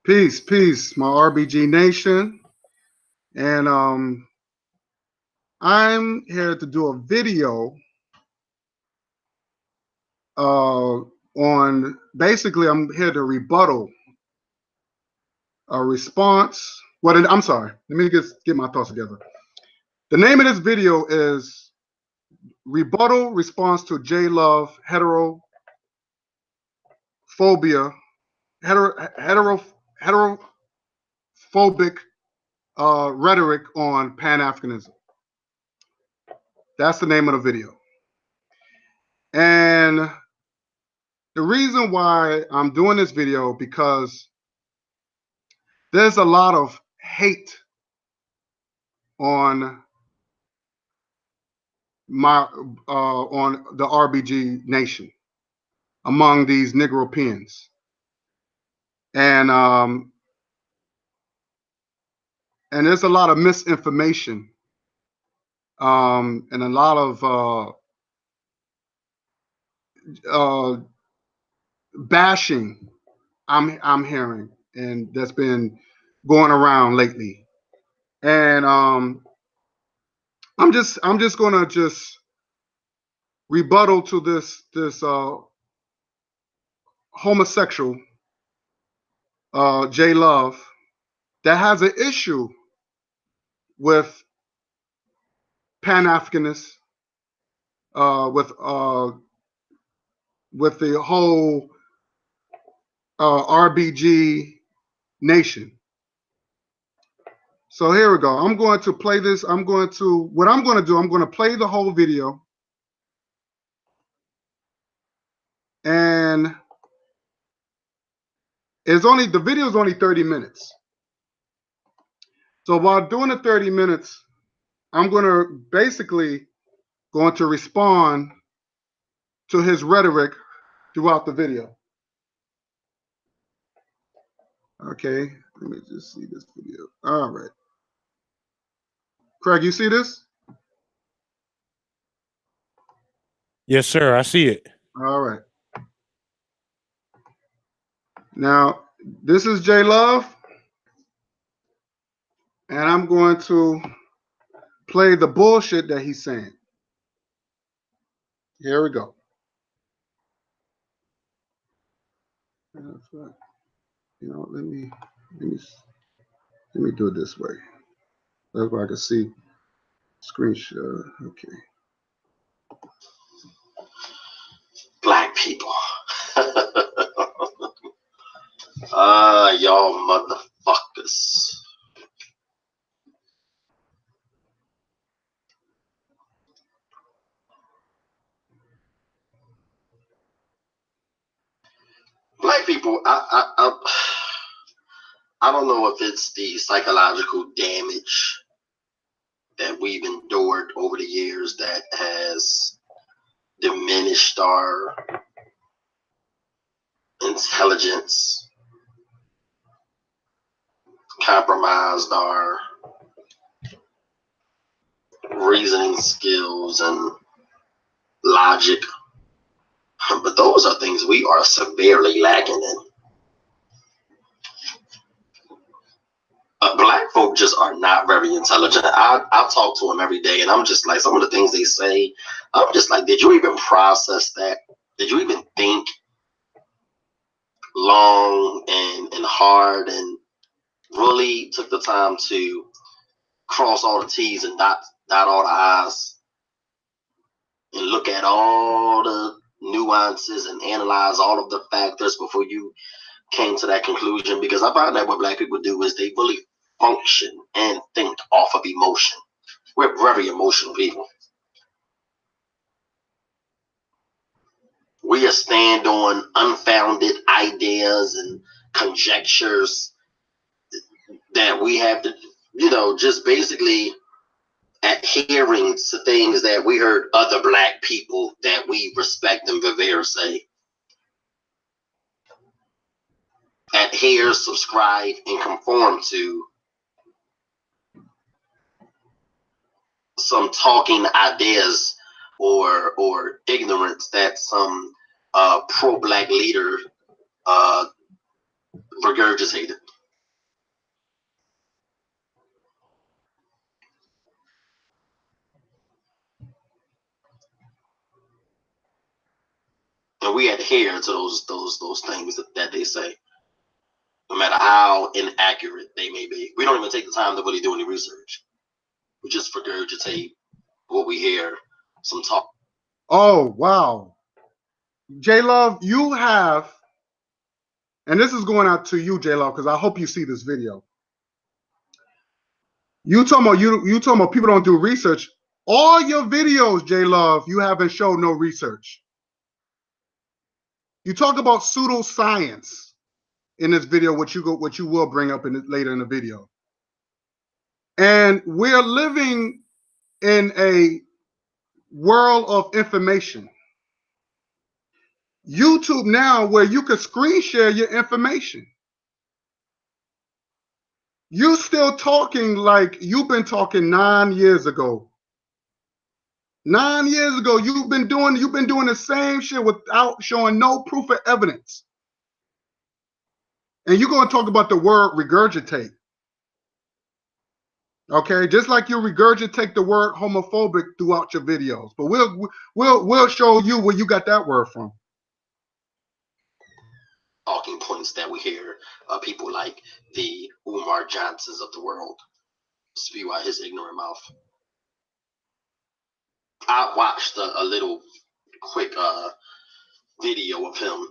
Peace, peace, my RBG Nation. And I'm here to do a video on, basically, I'm here to rebuttal a response. I'm sorry, let me get my thoughts together. The name of this video is Rebuttal Response to J Love Heterophobic Rhetoric on Pan-Africanism. That's the name of the video. And the reason why I'm doing this video, because there's a lot of hate on on the RBG Nation among these Negropeans, and there's a lot of misinformation, and a lot of bashing I'm hearing, and that's been going around lately. And I'm just gonna rebuttal to this homosexual J Love that has an issue with Pan-Africanists, with the whole RBG Nation. So here we go. I'm going to play this. I'm going to play the whole video. And the video is only 30 minutes. So while doing the 30 minutes, I'm going to respond to his rhetoric throughout the video. Okay, let me just see this video. All right. Craig, you see this? Yes, sir. I see it. All right. Now, this is J Love, and I'm going to play the bullshit that he's saying. Here we go. You know, let me do it this way. That's where I can see screenshot. Okay. Black people. Y'all motherfuckers. Black people, I don't know if it's the psychological damage that we've endured over the years that has diminished our intelligence, compromised our reasoning skills and logic. But those are things we are severely lacking in. Black folk just are not very intelligent. I talk to them every day, and I'm just like, some of the things they say, I'm just like, did you even process that? Did you even think long and hard and really took the time to cross all the T's and dot all the I's and look at all the nuances and analyze all of the factors before you came to that conclusion? Because I find that what Black people do is they really function and think off of emotion. We're very emotional people. We stand on unfounded ideas and conjectures that we have to, just basically adhering to things that we heard other Black people that we respect and revere say. Adhere, subscribe, and conform to some talking ideas or ignorance that some pro-Black leader regurgitated. And we adhere to those things that they say, no matter how inaccurate they may be. We don't even take the time to really do any research. We just regurgitate what we hear, some talk. Oh, wow. J Love, you have, and this is going out to you, J Love, because I hope you see this video. You talking about people don't do research. All your videos, J Love, you haven't shown no research. You talk about pseudoscience in this video, which you will bring up later in the video. And we're living in a world of information. YouTube now, where you can screen share your information. You still talking like you've been talking 9 years ago. 9 years ago, you've been doing the same shit without showing no proof of evidence. And you're going to talk about the word regurgitate. Okay, just like you regurgitate the word homophobic throughout your videos. But we'll show you where you got that word from. Talking points that we hear people like the Umar Johnsons of the world spew out his ignorant mouth. I watched a little quick video of him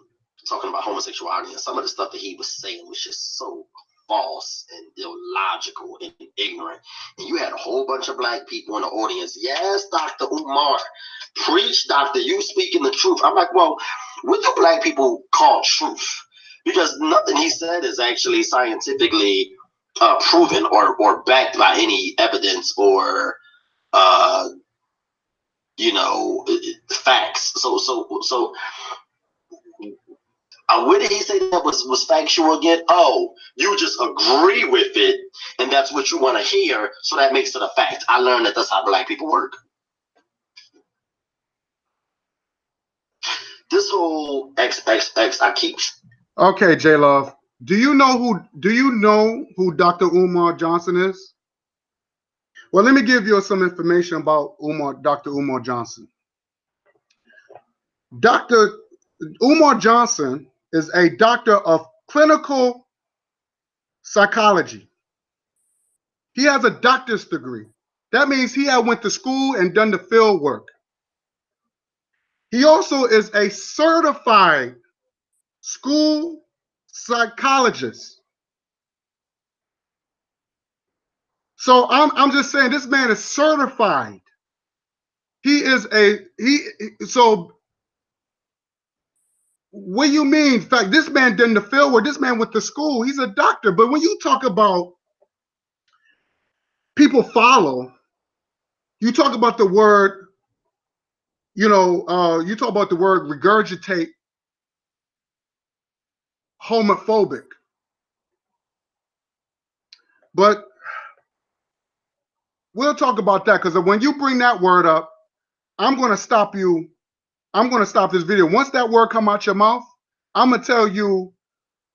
talking about homosexuality, and some of the stuff that he was saying was just so false and illogical and ignorant. And you had a whole bunch of black people in the audience. Yes, Dr. Umar, preach, doctor, you speaking the truth. I'm like, well, what do black people call truth? Because nothing he said is actually scientifically proven or backed by any evidence or facts. So what did he say that was factual again? Oh, you just agree with it, and that's what you want to hear, so that makes it a fact. I learned that that's how black people work. This whole XXX, I keep. Okay, J Love, do you know who Dr. Umar Johnson is? Well, let me give you some information about Dr. Umar Johnson. Dr. Umar Johnson is a doctor of clinical psychology. He has a doctor's degree. That means he had went to school and done the field work. He also is a certified school psychologist. So I'm just saying this man is certified. So what do you mean? In fact, this man did the field work. This man went to school. He's a doctor. But when you talk about people follow, you talk about the word, you talk about the word regurgitate, homophobic. But we'll talk about that, because when you bring that word up, I'm going to stop you. I'm going to stop this video. Once that word come out your mouth, I'm going to tell you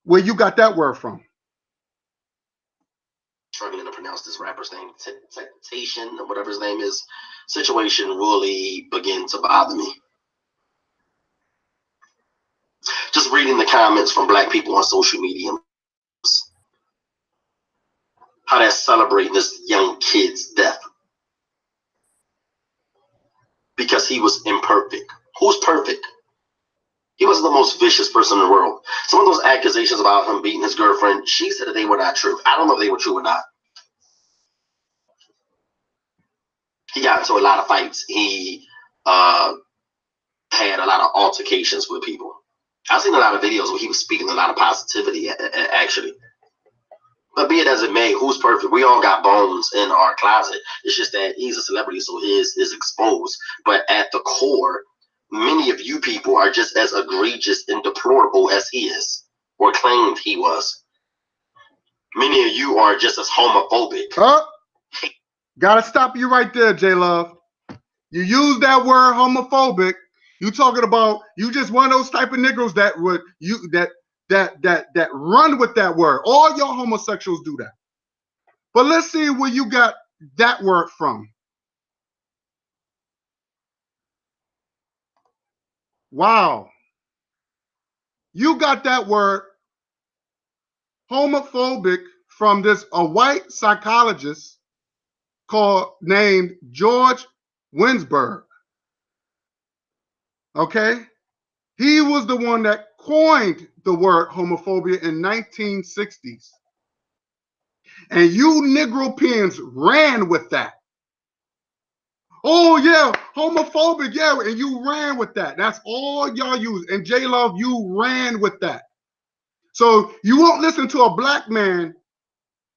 where you got that word from. Struggling to pronounce this rapper's name, Temptation, or whatever his name is. Situation really began to bother me. Just reading the comments from black people on social media, how they're celebrating this young kid's death because he was imperfect. Who's perfect? He was the most vicious person in the world. Some of those accusations about him beating his girlfriend, she said that they were not true. I don't know if they were true or not. He got into a lot of fights. He had a lot of altercations with people. I've seen a lot of videos where he was speaking a lot of positivity, actually. But be it as it may, who's perfect? We all got bones in our closet. It's just that he's a celebrity, so his is exposed. But at the core, many of you people are just as egregious and deplorable as he is, or claimed he was. Many of you are just as homophobic. Oh, gotta stop you right there, J Love. You use that word homophobic. You talking about you just one of those type of niggas that would that run with that word. All your homosexuals do that. But let's see where you got that word from. Wow. You got that word homophobic from a white psychologist named George Winsberg. Okay? He was the one that coined the word homophobia in 1960s. And you Negropeans ran with that. Oh yeah, homophobic, yeah, and you ran with that. That's all y'all use. And J Love, you ran with that. So you won't listen to a black man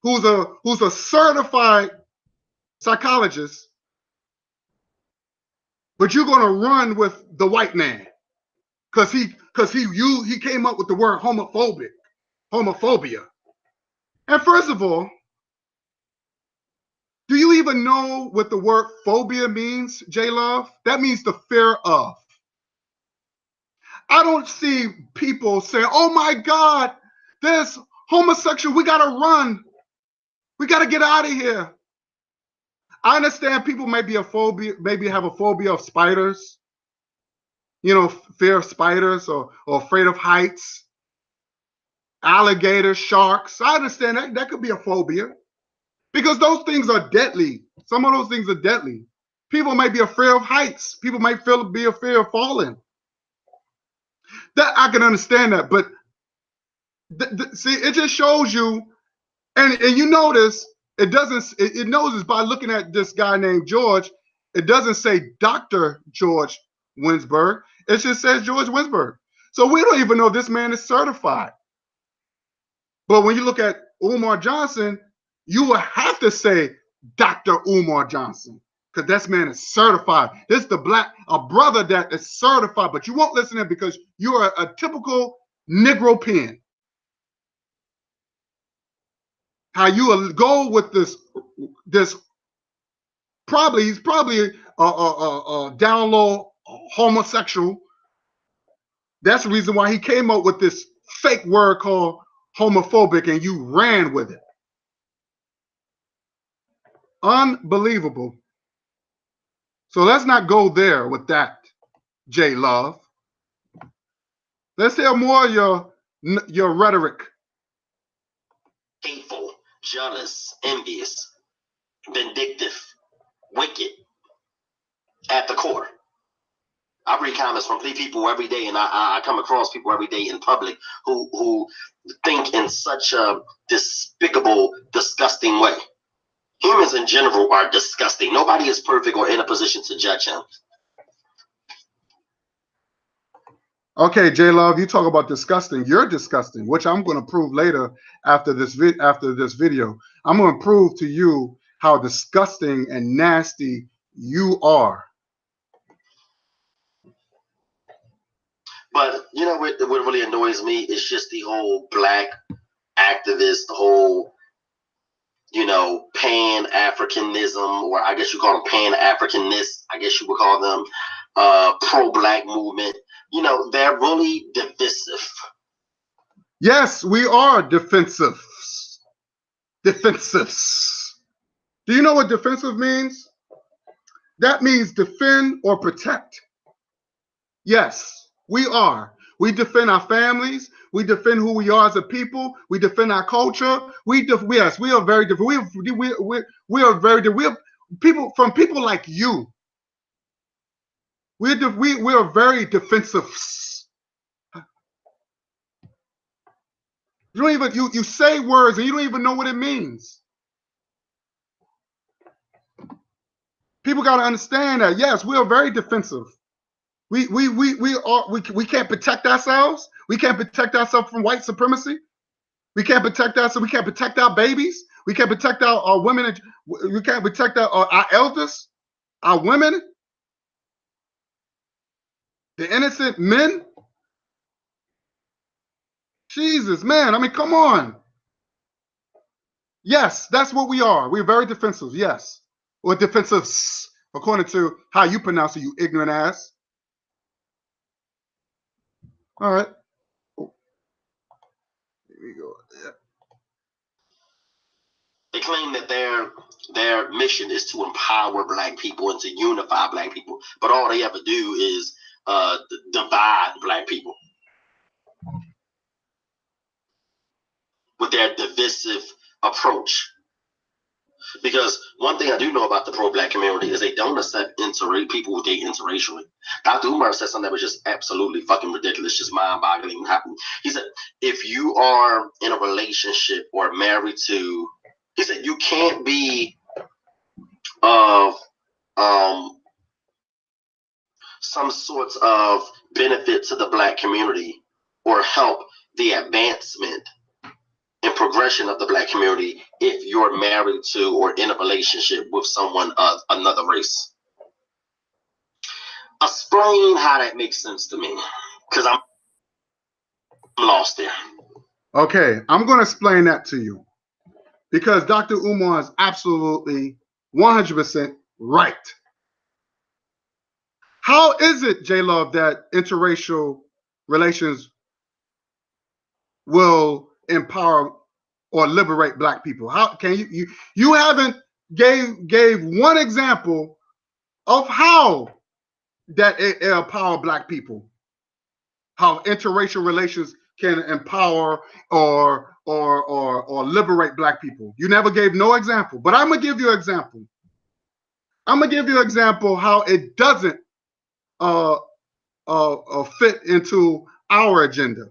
who's a certified psychologist, but you're gonna run with the white man because he came up with the word homophobia. And first of all, do you even know what the word phobia means, J Love? That means the fear of. I don't see people saying, oh my God, there's homosexual, we gotta run. We gotta get out of here. I understand people maybe have a phobia of spiders, fear of spiders or afraid of heights, alligators, sharks. I understand that could be a phobia because those things are deadly. Some of those things are deadly. People might be afraid of heights. People might be afraid of falling. That I can understand that, but see, it just shows you, and you notice it doesn't. It knows by looking at this guy named George. It doesn't say Dr. George Winsberg. It just says George Winsberg. So we don't even know if this man is certified. But when you look at Umar Johnson, you will have to say Dr. Umar Johnson because this man is certified. This is a brother that is certified, but you won't listen to him because you are a typical Negropean. How you will go with this he's probably a down low homosexual. That's the reason why he came up with this fake word called homophobic, and you ran with it. Unbelievable. So let's not go there with that, J Love. Let's hear more of your rhetoric. Hateful, jealous, envious, vindictive, wicked at the core. I read comments from people every day, and I come across people every day in public who think in such a despicable, disgusting way. Humans in general are disgusting. Nobody is perfect or in a position to judge him. Okay, J Love, you talk about disgusting. You're disgusting, which I'm going to prove later after this video. I'm going to prove to you how disgusting and nasty you are. But you know what really annoys me is just the whole black activist, the whole, Pan-Africanism, or I guess you call them Pan-Africanists, I guess you would call them pro-black movement. They're really divisive. Yes, we are defensive. Defensives. Do you know what defensive means? That means defend or protect. Yes, we are. We defend our families. We defend who we are as a people. We defend our culture. Yes, we are very different. We are very different. We are people like you. We are very defensive. You don't even you say words and you don't even know what it means. People got to understand that. Yes, we are very defensive. We can't protect ourselves. We can't protect ourselves from white supremacy. We can't protect ourselves. We can't protect our babies. We can't protect our women. We can't protect our elders, our women, the innocent men. Jesus, man. I mean, come on. Yes, that's what we are. We're very defensive. Yes. Or defensive, according to how you pronounce it, you ignorant ass. All right. Oh. Here we go. Yeah. They claim that their mission is to empower black people and to unify black people, but all they ever do is divide black people. with their divisive approach. Because one thing I do know about the pro-black community is they don't accept people who date interracially. Dr. Umar said something that was just absolutely fucking ridiculous, just mind-boggling. He said, if you are in a relationship or married to, he said, you can't be of some sorts of benefit to the black community or help the advancement and progression of the black community if you're married to or in a relationship with someone of another race. Explain how that makes sense to me, because I'm lost there. Okay, I'm going to explain that to you, because Dr. Umar is absolutely 100% right. How is it, J-Love, that interracial relations will empower or liberate black people? How can you haven't gave one example of how that it empower black people, how interracial relations can empower or liberate black people. You never gave no example, but I'm gonna give you an example. I'm gonna give you an example how it doesn't fit into our agenda.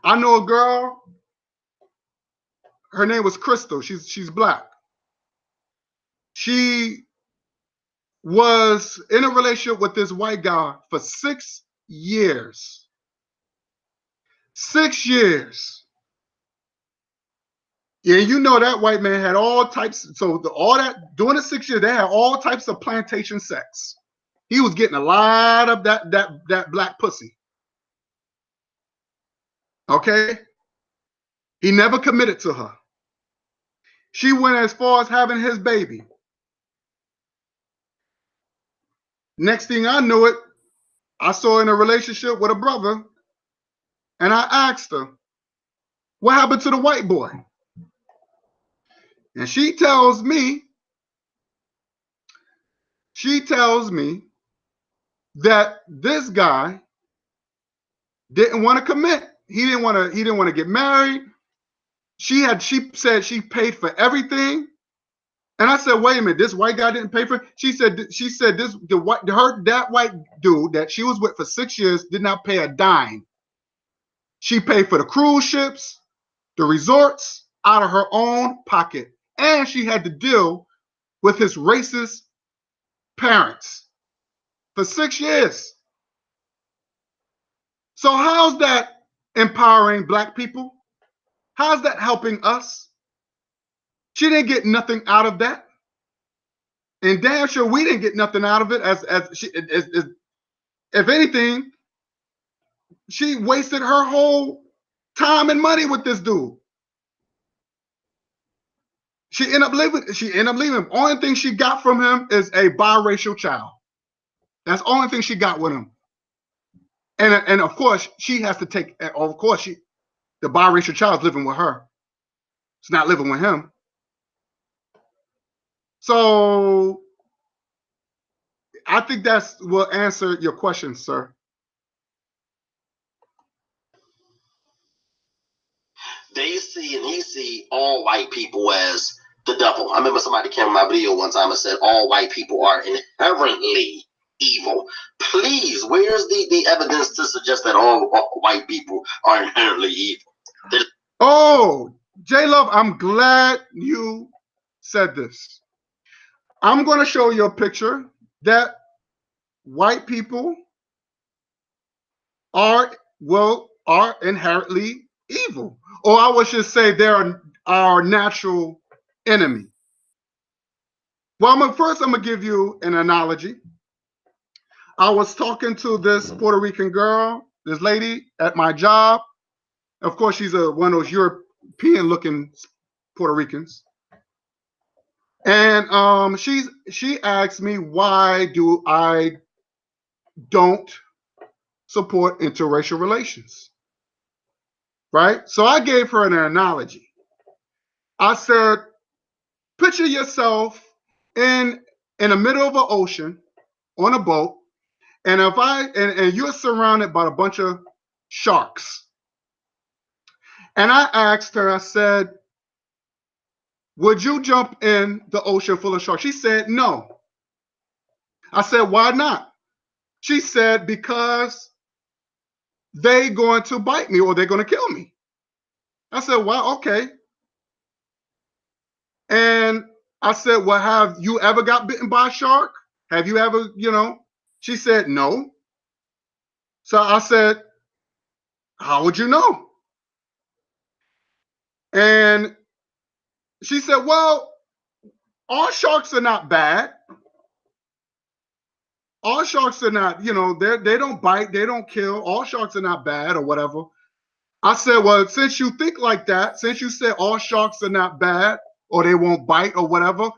I know a girl. Her name was Crystal. She's black. She was in a relationship with this white guy for 6 years. 6 years. Yeah, you know that white man had all types. So all that during the 6 years, they had all types of plantation sex. He was getting a lot of that black pussy. Okay, he never committed to her. She went as far as having his baby. Next thing I knew it, I saw her in a relationship with a brother, and I asked her, "What happened to the white boy?" And she tells me that this guy didn't want to commit. He didn't want to get married. She said she paid for everything. And I said, wait a minute, this white guy didn't pay for it? She said that white dude that she was with for 6 years did not pay a dime. She paid for the cruise ships, the resorts out of her own pocket. And she had to deal with his racist parents for 6 years. So how's that empowering black people? How's that helping us? She didn't get nothing out of that. And damn sure we didn't get nothing out of it. If anything, she wasted her whole time and money with this dude. She ended up leaving. Only thing she got from him is a biracial child. That's the only thing she got with him. And of course, she has to take. Of course, the biracial child is living with her. It's not living with him. So I think that will answer your question, sir. They see and he see all white people as the devil. I remember somebody came on my video one time and said all white people are inherently evil. Please, where's the evidence to suggest that all white people are inherently evil? Oh, J-Love, I'm glad you said this. I'm going to show you a picture that white people are inherently evil. Or I would just say they're our natural enemy. Well, first I'm going to give you an analogy. I was talking to this Puerto Rican girl, this lady at my job. Of course, she's one of those European-looking Puerto Ricans. And she asked me, why do I don't support interracial relations? Right? So I gave her an analogy. I said, picture yourself in the middle of an ocean on a boat, and and you're surrounded by a bunch of sharks. And I asked her, I said, would you jump in the ocean full of sharks? She said, no. I said, why not? She said, because they're going to bite me or they're going to kill me. I said, well, okay. And I said, well, have you ever got bitten by a shark? Have you ever, She said, no. So I said, how would you know? And she said, well, all sharks are not bad. All sharks are not, they don't bite, they don't kill. All sharks are not bad or whatever. I said, well, since you think like that, since you said all sharks are not bad or they won't bite or whatever,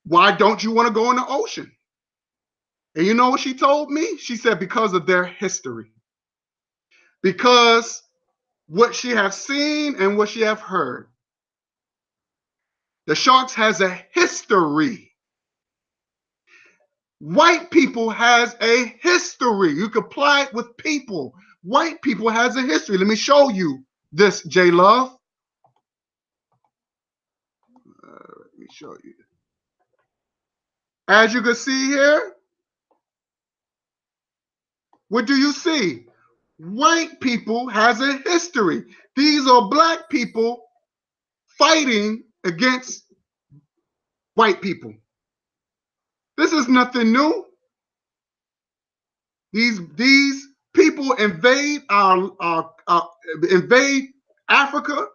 why don't you want to go in the ocean? And you know what she told me? She said, because of their history. Because what she have seen and what she have heard. The sharks has a history. White people has a history. You can apply it with people. White people has a history. Let me show you this, J Love. Let me show you. As you can see here, what do you see? White people has a history. These are black people fighting against white people. This is nothing new. These people invade invade Africa,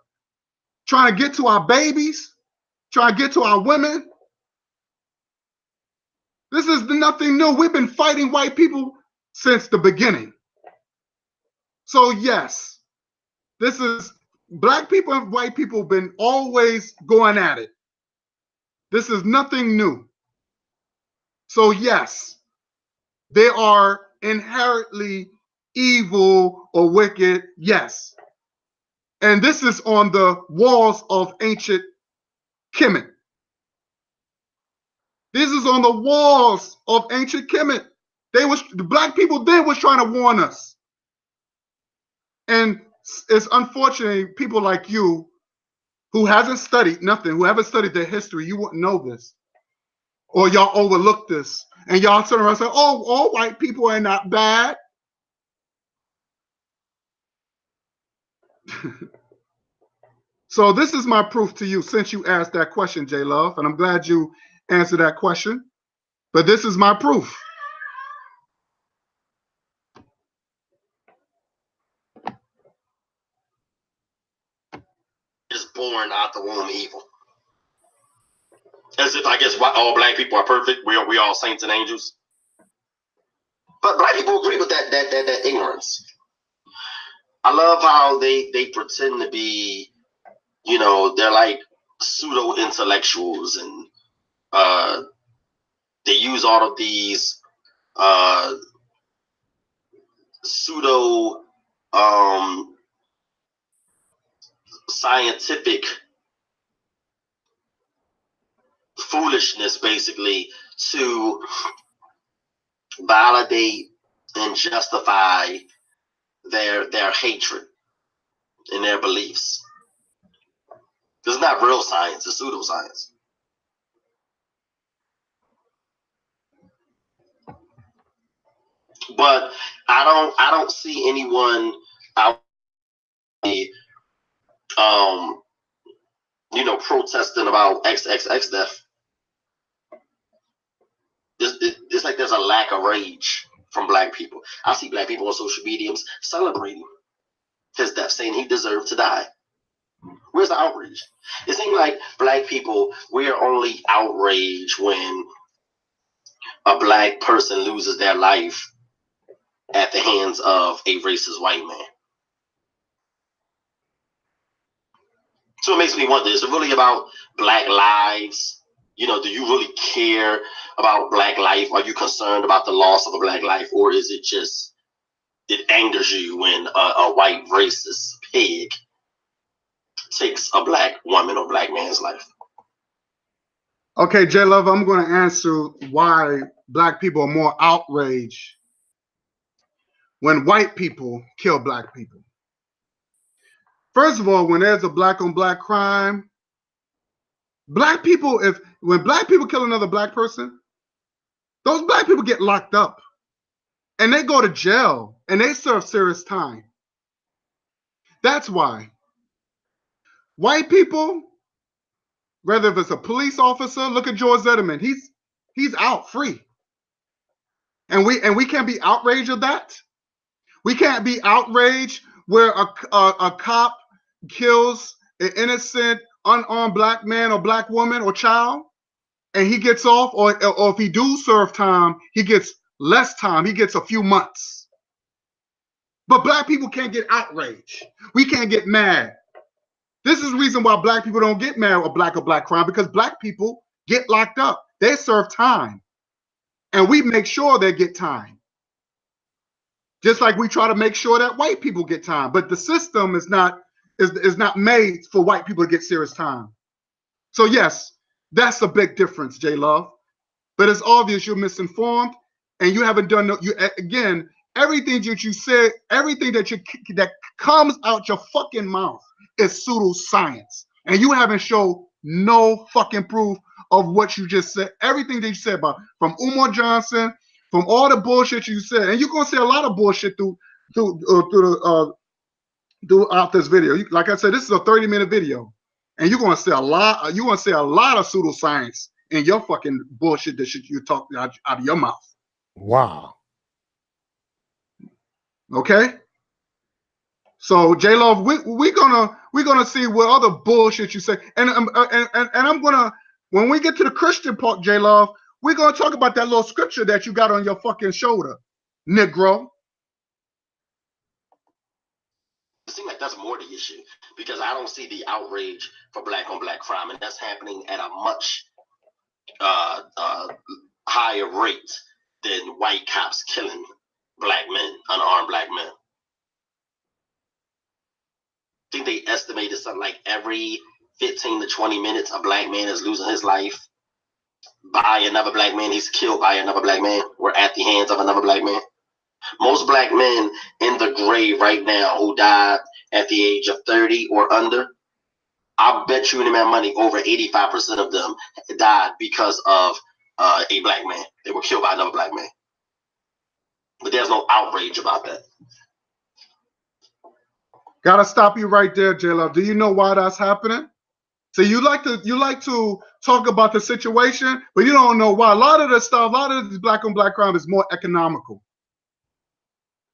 trying to get to our babies, trying to get to our women. This is nothing new. We've been fighting white people since the beginning. So yes, this is black people and white people have been always going at it. This is nothing new. So yes, they are inherently evil or wicked, yes. And this is on the walls of ancient Kemet. This is on the walls of ancient Kemet. The black people then was trying to warn us. And it's unfortunate people like you who hasn't studied nothing, who haven't studied their history, you wouldn't know this. Or y'all overlook this. And y'all turn around and say, oh, all white people are not bad. So this is my proof to you since you asked that question, J Love, and I'm glad you answered that question. But this is my proof. Just born out the womb evil. As if I guess all black people are perfect. We all saints and angels. But black people agree with that ignorance. I love how they pretend to be, they're like pseudo intellectuals, and they use all of these pseudo scientific foolishness basically to validate and justify their hatred and their beliefs. It's not real science, it's pseudoscience. But I don't see anyone out protesting about XXX death. It's like there's a lack of rage from black people. I see black people on social mediums celebrating his death, saying he deserved to die. Where's the outrage? It seems like black people, we are only outraged when a black person loses their life at the hands of a racist white man. So it makes me wonder, is it really about black lives? Do you really care about black life? Are you concerned about the loss of a black life? Or is it just, it angers you when a white racist pig takes a black woman or black man's life? Okay, J Love, I'm going to answer why black people are more outraged when white people kill black people. First of all, when there's a black on black crime, black people, when black people kill another black person, those black people get locked up and they go to jail and they serve serious time. That's why white people, whether if it's a police officer, look at George Zimmerman, he's out free. And we can't be outraged of that. We can't be outraged where a cop kills an innocent, unarmed black man or black woman or child, and he gets off, or if he do serve time, he gets less time. He gets a few months. But black people can't get outraged. We can't get mad. This is the reason why black people don't get mad at black crime, because black people get locked up. They serve time. And we make sure they get time. Just like we try to make sure that white people get time. But the system is not made for white people to get serious time. So yes, that's a big difference, J Love. But it's obvious you're misinformed and you haven't done again, everything that you said, everything that comes out your fucking mouth is pseudoscience. And you haven't shown no fucking proof of what you just said. Everything that you said about from Umar Johnson, from all the bullshit you said, and you're gonna say a lot of bullshit throughout this video. Like I said, this is a 30-minute video, and you're gonna say a lot. You're gonna say a lot of pseudoscience in your fucking bullshit that you talk out of your mouth. Wow. Okay. So J Love, we're gonna see what other bullshit you say, and I'm gonna, when we get to the Christian part, J Love, we're gonna talk about that little scripture that you got on your fucking shoulder, Negro. It seems like that's more the issue, because I don't see the outrage for black on black crime, and that's happening at a much higher rate than white cops killing black men, unarmed black men. I think they estimated something like every 15 to 20 minutes, a black man is losing his life by another black man. He's killed by another black man or at the hands of another black man. Most black men in the grave right now who died at the age of 30 or under, I'll bet you any man money over 85% of them died because of a black man. They were killed by another black man. But there's no outrage about that. Gotta stop you right there, J Love. Do you know why that's happening? So you like to talk about the situation, but you don't know why. A lot of this stuff, a lot of this black on black crime is more economical.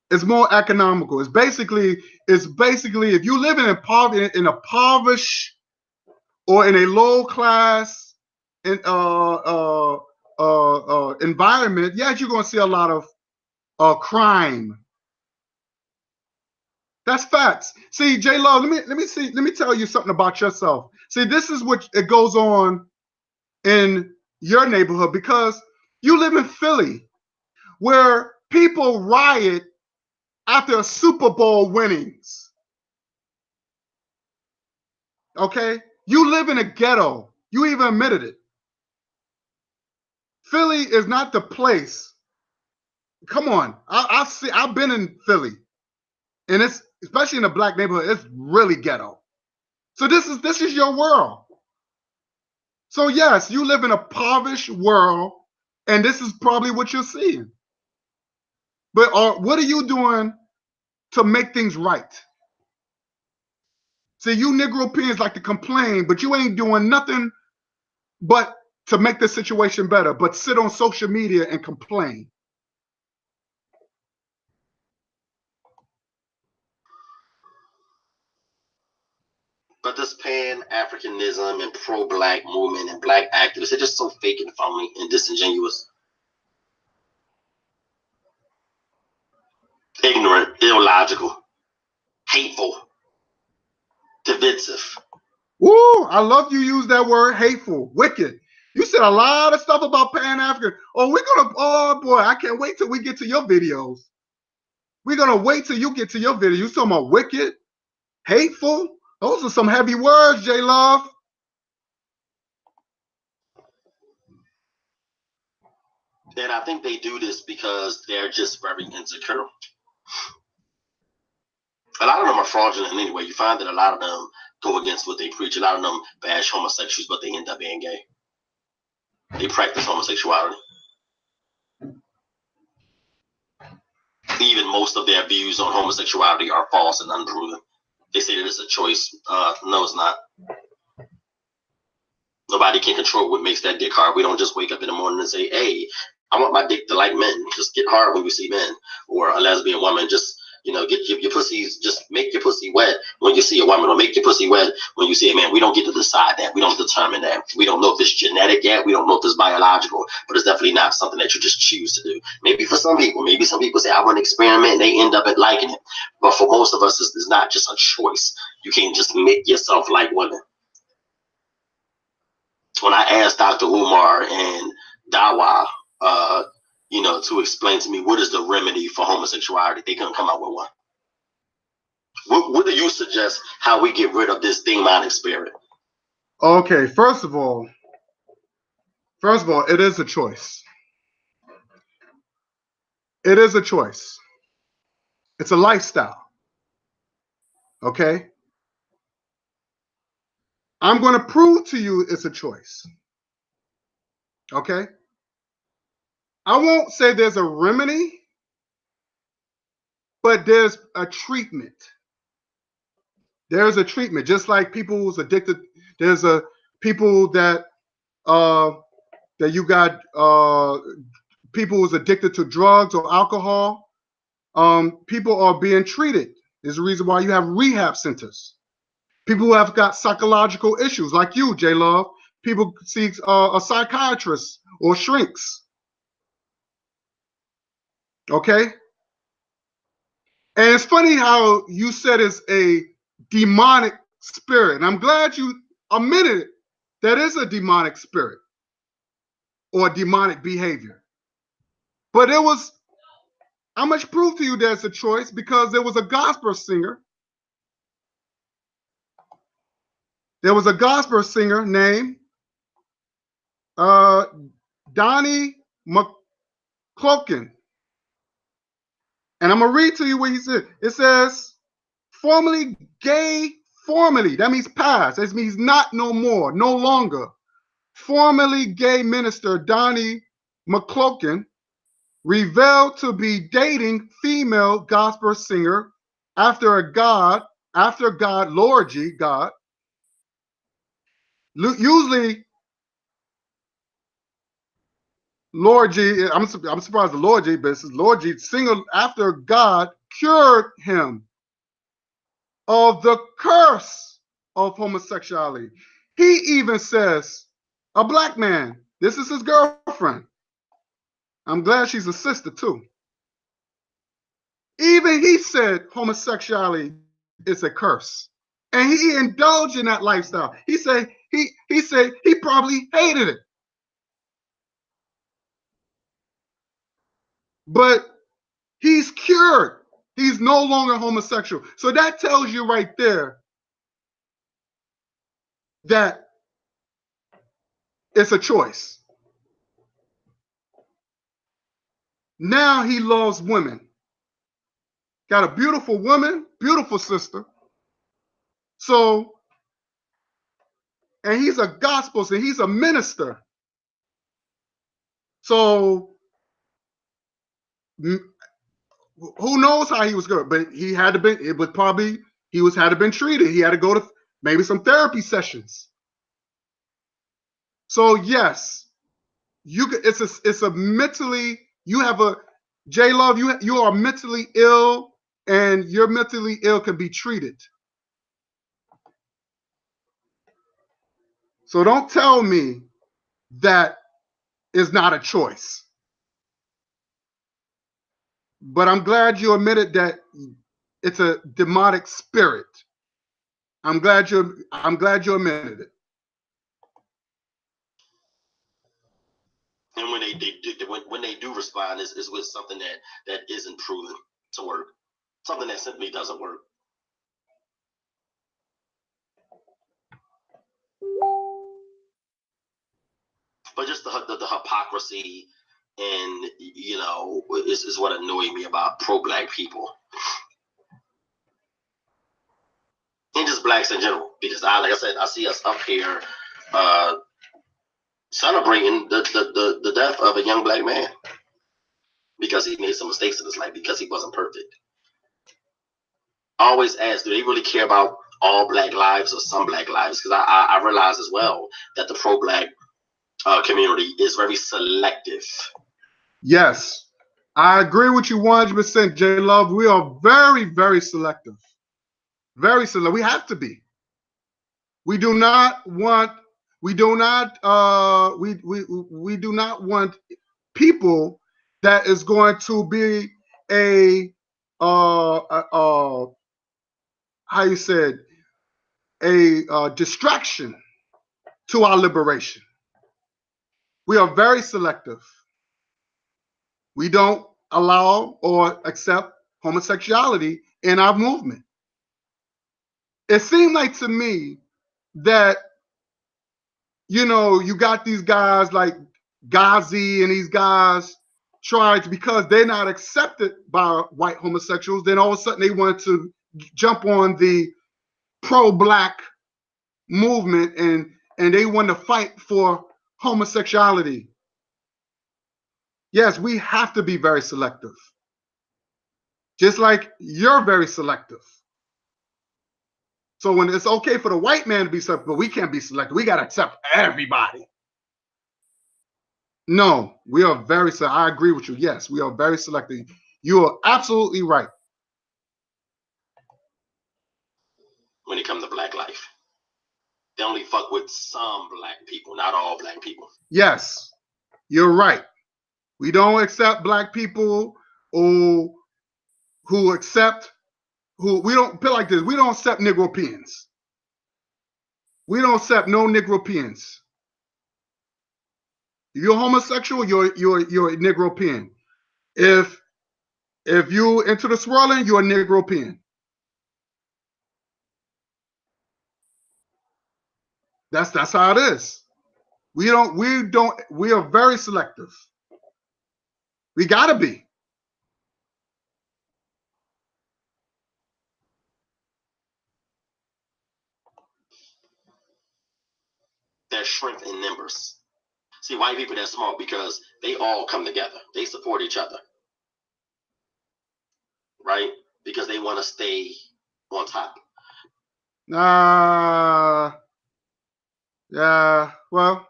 It's more economical. It's basically if you live in a impoverished or in a low class environment, yes, you're gonna see a lot of crime. That's facts. See, J Love, let me tell you something about yourself. See, this is what it goes on in your neighborhood, because you live in Philly, where people riot after Super Bowl winnings. Okay? You live in a ghetto. You even admitted it. Philly is not the place. Come on. I've been in Philly. And it's, especially in a black neighborhood, it's really ghetto. So this is your world. So yes, you live in a impoverished world, and this is probably what you're seeing. But what are you doing to make things right? See, you Negropeans like to complain, but you ain't doing nothing but to make the situation better, but sit on social media and complain. But this Pan-Africanism and pro-black movement and black activists, they're just so fake and phony and disingenuous. Ignorant, illogical, hateful, divisive. Woo, I love you use that word, hateful, wicked. You said a lot of stuff about Pan-African. Oh boy, I can't wait till we get to your videos. We're gonna wait till you get to your video. You talking about wicked, hateful? Those are some heavy words, J Love. And I think they do this because they're just very insecure. A lot of them are fraudulent anyway. You find that a lot of them go against what they preach. A lot of them bash homosexuals, but they end up being gay. They practice homosexuality. Even most of their views on homosexuality are false and unproven. They say that it's a choice. No, it's not. Nobody can control what makes that dick hard. We don't just wake up in the morning and say, hey, I want my dick to like men. Just get hard when you see men. Or a lesbian woman, just, get your pussies, just make your pussy wet when you see a woman, or make your pussy wet when you see a man. We don't get to decide that. We don't determine that. We don't know if it's genetic yet. We don't know if it's biological, but it's definitely not something that you just choose to do. Maybe for some people, say, I want to experiment, and they end up at liking it. But for most of us, it's not just a choice. You can't just make yourself like women. When I asked Dr. Umar and Dawa, to explain to me what is the remedy for homosexuality, they couldn't come up with one. What do you suggest how we get rid of this demonic spirit? Okay, first of all, it is a choice. It is a choice. It's a lifestyle. Okay? I'm going to prove to you it's a choice. Okay? I won't say there's a remedy, but there's a treatment. There's a treatment. Just like people who's addicted, there's a people that you got people who's addicted to drugs or alcohol. People are being treated. There's a reason why you have rehab centers. People who have got psychological issues, like you, J Love. People seek a psychiatrist or shrinks. Okay? And it's funny how you said it's a demonic spirit. And I'm glad you admitted it. That is a demonic spirit or demonic behavior. But I must prove to you there's a choice, because there was a gospel singer. There was a gospel singer named Donnie McClokin. And I'm going to read to you what he said. It says, formerly gay, formerly, that means past. That means not no more, no longer. Formerly gay minister Donnie McClokin revealed to be dating female gospel singer after God, Lord G, God. Usually, Lord G, I'm surprised the Lord G, but it's Lord G, singer after God cured him of the curse of homosexuality. He even says, a black man, this is his girlfriend. I'm glad she's a sister too. Even he said homosexuality is a curse. And he indulged in that lifestyle. He said he probably hated it. But he's cured. He's no longer homosexual. So that tells you right there that it's a choice. Now he loves women. Got a beautiful woman, beautiful sister. So, and he's a gospel singer, he's a minister. So, who knows how he was good, but he had to be, it was probably, had to been treated. He had to go to maybe some therapy sessions. So yes, it's a mentally, you have a, J Love, you are mentally ill, and your mentally ill can be treated. So don't tell me that is not a choice. But I'm glad you admitted that it's a demonic spirit. I'm glad you admitted it. And when they do respond, is with something that isn't proven to work, something that simply doesn't work. But just the hypocrisy, and is what annoyed me about pro-black people. just blacks in general, because like I said, I see us up here celebrating the death of a young black man because he made some mistakes in his life, because he wasn't perfect. I always ask, do they really care about all black lives or some black lives? Because I realize as well that the pro-black community is very selective. Yes, I agree with you 100%, J Love. We are very, very selective. Very selective. We have to be. We do not want. We do not. We do not want people that is going to be a how you said, a distraction to our liberation. We are very selective. We don't allow or accept homosexuality in our movement. It seemed like to me that, you know, you got these guys like Ghazi and these guys tried to, because they're not accepted by white homosexuals, then all of a sudden they want to jump on the pro-black movement and they want to fight for homosexuality. Yes, we have to be very selective. Just like you're very selective. So when it's okay for the white man to be selective, but we can't be selective. We got to accept everybody. No, we are very selective. I agree with you. Yes, we are very selective. You are absolutely right. When it comes to black life, they only fuck with some black people, not all black people. Yes, you're right. We don't accept black people who accept, we don't put like this. We don't accept Negropeans. We don't accept no Negropeans. If you're homosexual, you're a Negropean. If you into the swirling, you're a Negropean. That's how it is. We are very selective. We gotta be. There's strength in numbers. See, white people, they're smart because they all come together. They support each other, right? Because they want to stay on top. Yeah, well,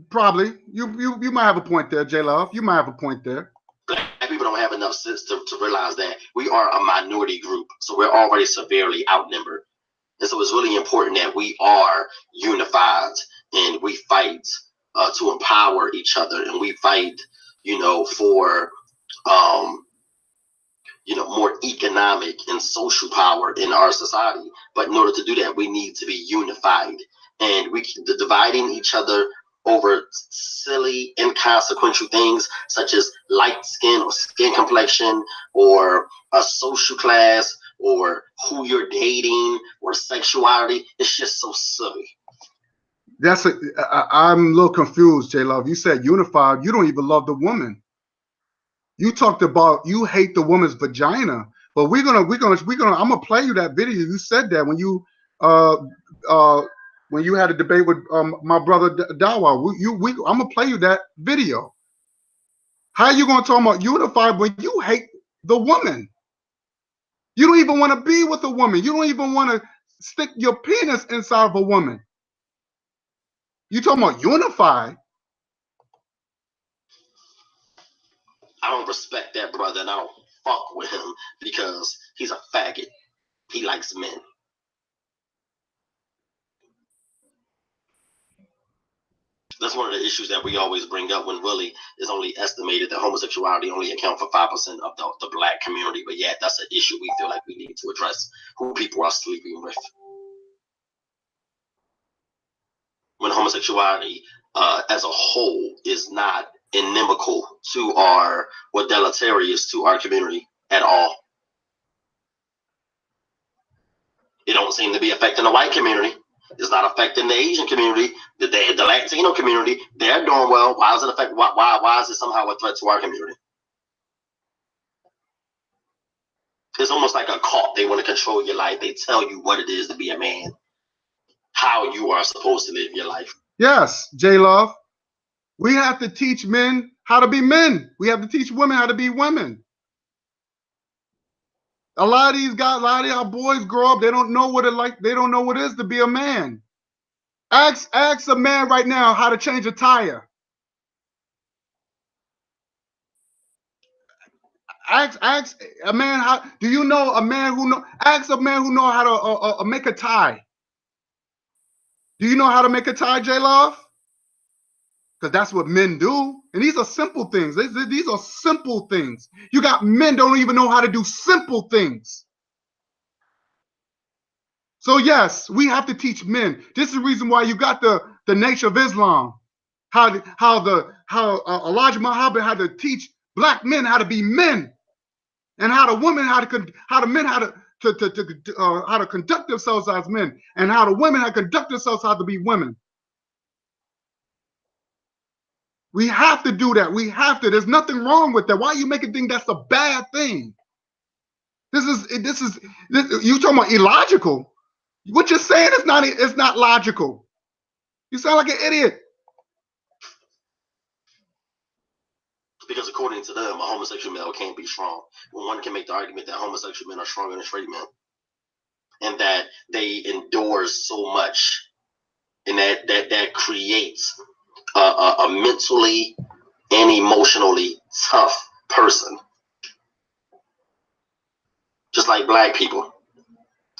probably. You might have a point there, J Love. You might have a point there. Black people don't have enough sense to realize that we are a minority group, so we're already severely outnumbered. And so it's really important that we are unified and we fight to empower each other, and we fight, for more economic and social power in our society. But in order to do that, we need to be unified, and dividing each other over silly, inconsequential things such as light skin or skin complexion or a social class or who you're dating or sexuality. It's just so silly. I'm a little confused, J Love. You said unified. You don't even love the woman. You talked about you hate the woman's vagina, but I'm gonna play you that video. You said that when you had a debate with my brother Dawa. I'm gonna play you that video. How are you gonna talk about unified when you hate the woman? You don't even want to be with a woman. You don't even want to stick your penis inside of a woman. You talking about unified? I don't respect that brother, and I don't fuck with him because he's a faggot. He likes men. That's one of the issues that we always bring up when Willie is only estimated that homosexuality only account for 5% of the black community. But yeah, that's an issue we feel like we need to address, who people are sleeping with. When homosexuality as a whole is not inimical to our, or deleterious to our community at all. It don't seem to be affecting the white community. It's not affecting the Asian community, the Latino community. They're doing well. Why does it affect? Why is it somehow a threat to our community? It's almost like a cult. They want to control your life. They tell you what it is to be a man, how you are supposed to live your life. Yes, J-Love. We have to teach men how to be men. We have to teach women how to be women. A lot of these guys, a lot of our boys grow up, they don't know what they don't know what it is to be a man. Ask a man right now how to change a tire. Ask a man how. Do you know a man who know? Ask a man who know how to make a tie. Do you know how to make a tie, J-Love? Because that's what men do. And these are simple things. These are simple things. You got men don't even know how to do simple things. So yes, we have to teach men. This is the reason why you got the Nation of Islam. How Elijah Muhammad had to teach black men how to be men, and how the women how to conduct themselves as men, and how the women how to conduct themselves how to be women. We have to do that. We have to. There's nothing wrong with that. Why are you making think that's a bad thing? This is you talking about illogical. What you're saying is not logical. You sound like an idiot. Because according to them, a homosexual male can't be strong. Well, one can make the argument that homosexual men are stronger than straight men, and that they endure so much, and that creates a mentally and emotionally tough person, just like black people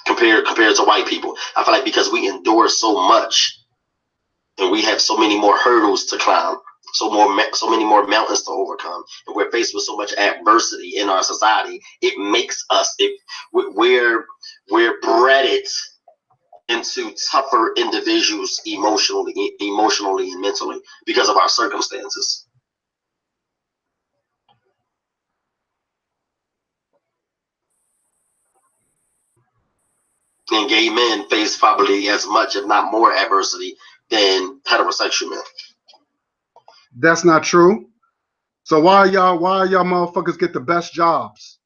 compared to white people. I feel like because we endure so much, and we have so many more hurdles to climb, so many more mountains to overcome, and we're faced with so much adversity in our society, it makes us we're bred into tougher individuals emotionally and mentally because of our circumstances. And gay men face probably as much, if not more, adversity than heterosexual men. That's not true. So why y'all motherfuckers get the best jobs?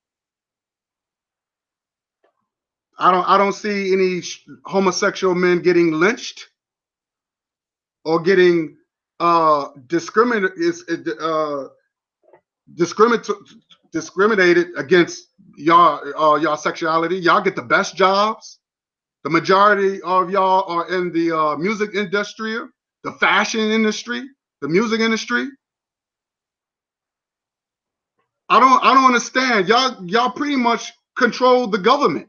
I don't see any homosexual men getting lynched or getting discriminated against y'all sexuality. Y'all get the best jobs. The majority of y'all are in the music industry, the fashion industry, the music industry. I don't understand. Y'all pretty much control the government.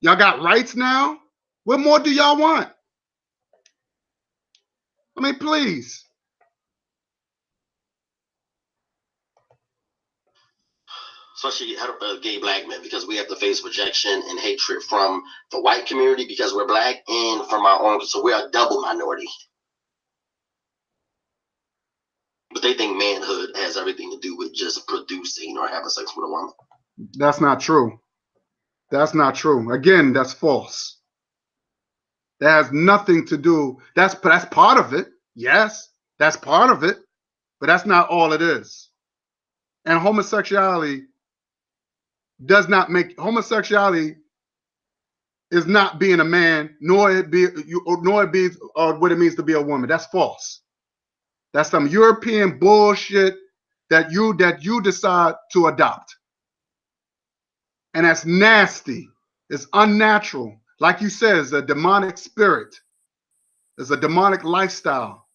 Y'all got rights now. What more do y'all want? I mean, please. Especially gay black men, because we have to face rejection and hatred from the white community because we're black, and from our own. So we're a double minority. But they think manhood has everything to do with just producing or having sex with a woman. That's not true. That's not true. Again, that's false. That has nothing to do. That's part of it. Yes, that's part of it, but that's not all it is. And homosexuality is not being a man, nor it be what it means to be a woman. That's false. That's some European bullshit that you decide to adopt. And that's nasty. It's unnatural. Like you said, it's a demonic spirit. It's a demonic lifestyle.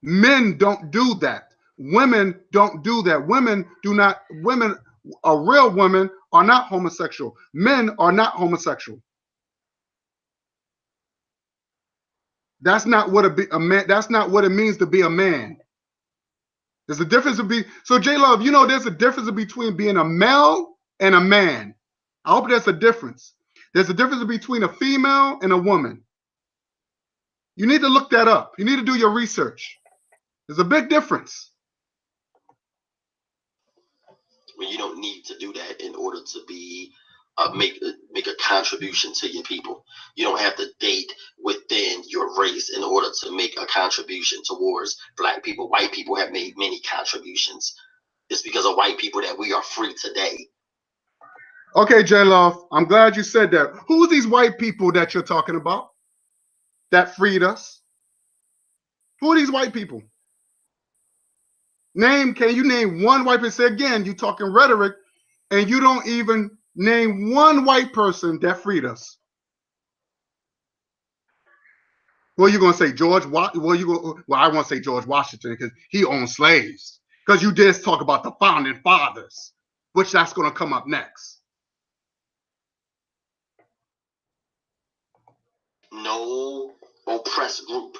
Men don't do that. Women don't do that. A real women are not homosexual. Men are not homosexual. That's not what a man. That's not what it means to be a man. There's a difference so J-Love, you know, there's a difference between being a male and a man. I hope there's a difference. There's a difference between a female and a woman. You need to look that up. You need to do your research. There's a big difference. Well, you don't need to do that in order to be make a contribution to your people. You don't have to date within your race in order to make a contribution towards black people. White people have made many contributions It's because of white people that we are free today. Okay, J Love, I'm glad you said that. Who are these white people that you're talking about that freed us? Who are these white people? Can you name one white person? Say again, you talking rhetoric, and you don't even name one white person that freed us. Well, you're gonna say George? Well, I want to say George Washington because he owned slaves. Because you did talk about the founding fathers, which that's gonna come up next. No oppressed group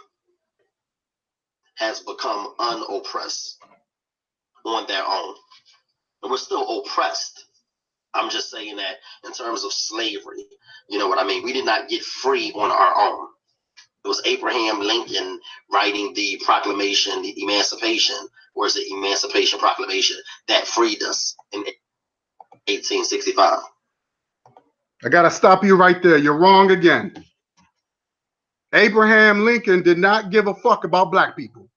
has become unoppressed on their own. And we're still oppressed. I'm just saying that in terms of slavery. You know what I mean? We did not get free on our own. It was Abraham Lincoln writing the Proclamation, the Emancipation, or is it Emancipation Proclamation, that freed us in 1865. I gotta stop you right there. You're wrong again. Abraham Lincoln did not give a fuck about black people.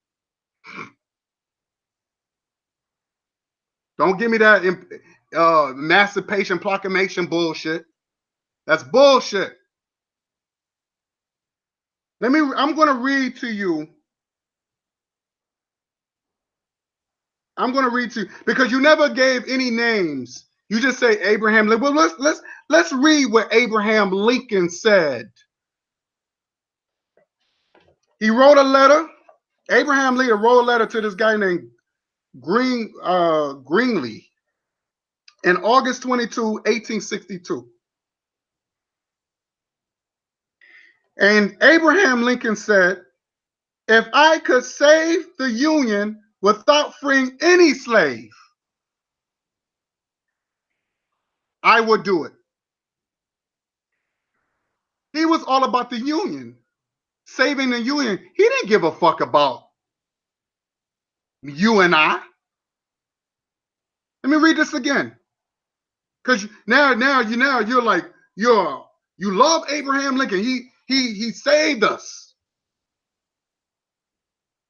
Don't give me that Emancipation Proclamation bullshit. That's bullshit. I'm going to read to you. I'm going to read to you because you never gave any names. You just say Abraham Lincoln. Well, let's read what Abraham Lincoln said. He wrote a letter. Abraham Lincoln wrote a letter to this guy named Greenlee in August 22, 1862. And Abraham Lincoln said, if I could save the Union without freeing any slave, I would do it. He was all about the Union, saving the Union. He didn't give a fuck about you and I. Let me read this again. Because now you're like, you love Abraham Lincoln. He saved us.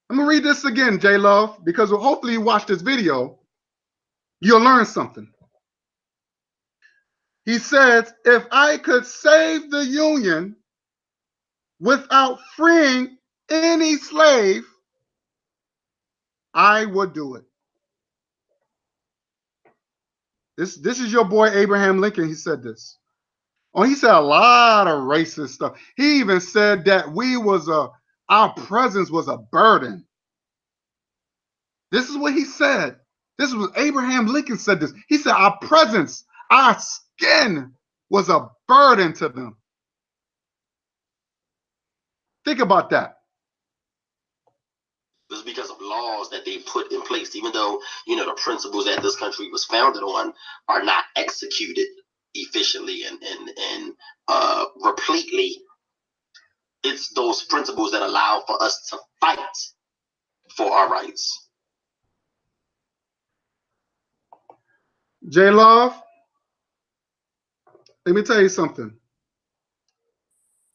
Let me read this again, J Love, because hopefully you watch this video, you'll learn something. He says, if I could save the Union without freeing any slave, I would do it. This is your boy Abraham Lincoln. He said this. Oh, he said a lot of racist stuff. He even said that our presence was a burden. This is what he said. This was Abraham Lincoln said this. He said our presence, our skin was a burden to them. Think about that. It's because of laws that they put in place, even though, the principles that this country was founded on are not executed efficiently and repletely. It's those principles that allow for us to fight for our rights. J Love, let me tell you something.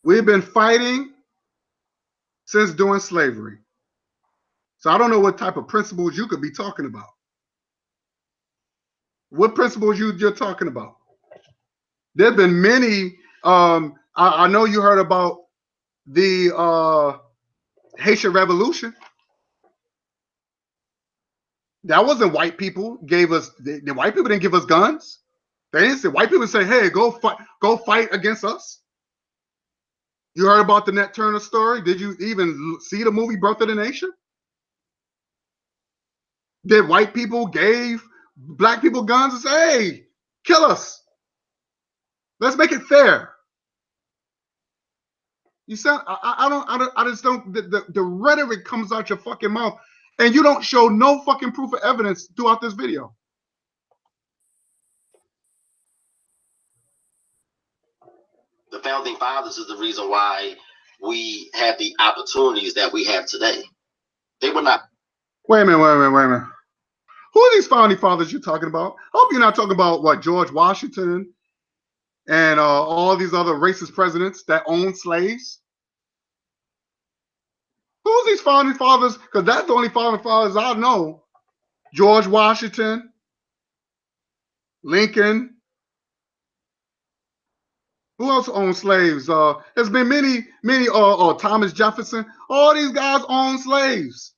We've been fighting since during slavery. So I don't know what type of principles you could be talking about. What principles you're talking about? There have been many. I know you heard about the Haitian Revolution. That wasn't white people gave us. The white people didn't give us guns. They didn't say white people say, "Hey, go fight against us." You heard about the Nat Turner story? Did you even see the movie Birth of the Nation? Did white people gave black people guns and say, "Hey, kill us. Let's make it fair"? You sound. I just don't. The rhetoric comes out your fucking mouth, and you don't show no fucking proof of evidence throughout this video. The founding fathers is the reason why we have the opportunities that we have today. They were not. Wait a minute. Who are these founding fathers you're talking about? I hope you're not talking about what George Washington and all these other racist presidents that owned slaves. Who's these founding fathers? Because that's the only founding fathers I know. George Washington, Lincoln. Who else owned slaves? There's been many. Thomas Jefferson. All these guys owned slaves.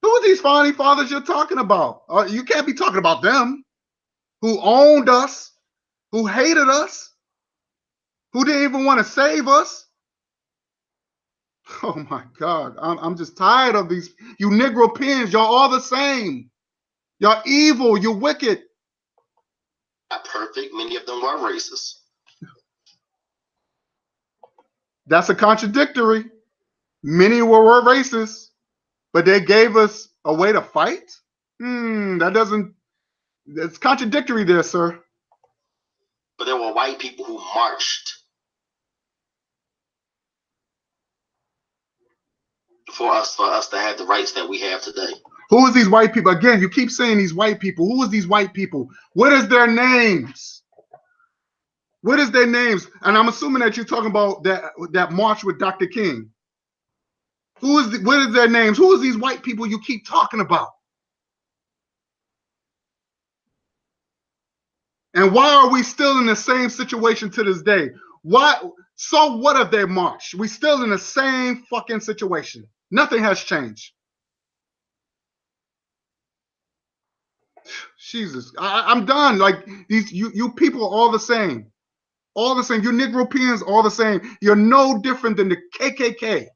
Who are these founding fathers you're talking about? You can't be talking about them. Who owned us? Who hated us? Who didn't even want to save us? Oh my God! I'm just tired of these. You Negro pins. Y'all all the same. Y'all evil. You're wicked. Not perfect. Many of them were racist. That's a contradictory. Many were racist, but they gave us a way to fight? That doesn't, it's contradictory there, sir. But there were white people who marched for us to have the rights that we have today. Who is these white people? Again, you keep saying these white people. Who is these white people? What is their names? What is their names? And I'm assuming that you're talking about that march with Dr. King. What is their names? Who is these white people you keep talking about? And why are we still in the same situation to this day? Why? So what if they marched? We still in the same fucking situation. Nothing has changed. Jesus, I'm done. Like these, you people are all the same. All the same. You Negropeans all the same. You're no different than the KKK.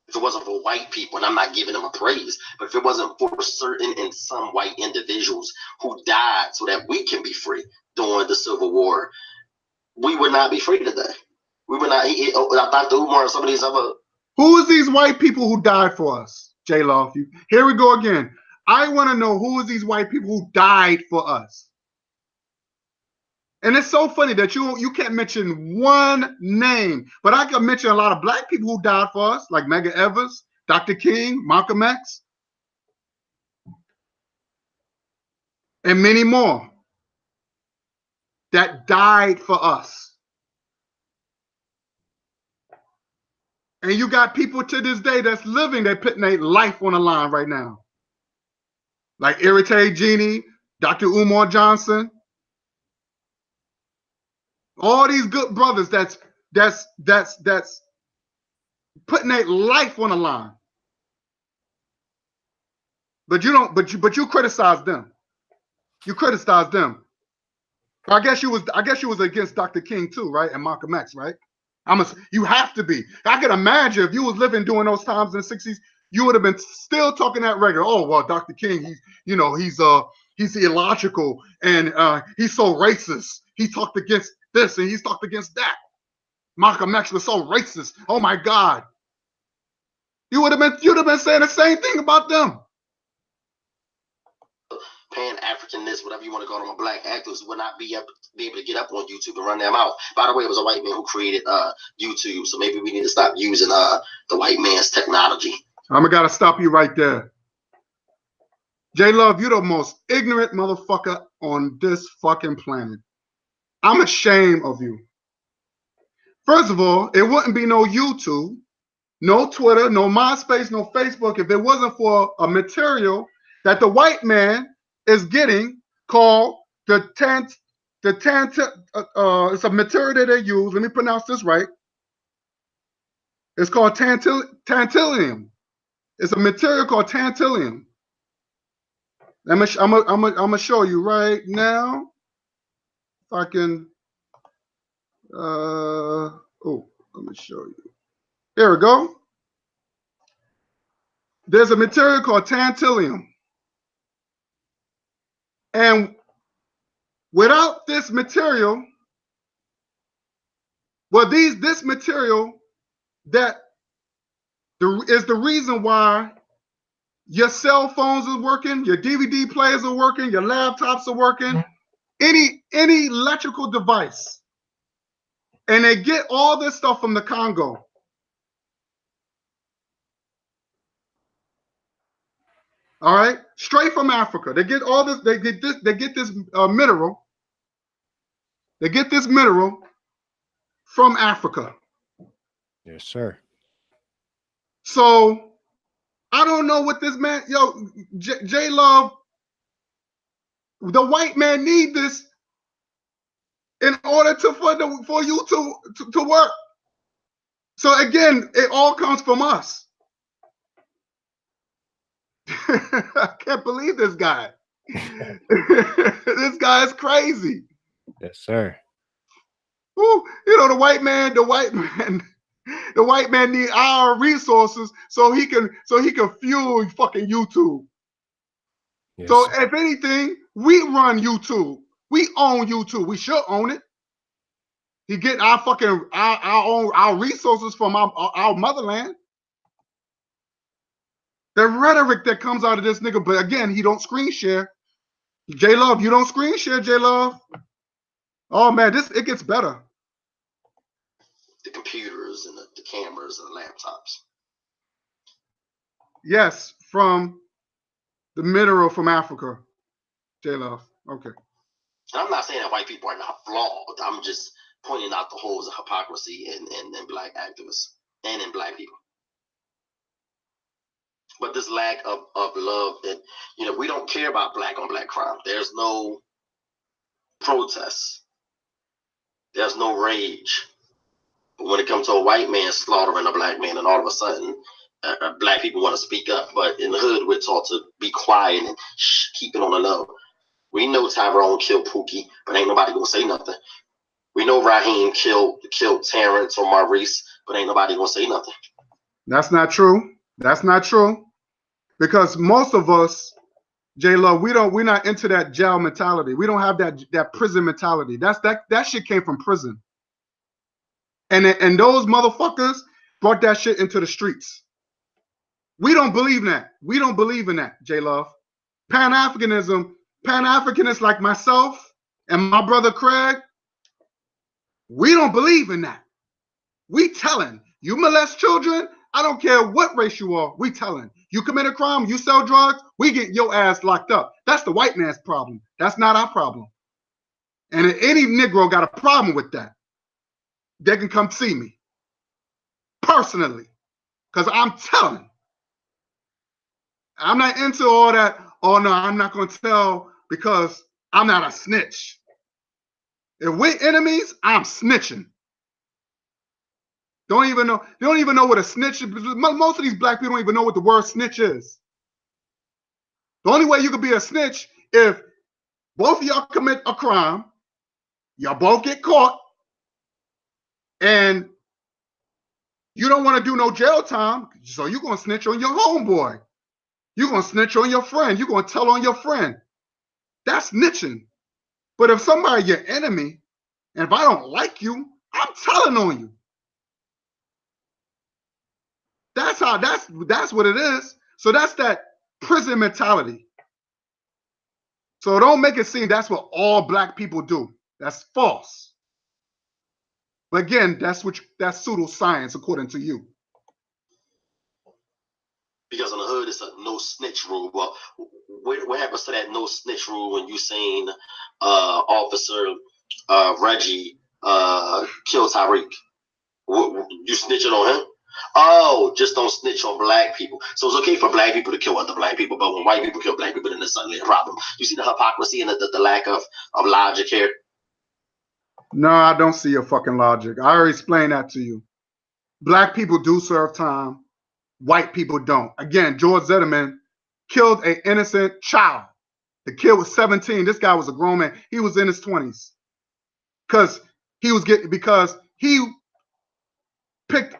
If it wasn't for white people, and I'm not giving them a praise, but if it wasn't for certain and some white individuals who died so that we can be free during the Civil War, we would not be free today. We would not. Dr. Umar and some of these other. Who is these white people who died for us, J. Loft? Here we go again. I want to know who is these white people who died for us. And it's so funny that you can't mention one name, but I can mention a lot of black people who died for us, like Medgar Evers, Dr. King, Malcolm X, and many more that died for us. And you got people to this day that's living, they're putting their life on the line right now. Like Irritated Genie, Dr. Umar Johnson. All these good brothers that's putting their life on the line. But you criticize them. You criticize them. I guess you was against Dr. King too, right? And Malcolm X, right? You have to be. I can imagine if you was living during those times in the 60s, you would have been still talking that regular. Oh, well, Dr. King, he's illogical and he's so racist. He talked against this and he's talked against that. Malcolm X was so racist. Oh my God. You'd have been saying the same thing about them. Pan-Africanism, whatever you want to call them, black actors would not be able to get up on YouTube and run their mouth. By the way, it was a white man who created YouTube, so maybe we need to stop using the white man's technology. I'm gotta stop you right there. J Love, you're the most ignorant motherfucker on this fucking planet. I'm ashamed of you. First of all, it wouldn't be no YouTube, no Twitter, no MySpace, no Facebook if it wasn't for a material that the white man is getting called it's a material that they use. Let me pronounce this right. It's called tantalum. It's a material called tantalum. I'm gonna show you right now. If I can. Let me show you. Here we go. There's a material called tantalum. And without this material, this material that is the reason why your cell phones are working, your DVD players are working, your laptops are working, any electrical device. And they get all this stuff from the Congo. All right, straight from Africa. They get all this. They get this mineral. They get this mineral from Africa. Yes, sir. So I don't know what this man, yo, J Love, the white man need this in order for you to work. So again, it all comes from us. I can't believe this guy. This guy is crazy. Yes, sir. Ooh, you know, the white man need our resources so he can fuel fucking YouTube. Yes, So sir. if anything, we run YouTube. We own YouTube. We should own it. He get our fucking our resources from our motherland. The rhetoric that comes out of this nigga, but again, he don't screen share. J Love, you don't screen share, J Love. Oh man, it gets better. The computers and the cameras and the laptops. Yes, from the mineral from Africa, J Love. Okay. And I'm not saying that white people are not flawed. I'm just pointing out the holes of hypocrisy in black activists and in black people. But this lack of love, and you know, we don't care about black on black crime. There's no protests. There's no rage. But when it comes to a white man slaughtering a black man, and all of a sudden, black people want to speak up. But in the hood, we're taught to be quiet and keep it on the low. We know Tyrone killed Pookie, but ain't nobody gonna say nothing. We know Raheem killed Terrence or Maurice, but ain't nobody gonna say nothing. That's not true. That's not true. Because most of us, J Love, we're not into that jail mentality. We don't have that prison mentality. That shit came from prison. And those motherfuckers brought that shit into the streets. We don't believe in that. We don't believe in that, J Love. Pan-Africanists like myself and my brother Craig, we don't believe in that. We telling you molest children, I don't care what race you are, we telling. You commit a crime, you sell drugs, we get your ass locked up. That's the white man's problem. That's not our problem. And if any Negro got a problem with that, they can come see me personally, because I'm telling. I'm not into all that, oh no, I'm not going to tell because I'm not a snitch. If we're enemies, I'm snitching. They don't even know what a snitch is. Most of these black people don't even know what the word snitch is. The only way you could be a snitch if both of y'all commit a crime, y'all both get caught, and you don't want to do no jail time, so you're going to snitch on your homeboy. You're going to snitch on your friend. You're going to tell on your friend. That's snitching. But if somebody's your enemy, and if I don't like you, I'm telling on you. That's what it is. So that's that prison mentality. So don't make it seem that's what all black people do. That's false. But again, that's pseudoscience according to you. Because in the hood, it's a no snitch rule. Well, what happens to that no snitch rule when you seen Officer Reggie kill Tyreek? You snitching on him? Oh, just don't snitch on black people. So it's okay for black people to kill other black people, but when white people kill black people, then it's suddenly a problem. You see the hypocrisy and the lack of logic here? No, I don't see your fucking logic. I already explained that to you. Black people do serve time. White people don't. Again, George Zimmerman killed an innocent child. The kid was 17. This guy was a grown man. He was in his 20s. Because he picked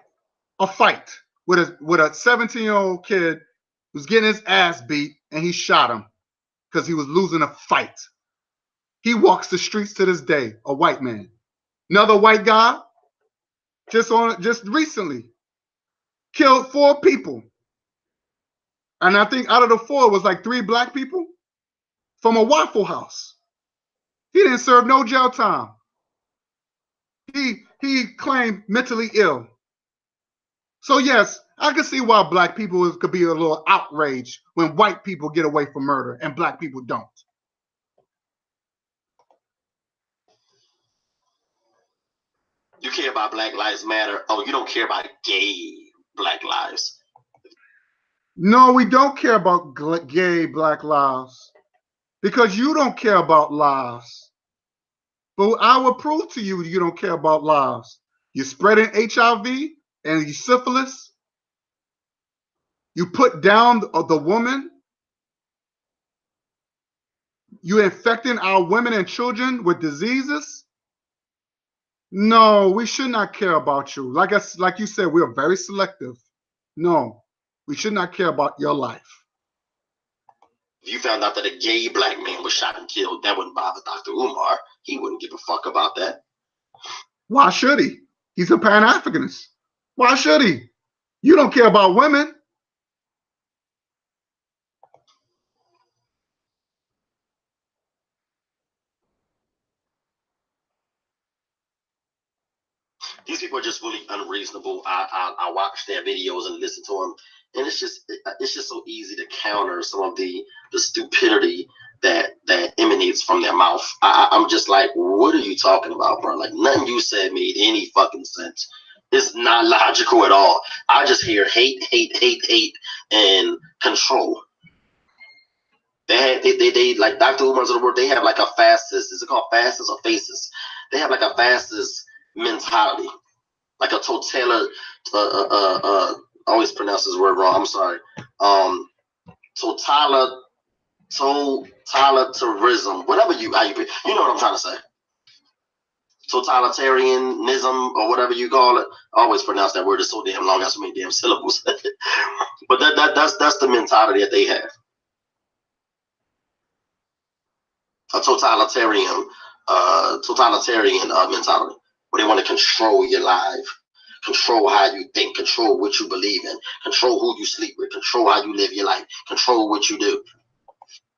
a fight with a 17-year-old kid who was getting his ass beat, and he shot him because he was losing a fight. He walks the streets to this day, a white man. Another white guy, just recently, killed 4 people. And I think out of the 4 was like 3 black people from a Waffle House. He didn't serve no jail time. He claimed mentally ill. So yes, I can see why black people could be a little outraged when white people get away from murder and black people don't. You care about Black Lives Matter. Oh, you don't care about gay Black lives. No, we don't care about gay black lives because you don't care about lives. But I will prove to you you don't care about lives. You're spreading HIV and syphilis. You put down the woman. You're infecting our women and children with diseases. No, we should not care about you. Like you said, we are very selective. No, we should not care about your life. If you found out that a gay black man was shot and killed, that wouldn't bother Dr. Umar. He wouldn't give a fuck about that. Why should he? He's a Pan-Africanist. Why should he? You don't care about women. These people are just really unreasonable. I watch their videos and listen to them, and it's just so easy to counter some of the stupidity that emanates from their mouth. I'm just like, what are you talking about, bro? Like, nothing you said made any fucking sense. It's not logical at all. I just hear hate, and control. They like Dr. Umar's of the word. They have like a fastest. Is it called fastest or faces? They have like a fastest mentality, like a totaler. I always pronounce this word wrong. I'm sorry. Totalitarianism. Whatever you know what I'm trying to say. Totalitarianism or whatever you call it. I always pronounce that word. It's so damn long. Got so many damn syllables. But that's the mentality that they have. A totalitarian mentality, where they want to control your life, control how you think, control what you believe in, control who you sleep with, control how you live your life, control what you do.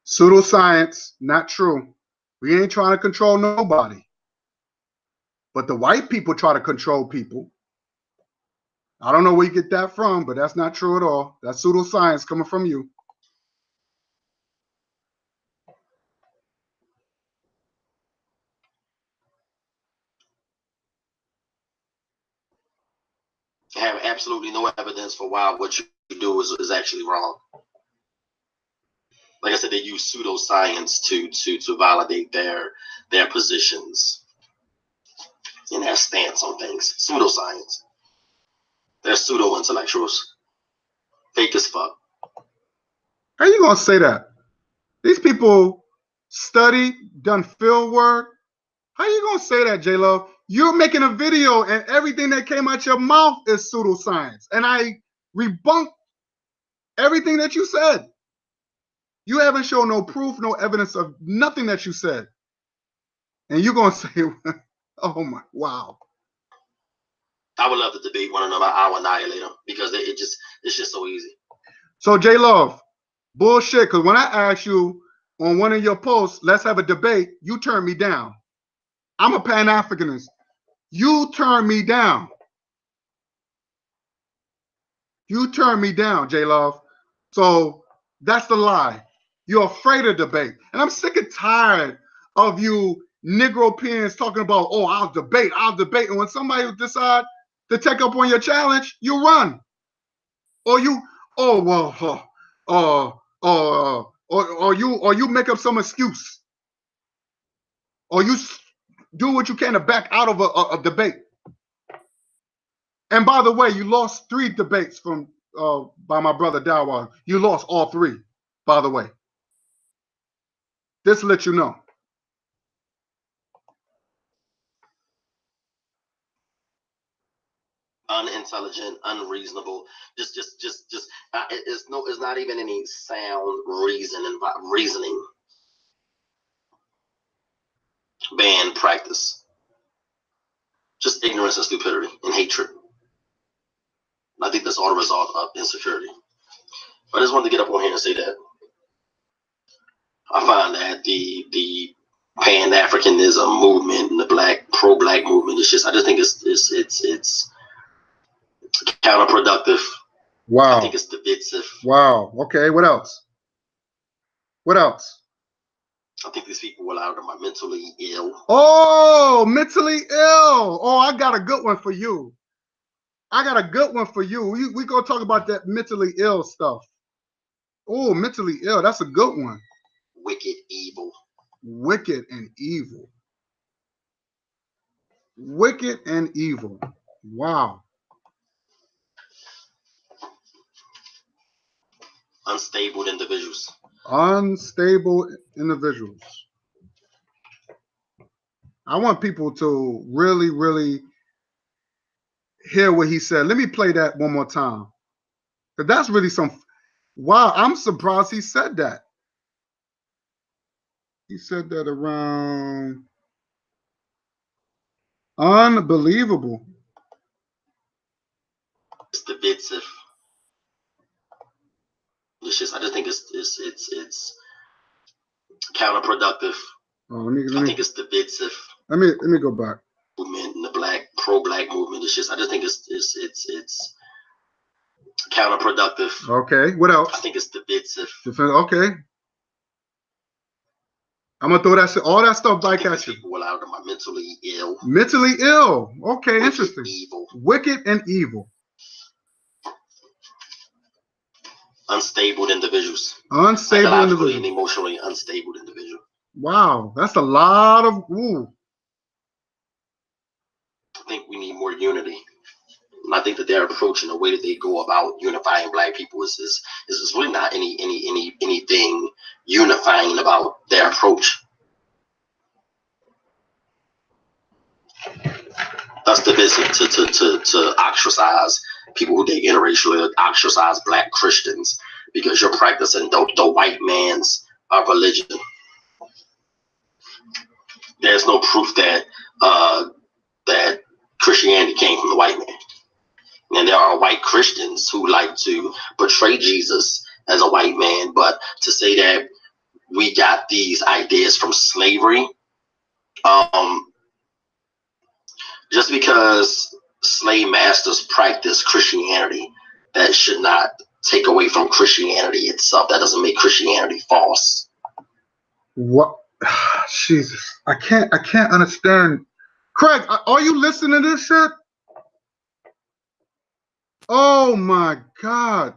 Pseudoscience, not true. We ain't trying to control nobody. But the white people try to control people. I don't know where you get that from, but that's not true at all. That's pseudoscience coming from you. Have absolutely no evidence for why what you do is actually wrong. Like I said, they use pseudoscience to validate their positions and their stance on things. Pseudoscience. They're pseudo-intellectuals. Fake as fuck. How you gonna say that? These people studied, done field work. How you gonna say that, J-Love? You're making a video and everything that came out your mouth is pseudoscience. And I rebunked everything that you said. You haven't shown no proof, no evidence of nothing that you said. And you're gonna say, oh my, wow. I would love to debate one another. I will annihilate them because it's just so easy. So J-Love, bullshit, because when I asked you on one of your posts, let's have a debate, you turned me down. I'm a Pan-Africanist. You turned me down. You turned me down, J-Love. So that's the lie. You're afraid of debate. And I'm sick and tired of you Negro pins talking about, oh, I'll debate. And when somebody decide to take up on your challenge, you run. Or you, oh, well, or you make up some excuse. Or you do what you can to back out of a debate. And by the way, you lost 3 debates from by my brother Dawa. You lost all 3, by the way. Just to let you know. Unintelligent, unreasonable. Just. It's not even any sound reasoning. Banned practice. Just ignorance and stupidity and hatred. I think that's all the result of insecurity. I just wanted to get up on here and say that. I find that the Pan-Africanism movement and the pro-black movement is just, I just think it's counterproductive. Wow. I think it's divisive. Wow. Okay. What else? What else? I think these people are mentally ill. Oh, mentally ill. Oh, I got a good one for you. We gonna talk about that mentally ill stuff. Oh, mentally ill. That's a good one. Wicked, evil. Wicked and evil. Wicked and evil. Wow. Unstable individuals. Unstable individuals. I want people to really, really hear what he said. Let me play that one more time. Because that's really some. Wow, I'm surprised he said that. He said that around. Unbelievable. It's divisive. It's just, I just think it's counterproductive. Oh, I think it's divisive. Let me go back. Movement in the pro-black movement. It's just, I just think it's counterproductive. Okay, what else? I think it's divisive. Okay. I'm gonna throw that shit, all that stuff back at you. People out of my mentally ill. Mentally ill. Okay, Wicked, interesting. Evil. Wicked and evil. Unstable individuals. Unstable individuals. And emotionally unstable individual. Wow, that's a lot of. Ooh. I think we need more unity. And I think that their approach and the way that they go about unifying black people is really not anything unifying about their approach. That's divisive to ostracize people who get interracially, ostracize black Christians because you're practicing the white man's religion. There's no proof that that Christianity came from the white man. And there are white Christians who like to portray Jesus as a white man, but to say that we got these ideas from slavery, just because slave masters practice Christianity, that should not take away from Christianity itself. That doesn't make Christianity false. What? Jesus, I can't understand. Craig, are you listening to this shit? Oh my God.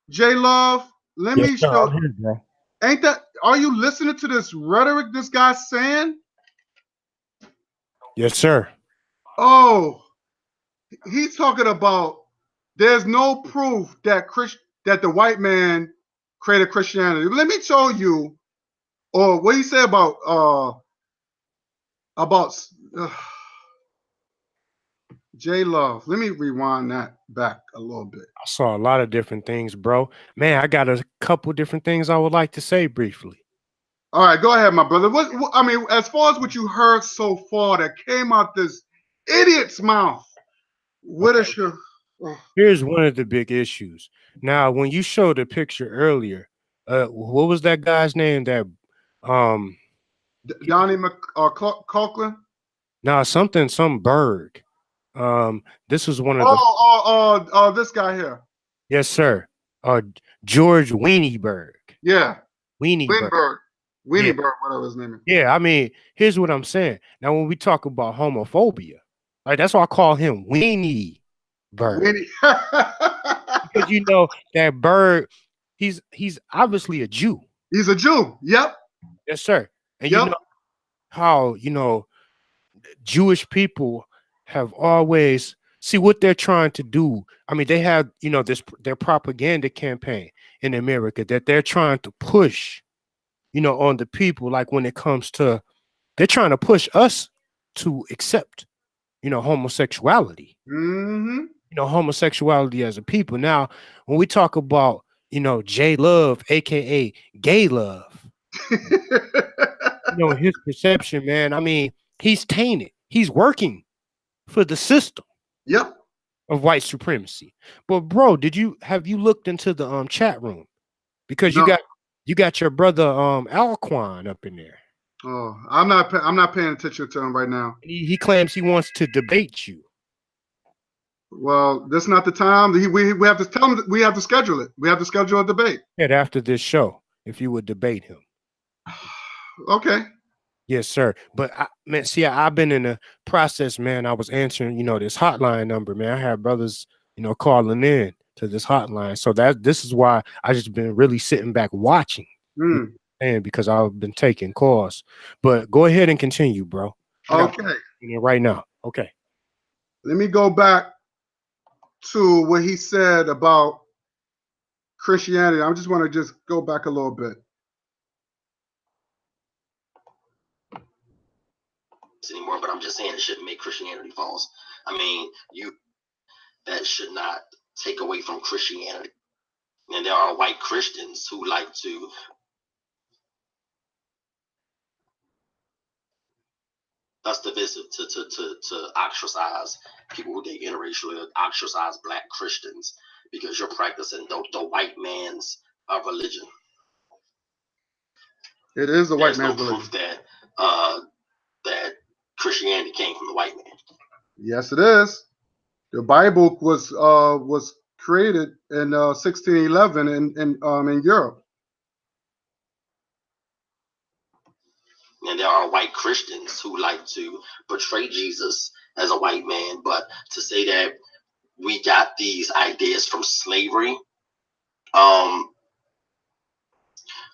J Love, let me show. Ain't that? Are you listening to this rhetoric this guy's saying? Yes, sir. Oh, he's talking about there's no proof that that the white man created Christianity. Let me show you, or what he said about J Love. Let me rewind that back a little bit. I saw a lot of different things, bro. Man, I got a couple different things I would like to say briefly. All right, go ahead, my brother. What I mean, as far as what you heard so far that came out this idiot's mouth, what is your? Here's one of the big issues. Now, when you showed the picture earlier, what was that guy's name? That Donnie Coughlin? No, some Berg. This was one of the this guy here. Yes, sir. George Wenieberg. Yeah. Wenieberg. Wenieberg, whatever his name is. Yeah, I mean, here's what I'm saying. Now, when we talk about homophobia, like that's why I call him Wenieberg. Because you know that Berg, he's obviously a Jew. He's a Jew. Yep. Yes, sir. And you know how, Jewish people have always see what they're trying to do. I mean, they have, their propaganda campaign in America that they're trying to push, on the people. Like when it comes to, they're trying to push us to accept, homosexuality. Mm-hmm. Homosexuality as a people. Now, when we talk about, J Love, aka Gay Love, his perception, man. I mean, he's tainted. He's working for the system. Yep. Of white supremacy. But bro, have you looked into the chat room? Because you got your brother Alquan up in there. Oh, I'm not paying attention to him right now. He claims he wants to debate you. Well, this is not the time. We have to tell him we have to schedule it. We have to schedule a debate. And after this show, if you would debate him. Okay. Yes, sir. But I've been in the process, man. I was answering, this hotline number, man. I had brothers, calling in, to this hotline. So this is why I just been really sitting back watching, and because I've been taking calls. But go ahead and continue, bro. Okay. Right now. Okay. Let me go back to what he said about Christianity. I just want to just go back a little bit. Anymore, but I'm just saying it shouldn't make Christianity false. I mean, that should not take away from Christianity. And there are white Christians who like to that's divisive to ostracize people who date interracially, ostracize black Christians because you're practicing the white man's religion. It is a white man's religion. There's no proof that Christianity came from the white man. Yes, it is. The Bible was created in 1611 in Europe. And there are white Christians who like to portray Jesus as a white man, but to say that we got these ideas from slavery,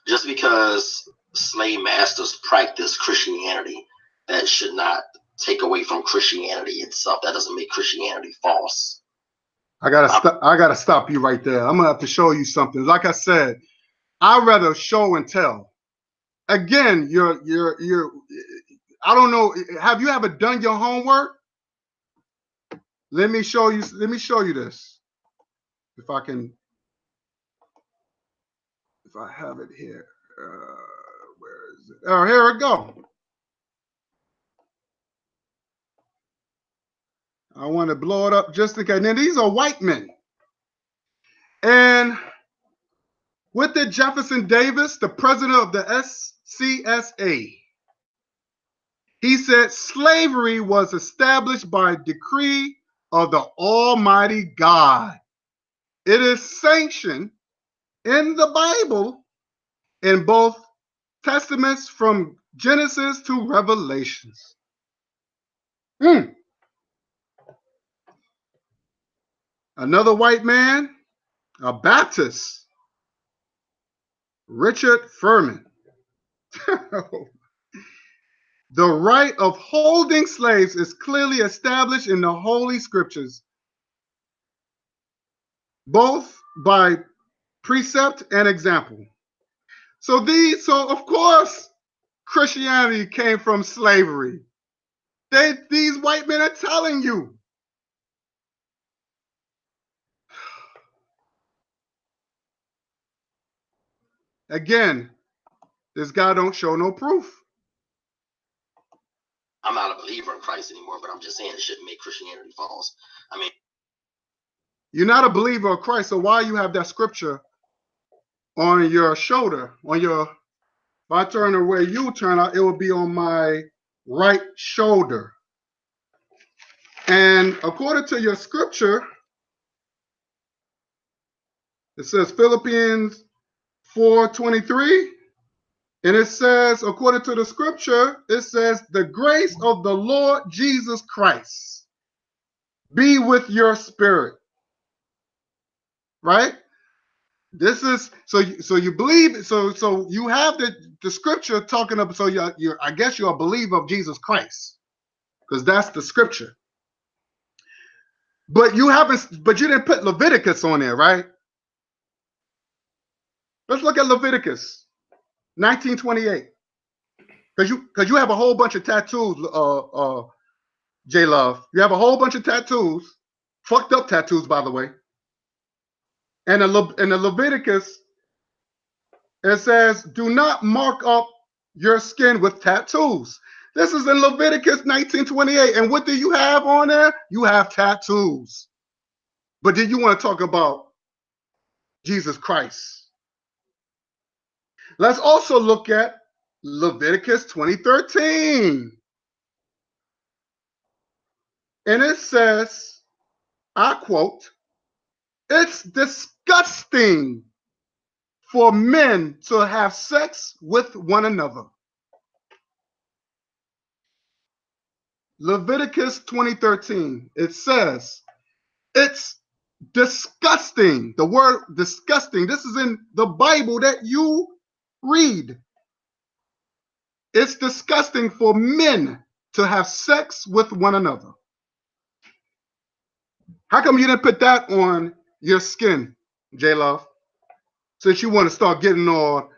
just because slave masters practice Christianity, that should not take away from Christianity itself. That doesn't make Christianity false. I gotta stop you right there. I'm gonna have to show you something. Like I said, I'd rather show and tell. Again, you're I don't know. Have you ever done your homework? Let me show you this. If I have it here. Where is it? Oh, here we go. I want to blow it up just in case. Now, these are white men. And with the Jefferson Davis, the president of the SCSA, he said slavery was established by decree of the Almighty God. It is sanctioned in the Bible in both testaments from Genesis to Revelations. Another white man, a Baptist, Richard Furman. The right of holding slaves is clearly established in the Holy Scriptures, both by precept and example. So of course, Christianity came from slavery. These white men are telling you. Again, this guy don't show no proof. I'm not a believer in Christ anymore, but I'm just saying it shouldn't make Christianity false. I mean, you're not a believer of Christ, so why you have that scripture on your shoulder, if I turn the way you turn out, it will be on my right shoulder. And according to your scripture, it says Philippians 4:23, and it says, according to the scripture, it says, the grace of the Lord Jesus Christ be with your spirit. Right? This is so you believe, so you have the scripture talking about, so I guess you're a believer of Jesus Christ, because that's the scripture. But you didn't put Leviticus on there, right? Let's look at Leviticus 19:28. Because you have a whole bunch of tattoos, J Love. You have a whole bunch of tattoos, fucked up tattoos, by the way. And in the Leviticus, it says, do not mark up your skin with tattoos. This is in Leviticus 19:28. And what do you have on there? You have tattoos. But then you want to talk about Jesus Christ. Let's also look at Leviticus 20:13. And it says, I quote, it's disgusting for men to have sex with one another. Leviticus 20:13, it says, it's Disgusting. The word disgusting. This is in the Bible that you read. It's disgusting for men to have sex with one another. How come you didn't put that on your skin, J-Love? Since you want to start getting all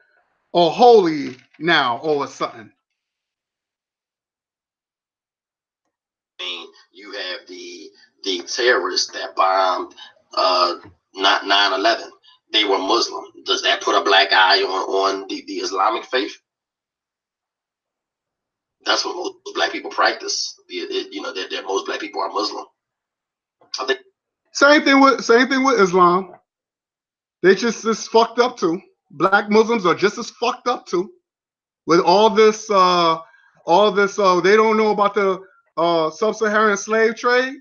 holy now all of a sudden. I mean, you have the terrorists that bombed not 9/11. They were Muslim. Does that put a black eye on the Islamic faith? That's what most black people practice. You know, that most black people are Muslim. I think same thing with Islam. They just fucked up too. Black Muslims are just as fucked up too. With all this, they don't know about the sub-Saharan slave trade.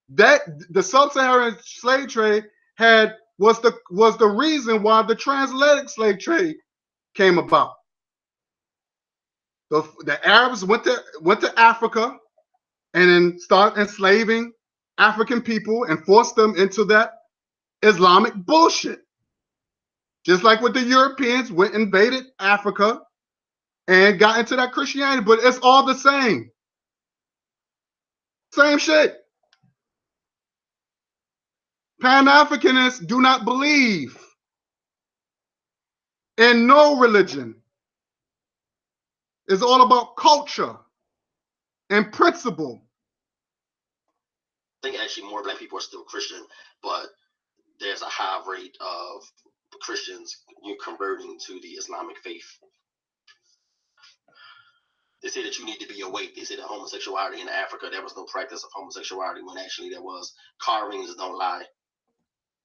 That the sub-Saharan slave trade was the reason why the transatlantic slave trade came about. The Arabs went to Africa and then start enslaving African people and forced them into that Islamic bullshit. Just like with the Europeans invaded Africa and got into that Christianity, but it's all the same. Same shit. Pan-Africanists do not believe in no religion. It's all about culture and principle. I think actually more black people are still Christian, but there's a high rate of Christians converting to the Islamic faith. They say that you need to be awake. They say that homosexuality in Africa, there was no practice of homosexuality when actually there was. Carvings don't lie.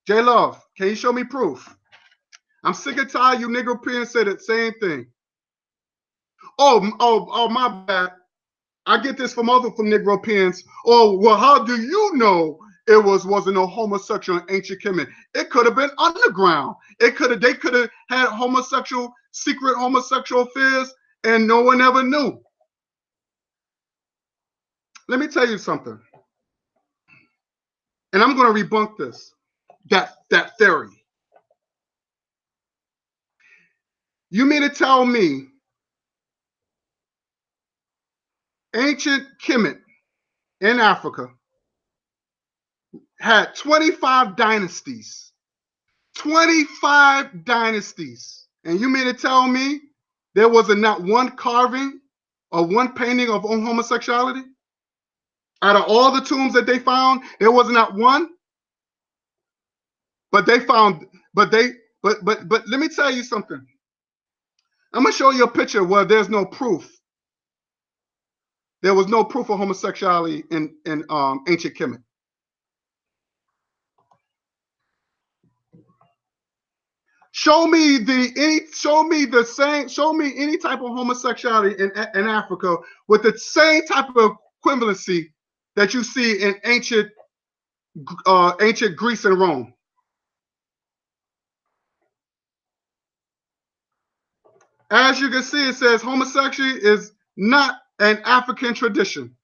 J-Love, can you show me proof? I'm sick and tired you Negro peers say the same thing. Oh, my bad. I get this from Negro peers. Oh, well, how do you know it wasn't no homosexual in ancient Kemet? It could have been underground. They could have had secret homosexual affairs and no one ever knew. Let me tell you something. And I'm going to debunk that theory. You mean to tell me ancient Kemet in Africa had 25 dynasties? 25 dynasties. And you mean to tell me there was not one carving or one painting of homosexuality? Out of all the tombs that they found, there was not one. But let me tell you something. I'm gonna show you a picture where there's no proof. There was no proof of homosexuality in ancient Kemet. Show me any type of homosexuality in Africa with the same type of equivalency that you see in ancient Greece and Rome. As you can see, it says homosexuality is not an African tradition.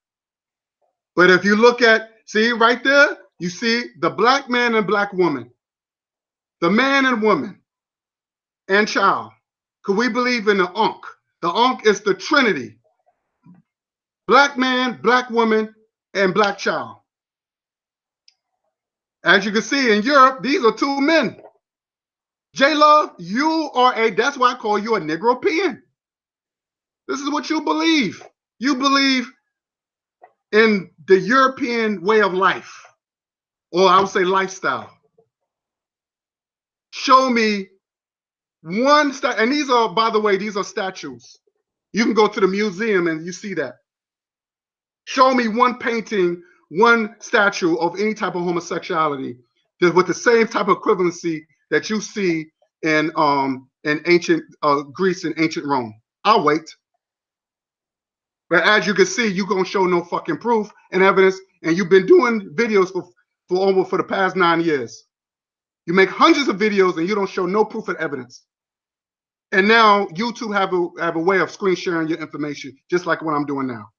But if you look at, see right there, you see the black man and black woman, the man and woman, and child. Because we believe in the Ankh. The Ankh is the Trinity. Black man, black woman, and black child. As you can see in Europe, these are two men. J-Love, that's why I call you a Negropean. This is what you believe. You believe in the European way of life, or I would say lifestyle. Show me one and these are, by the way, these are statues. You can go to the museum and you see that. Show me one painting, one statue of any type of homosexuality with the same type of equivalency that you see in ancient Greece and ancient Rome. I'll wait. But as you can see, you're gonna show no fucking proof and evidence, and you've been doing videos for the past 9 years. You make hundreds of videos and you don't show no proof and evidence. And now YouTube have a way of screen sharing your information, just like what I'm doing now.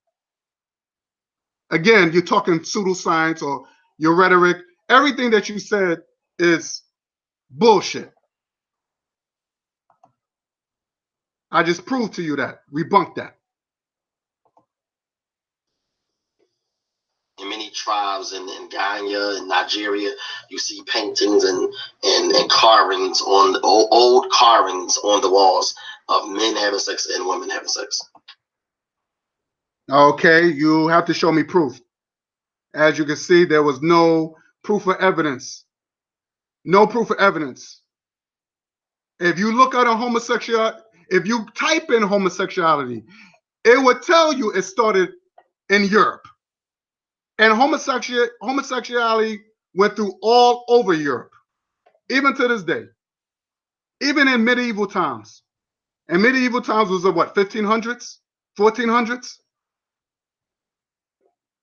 Again, you're talking pseudoscience or your rhetoric Everything that you said is bullshit. I just proved to you that. Rebunked that. In many tribes in Ghana and Nigeria, you see paintings and carvings on old carvings on the walls of men having sex and women having sex. Okay, you have to show me proof. As you can see, there was no proof or evidence. No proof of evidence. If you look at a homosexual, if you type in homosexuality, it would tell you it started in Europe. And homosexuality went through all over Europe, even to this day, even in medieval times. And medieval times was the what, 1500s, 1400s?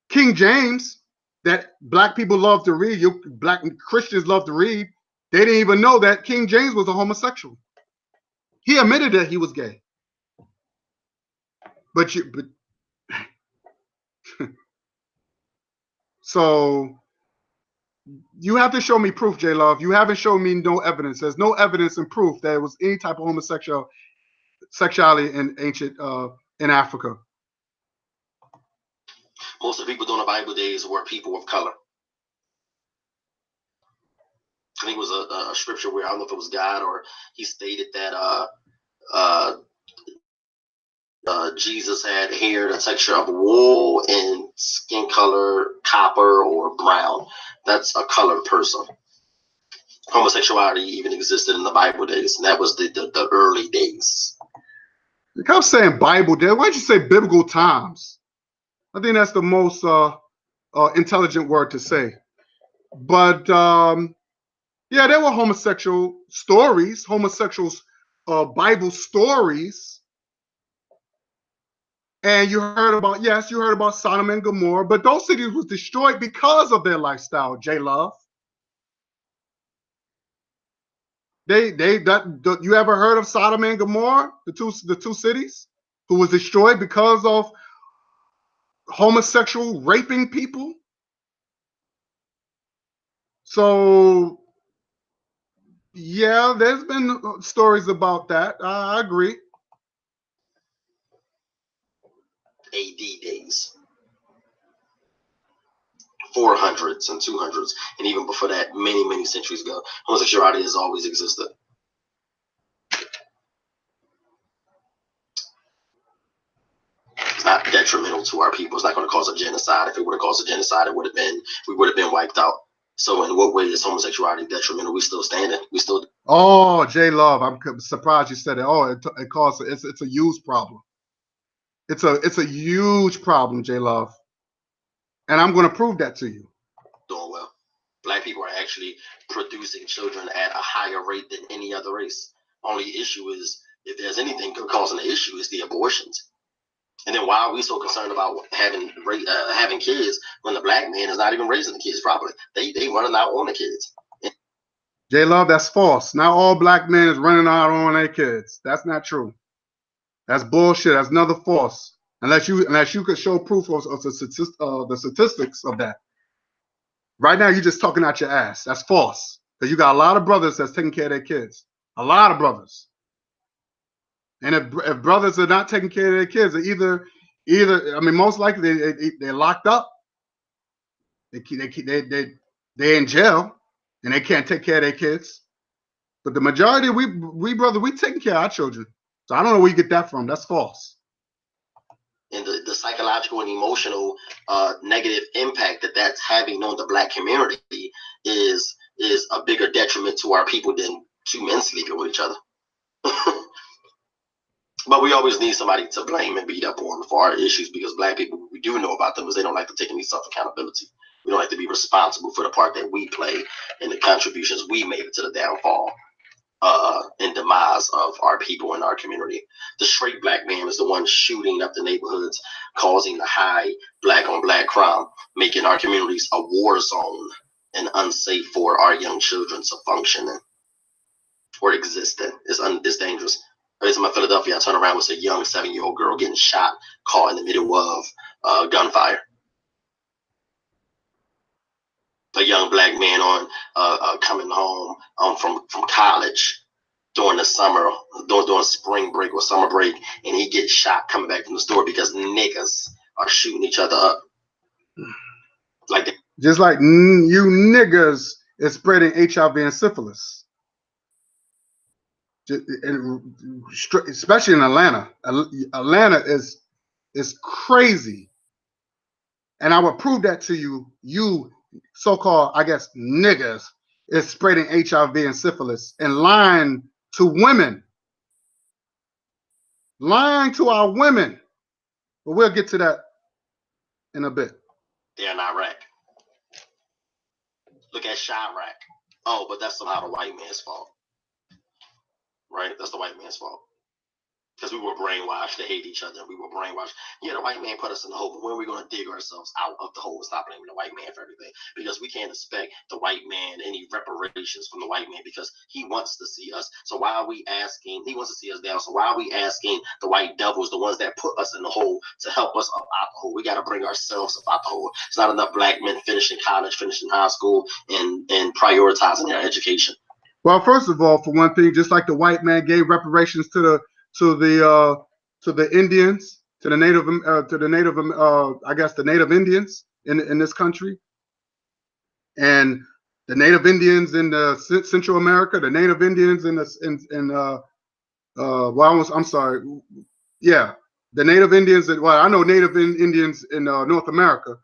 King James, that black people love to read, black Christians love to read, they didn't even know that King James was a homosexual. He admitted that he was gay. But so you have to show me proof, J Love. You haven't shown me no evidence. There's no evidence and proof that there was any type of homosexuality in ancient in Africa. Most of the people during the Bible days were people of color. I think it was a scripture where I don't know if it was God or he stated that Jesus had hair the texture of wool and skin color copper or brown. That's a colored person. Homosexuality even existed in the Bible days, and that was the early days. You kept saying Bible days. Why'd you say biblical times? I think that's the most intelligent word to say. But yeah, there were homosexual stories, Bible stories. And you heard about, yes, you heard about Sodom and Gomorrah, but those cities was destroyed because of their lifestyle, J Love. You ever heard of Sodom and Gomorrah, the two cities who was destroyed because of homosexual raping people? So yeah, there's been stories about that. I agree. AD days, 400s and 200s, and even before that, many centuries ago, homosexuality has always existed. It's not detrimental to our people. It's not going to cause a genocide. If it would have caused a genocide, we would have been wiped out. So in what way is homosexuality detrimental? We still standing. We still. Oh, J Love, I'm surprised you said it. Oh, it causes it's a huge problem. It's a huge problem, J Love, and I'm going to prove that to you. Doing well. Black people are actually producing children at a higher rate than any other race. Only issue is, if there's anything causing the issue, is the abortions. And then why are we so concerned about having kids when the black man is not even raising the kids properly? They running out on the kids. J Love, that's false. Not all black men is running out on their kids. That's not true. That's bullshit. That's another false. Unless you could show proof of the statistics of that. Right now, you're just talking out your ass. That's false. Because you got a lot of brothers that's taking care of their kids. A lot of brothers. And if brothers are not taking care of their kids, either I mean, most likely they're locked up. They're in jail, and they can't take care of their kids. But the majority, we taking care of our children. So I don't know where you get that from. That's false. And the psychological and emotional negative impact that's having on the black community is a bigger detriment to our people than two men sleeping with each other. But we always need somebody to blame and beat up on for our issues, because black people, we do know about them, is they don't like to take any self-accountability. We don't like to be responsible for the part that we play and the contributions we made to the downfall and demise of our people in our community. The straight black man is the one shooting up the neighborhoods, causing the high black on black crime, making our communities a war zone and unsafe for our young children to function in or exist in. It's dangerous. Every time in Philadelphia, I turn around with a young 7-year-old girl getting shot, caught in the middle of gunfire. a young black man on coming home from college during the summer, during spring break or summer break, and he gets shot coming back from the store because niggas are shooting each other up. Like just like you niggas is spreading HIV and syphilis, especially in Atlanta. Atlanta is crazy, and I would prove that to you. You so-called, I guess, niggas is spreading HIV and syphilis and lying to women, lying to our women. But we'll get to that in a bit. They're in Iraq. Look at Chirac. Oh, but that's somehow the white man's fault. Right? That's the white man's fault. Because we were brainwashed to hate each other. We were brainwashed. Yeah, the white man put us in the hole, but when are we going to dig ourselves out of the hole and stop blaming the white man for everything? Because we can't expect the white man any reparations from the white man because he wants to see us. So why are we asking? He wants to see us down. So why are we asking the white devils, the ones that put us in the hole, to help us up out the hole? We got to bring ourselves up out the hole. It's not enough black men finishing college, finishing high school, and prioritizing their education. Well, first of all, for one thing, just like the white man gave reparations to the Indians, to the native, I guess the native Indians in this country, and the native Indians in the Central America, the native Indians in the I'm sorry, yeah, the native Indians. I know native Indians in North America.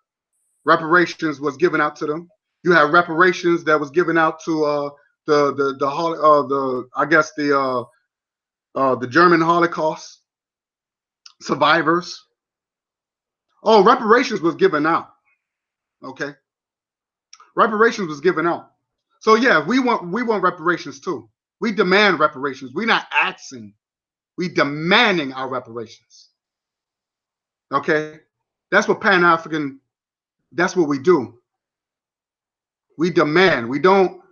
Reparations was given out to them. You have reparations that was given out to the German Holocaust survivors. Oh, reparations was given out. Okay, reparations was given out. So yeah, we want reparations too. We demand reparations. We're not asking. We demanding our reparations. Okay, that's what Pan-African. That's what we do. We demand. We don't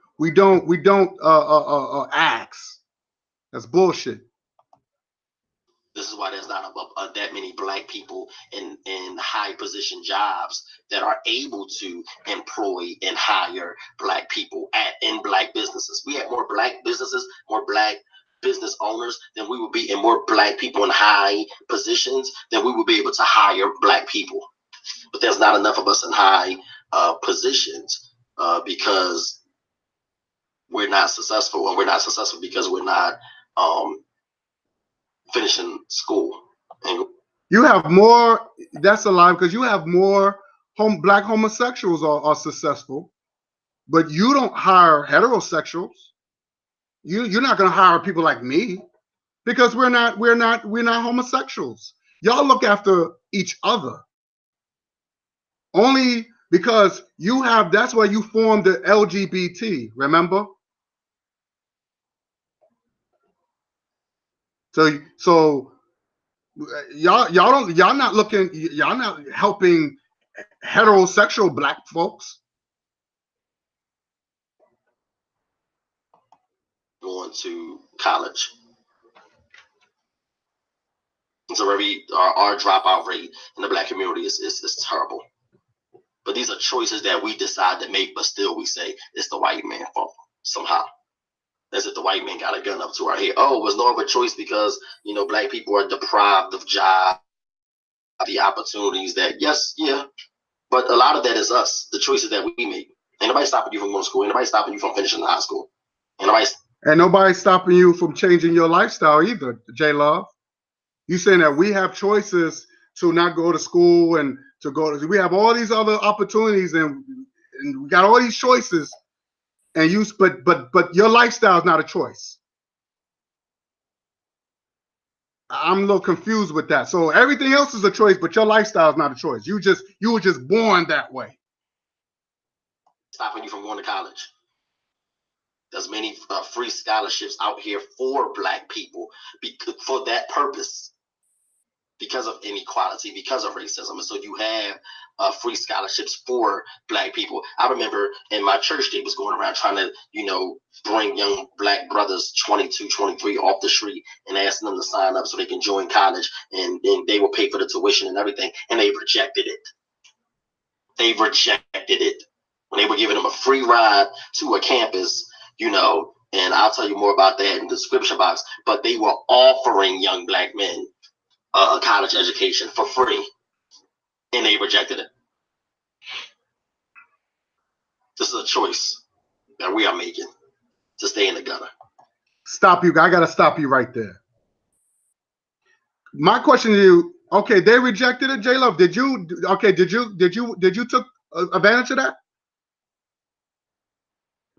ask. That's bullshit. This is why there's not that many black people in high position jobs that are able to employ and hire black people in black businesses. We have more black businesses, more black business owners than we would be, and more black people in high positions than we would be able to hire black people. But there's not enough of us in high positions because we're not successful, and we're not successful because we're not finishing school. And you have more. That's a lie, because you have more black homosexuals are successful, but you don't hire heterosexuals. You're not going to hire people like me, because we're not homosexuals. Y'all look after each other. Only because you have. That's why you formed the LGBT. Remember. So y'all not helping heterosexual black folks. Going to college. So our dropout rate in the black community is terrible. But these are choices that we decide to make, but still we say it's the white man's fault somehow. As if the white man got a gun up to our head. Oh, it was no other choice because, black people are deprived of jobs, the opportunities that, yes, yeah. But a lot of that is us, the choices that we make. Ain't nobody stopping you from going to school. Ain't nobody stopping you from finishing high school. And nobody's stopping you from changing your lifestyle either, J Love. You saying that we have choices to not go to school and to go to, we have all these other opportunities and we got all these choices. And but your lifestyle is not a choice. I'm a little confused with that. So everything else is a choice, but your lifestyle is not a choice. You were just born that way. Stopping you from going to college. There's many free scholarships out here for black people for that purpose, because of inequality, because of racism. And so you have free scholarships for black people. I remember in my church, they was going around trying to, bring young black brothers 22, 23 off the street and asking them to sign up so they can join college, and they will pay for the tuition and everything. And they rejected it. They rejected it. when they were giving them a free ride to a campus, you know, and I'll tell you more about that in the description box, but they were offering young black men a college education for free, and they rejected it. This is a choice that we are making to stay in the gutter. Stop you. I got to stop you right there. My question to you, okay, they rejected it, J-Love. Did you took advantage of that?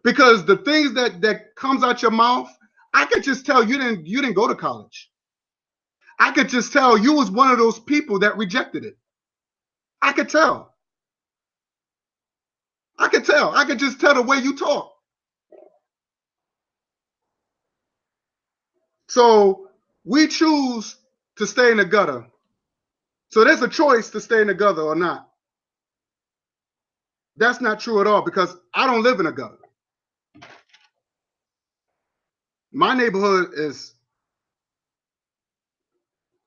Because the things that comes out your mouth, I could just tell you didn't go to college. I could just tell you was one of those people that rejected it. I could tell. I could tell. I could just tell the way you talk. So we choose to stay in the gutter. So there's a choice to stay in the gutter or not. That's not true at all because I don't live in a gutter. My neighborhood is,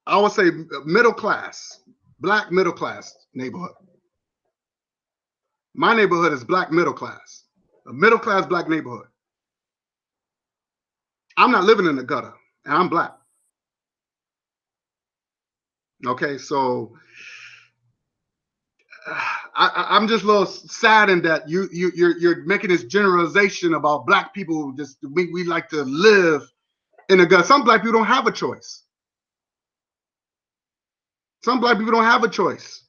I would say, middle class, black middle class neighborhood. My neighborhood is black middle class, a middle class black neighborhood. I'm not living in the gutter, and I'm black. Okay, so I'm just a little saddened that you're making this generalization about black people. Just we like to live in the gutter. Some black people don't have a choice. Some black people don't have a choice.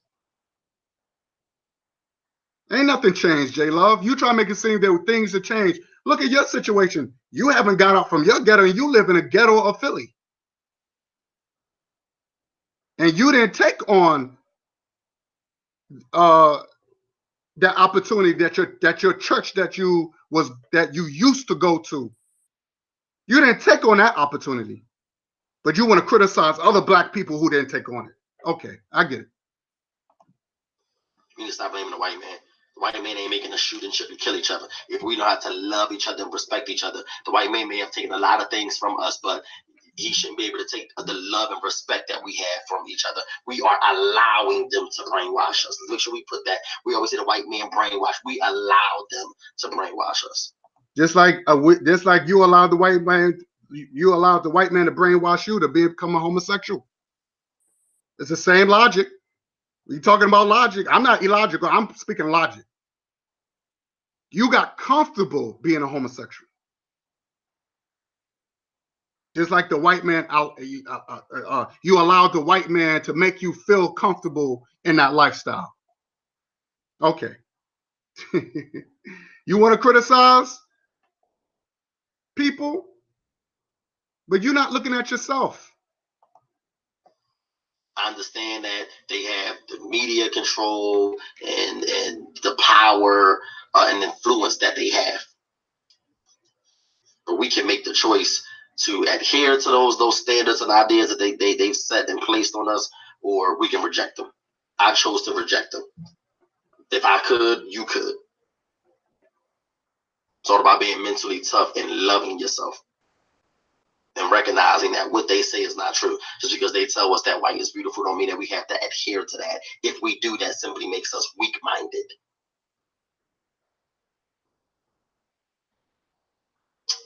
Ain't nothing changed, J-Love. You try to make it seem that things have changed. Look at your situation. You haven't got out from your ghetto, and you live in a ghetto of Philly. And you didn't take on that opportunity that your church that you used to go to. You didn't take on that opportunity, but you want to criticize other black people who didn't take on it. Okay, I get it. You need to stop blaming the white man. The white man ain't making us shoot and kill each other. If we know how to love each other and respect each other, the white man may have taken a lot of things from us, but he shouldn't be able to take the love and respect that we have from each other. We are allowing them to brainwash us. Make sure we put that. We always say the white man brainwash. We allow them to brainwash us. Just like you allowed the white man, you allowed the white man to brainwash you to become a homosexual. It's the same logic. You're talking about logic. I'm not illogical. I'm speaking logic. You got comfortable being a homosexual. Just like the white man, you allowed the white man to make you feel comfortable in that lifestyle. Okay. You want to criticize people, but you're not looking at yourself. I understand that they have the media control and the power and influence that they have. But we can make the choice to adhere to those standards and ideas that they've set and placed on us, or we can reject them. I chose to reject them. If I could, you could. It's all about being mentally tough and loving yourself and recognizing that what they say is not true. Just because they tell us that white is beautiful don't mean that we have to adhere to that. If we do, that simply makes us weak-minded.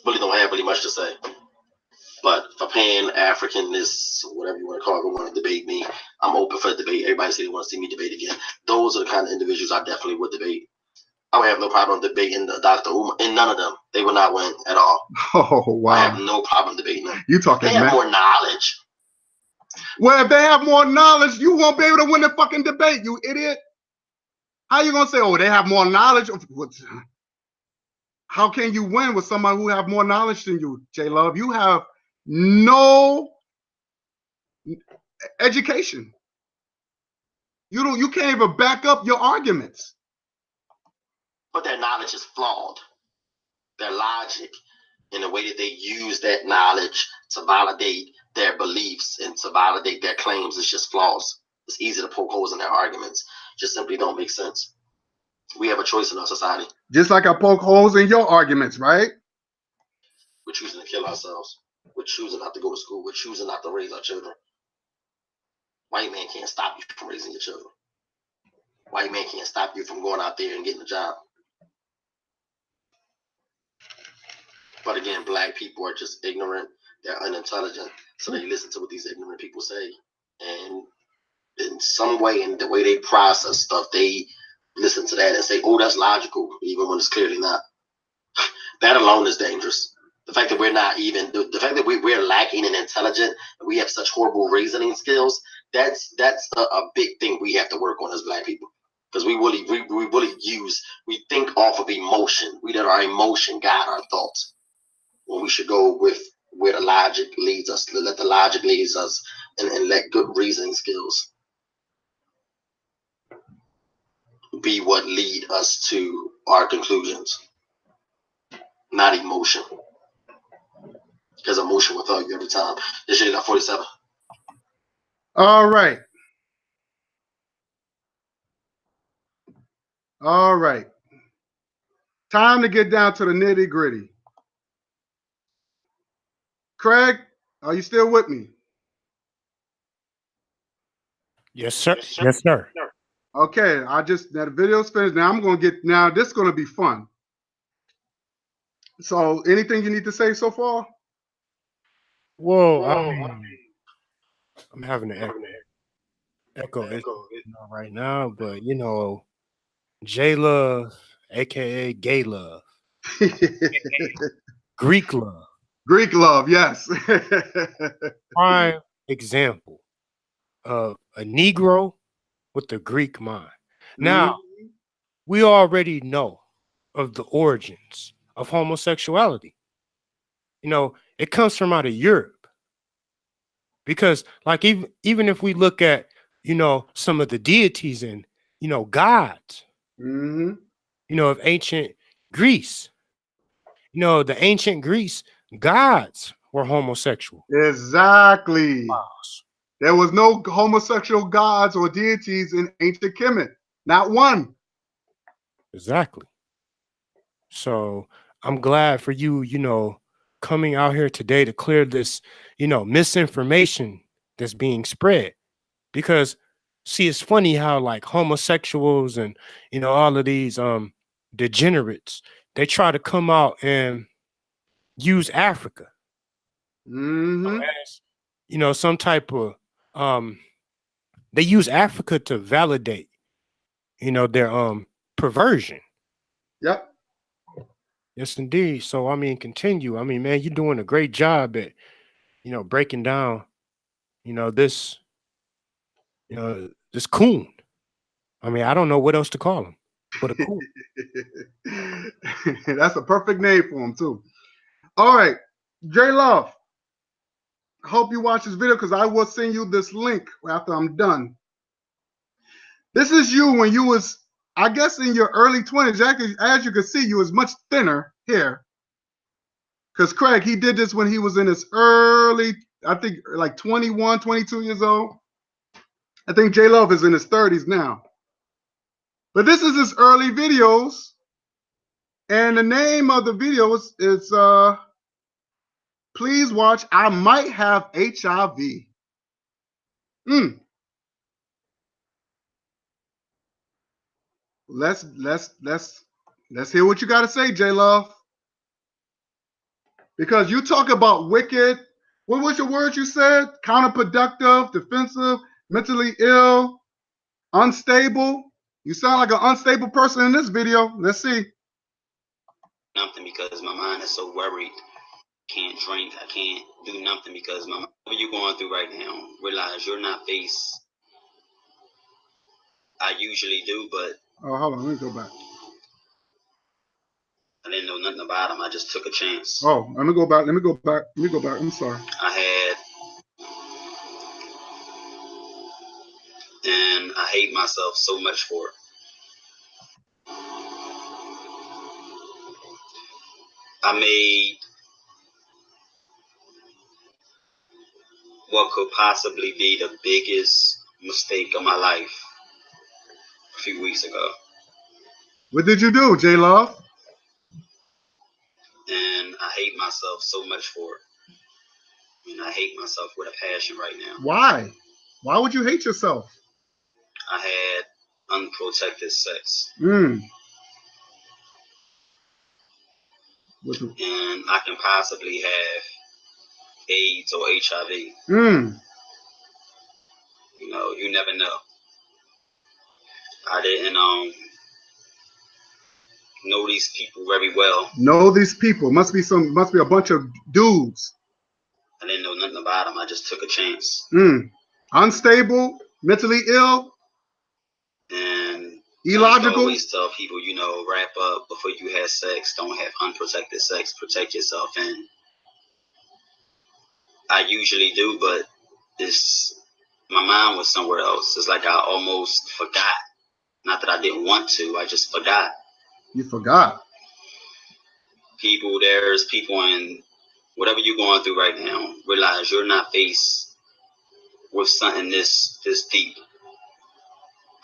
Really don't have really much to say. But for Pan-Africanists, whatever you want to call it, who want to debate me, I'm open for the debate. Everybody say they want to see me debate again. Those are the kind of individuals I definitely would debate. I would have no problem debating Dr. Umar, and none of them. They would not win at all. Oh, wow. I have no problem debating them. You talking They have more knowledge. Well, if they have more knowledge, you won't be able to win the fucking debate, you idiot. How you going to say, oh, they have more knowledge? How can you win with somebody who have more knowledge than you, J-Love? You have no education. You can't even back up your arguments. But their knowledge is flawed. Their logic and the way that they use that knowledge to validate their beliefs and to validate their claims is just flaws. It's easy to poke holes in their arguments. Just simply don't make sense. We have a choice in our society. Just like I poke holes in your arguments, right? We're choosing to kill ourselves. We're choosing not to go to school. We're choosing not to raise our children. White man can't stop you from raising your children. White man can't stop you from going out there and getting a job. But again, black people are just ignorant. They're unintelligent. So they listen to what these ignorant people say. And in some way, in the way they process stuff, they listen to that and say, oh, that's logical, even when it's clearly not. That alone is dangerous. The fact that we're not even, the fact that we're lacking in intelligence, and we have such horrible reasoning skills, that's a big thing we have to work on as black people. Because we think off of emotion. We let our emotion guide our thoughts. When we should go with where the logic leads us, let the logic lead us, and let good reasoning skills be what lead us to our conclusions, not emotion. Because emotion will fail you every time. This shit got 47. All right. All right. Time to get down to the nitty gritty. Craig, are you still with me? Yes, sir. Yes, sir. Okay, now the video's finished. Now this is gonna be fun. So anything you need to say so far? Whoa, I'm having an echo right now, but J Love, aka Gay Love, Greek Love. Greek love, yes. Prime example of a Negro with the Greek mind. Now, we already know of the origins of homosexuality. It comes from out of Europe. Because like even if we look at, some of the deities and, gods, of ancient Greece, the ancient Greece gods were homosexual. Exactly. There was no homosexual gods or deities in ancient Kemet. Not one. Exactly. So I'm glad for you, coming out here today to clear this, misinformation that's being spread. Because see, it's funny how like homosexuals and all of these degenerates, they try to come out and use Africa as some type of they use Africa to validate their perversion. Yep. Yes, indeed. So I mean, continue. I mean, man, you're doing a great job at breaking down this this coon. I mean, I don't know what else to call him but a coon. That's a perfect name for him too. All right, J Love. I hope you watch this video because I will send you this link after I'm done. This is you when you was, I guess, in your early 20s. As you can see, you was much thinner here. Because Craig, he did this when he was in his early, I think like 21, 22 years old. I think J Love is in his 30s now. But this is his early videos. And the name of the videos is Please Watch, I Might Have HIV. Let's hear what you got to say, J Love. Because you talk about wicked, what was your words you said? Counterproductive, defensive, mentally ill, unstable. You sound like an unstable person in this video. Let's see. Nothing because my mind is so worried. Can't drink. I can't do nothing because what you're going through right now, realize you're not faced. I usually do, but oh, hold on, let me go back. I didn't know nothing about him. I just took a chance. Oh, let me go back. I'm sorry. And I hate myself so much for it. I made what could possibly be the biggest mistake of my life a few weeks ago. What did you do, J Love? And I hate myself so much for it. And I hate myself with a passion right now. Why? Why would you hate yourself? I had unprotected sex. and I can possibly have AIDS or HIV. You know, you never know. I didn't know these people very well. Know these people. Must be a bunch of dudes. I didn't know nothing about them. I just took a chance. Unstable, mentally ill, and illogical. I always tell people, you know, wrap up before you have sex. Don't have unprotected sex. Protect yourself. And I usually do, but my mind was somewhere else. It's like I almost forgot. Not that I didn't want to. I just forgot. You forgot. There's people in whatever you're going through right now. Realize you're not faced with something this deep.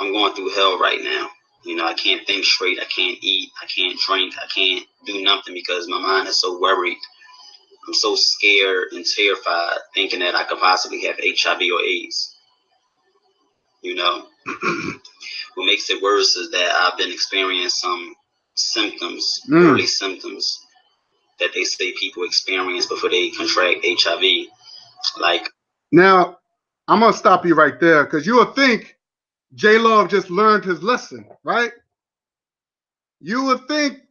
I'm going through hell right now. You know, I can't think straight. I can't eat. I can't drink. I can't do nothing because my mind is so worried. I'm so scared and terrified thinking that I could possibly have HIV or AIDS. You know, what makes it worse is that I've been experiencing some symptoms, early symptoms that they say people experience before they contract HIV. Like, now, I'm gonna stop you right there because you would think J Love just learned his lesson, right? You would think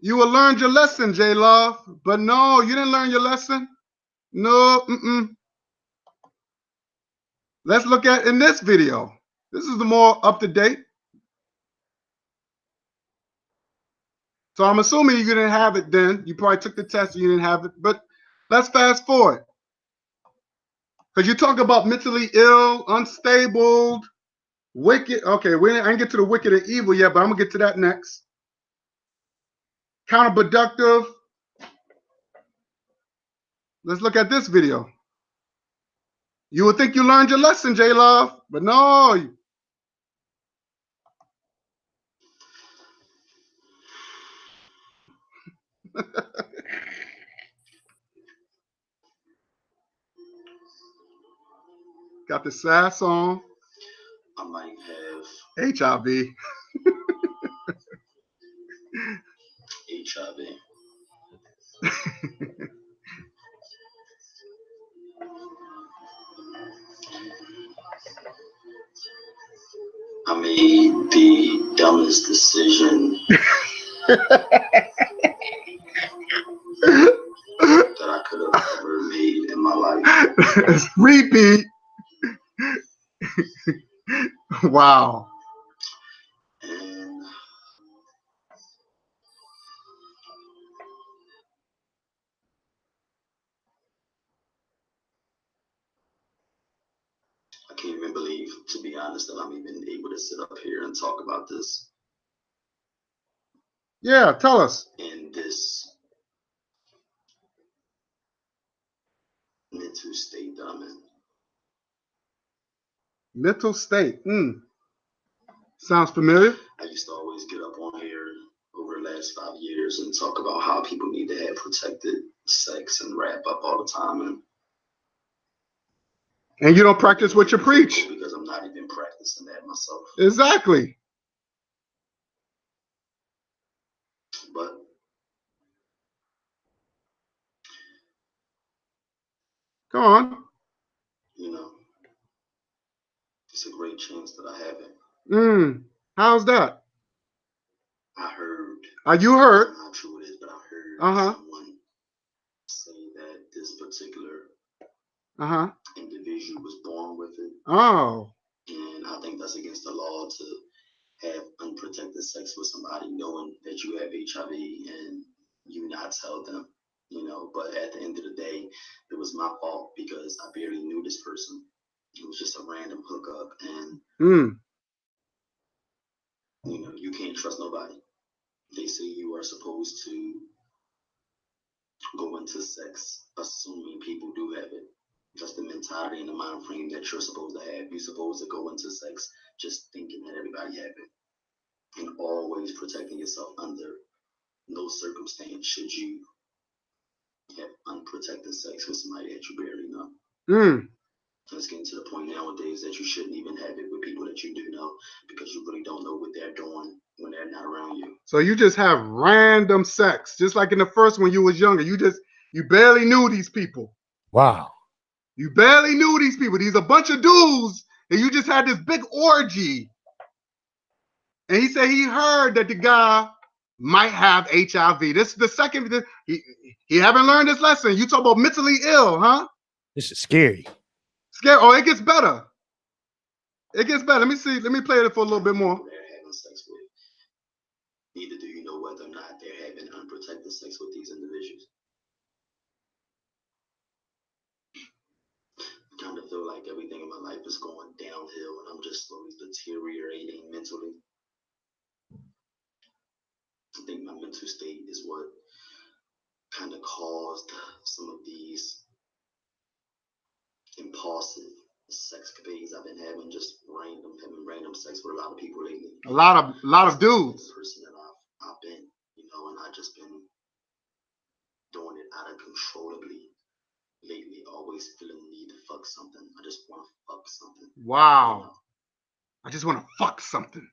you would learn your lesson, J Love, but no, you didn't learn your lesson. No, Let's look at in this video. This is the more up to date. So I'm assuming you didn't have it then. You probably took the test and you didn't have it. But let's fast forward. Because you talk about mentally ill, unstable, wicked. Okay, I didn't get to the wicked and evil yet, but I'm going to get to that next. Counterproductive. Let's look at this video. You would think you learned your lesson, J Love, but no. Got the sad song. I might have HIV. HIV. I made the dumbest decision that I could have ever made in my life. Repeat. Wow. And I can't even believe, to be honest, that I'm even able to sit up here and talk about this. Yeah, tell us. In this mental state that I'm in. Mental state. Sounds familiar. I used to always get up on here over the last 5 years and talk about how people need to have protected sex and wrap up all the time. And you don't practice what you preach. Because I'm not even practicing that myself. Exactly. But go on. You know, it's a great chance that I have it. How's that? I heard. You heard? I'm not sure what it is, but I heard someone say that this particular individual was born with it. Oh. And I think that's against the law to have unprotected sex with somebody knowing that you have HIV and you not tell them, you know. But at the end of the day, it was my fault because I barely knew this person. It was just a random hookup, and you know, you can't trust nobody. They say you are supposed to go into sex assuming people do have it. That's the mentality and the mind frame that you're supposed to have. You're supposed to go into sex just thinking that everybody have it, and always protecting yourself. Under no circumstance should you have unprotected sex with somebody that you barely know. It's getting to the point nowadays that you shouldn't even have it with people that that you do know, because you really don't know what they're doing when they're not around you. So you just have random sex, just like in the first when you was younger. You barely knew these people. Wow. You barely knew these people. These a bunch of dudes, and you just had this big orgy. And he said he heard that the guy might have HIV. This is the second. He haven't learned this lesson. You talk about mentally ill, huh? This is scary. Scary. Oh, it gets better. It gets better. Let me see. Let me play it for a little bit more. They're having sex with. Neither do you know whether or not they're having unprotected sex with these individuals. I kind of feel like everything in my life is going downhill and I'm just slowly deteriorating mentally. I think my mental state is what kind of caused some of these impulsive sexcapades I've been having, just having random sex with a lot of people lately. A lot of dudes. The person that I've been, and I just been doing it out of controllably lately, always feeling the need to fuck something. I just want to fuck something. Wow. I just want to fuck something.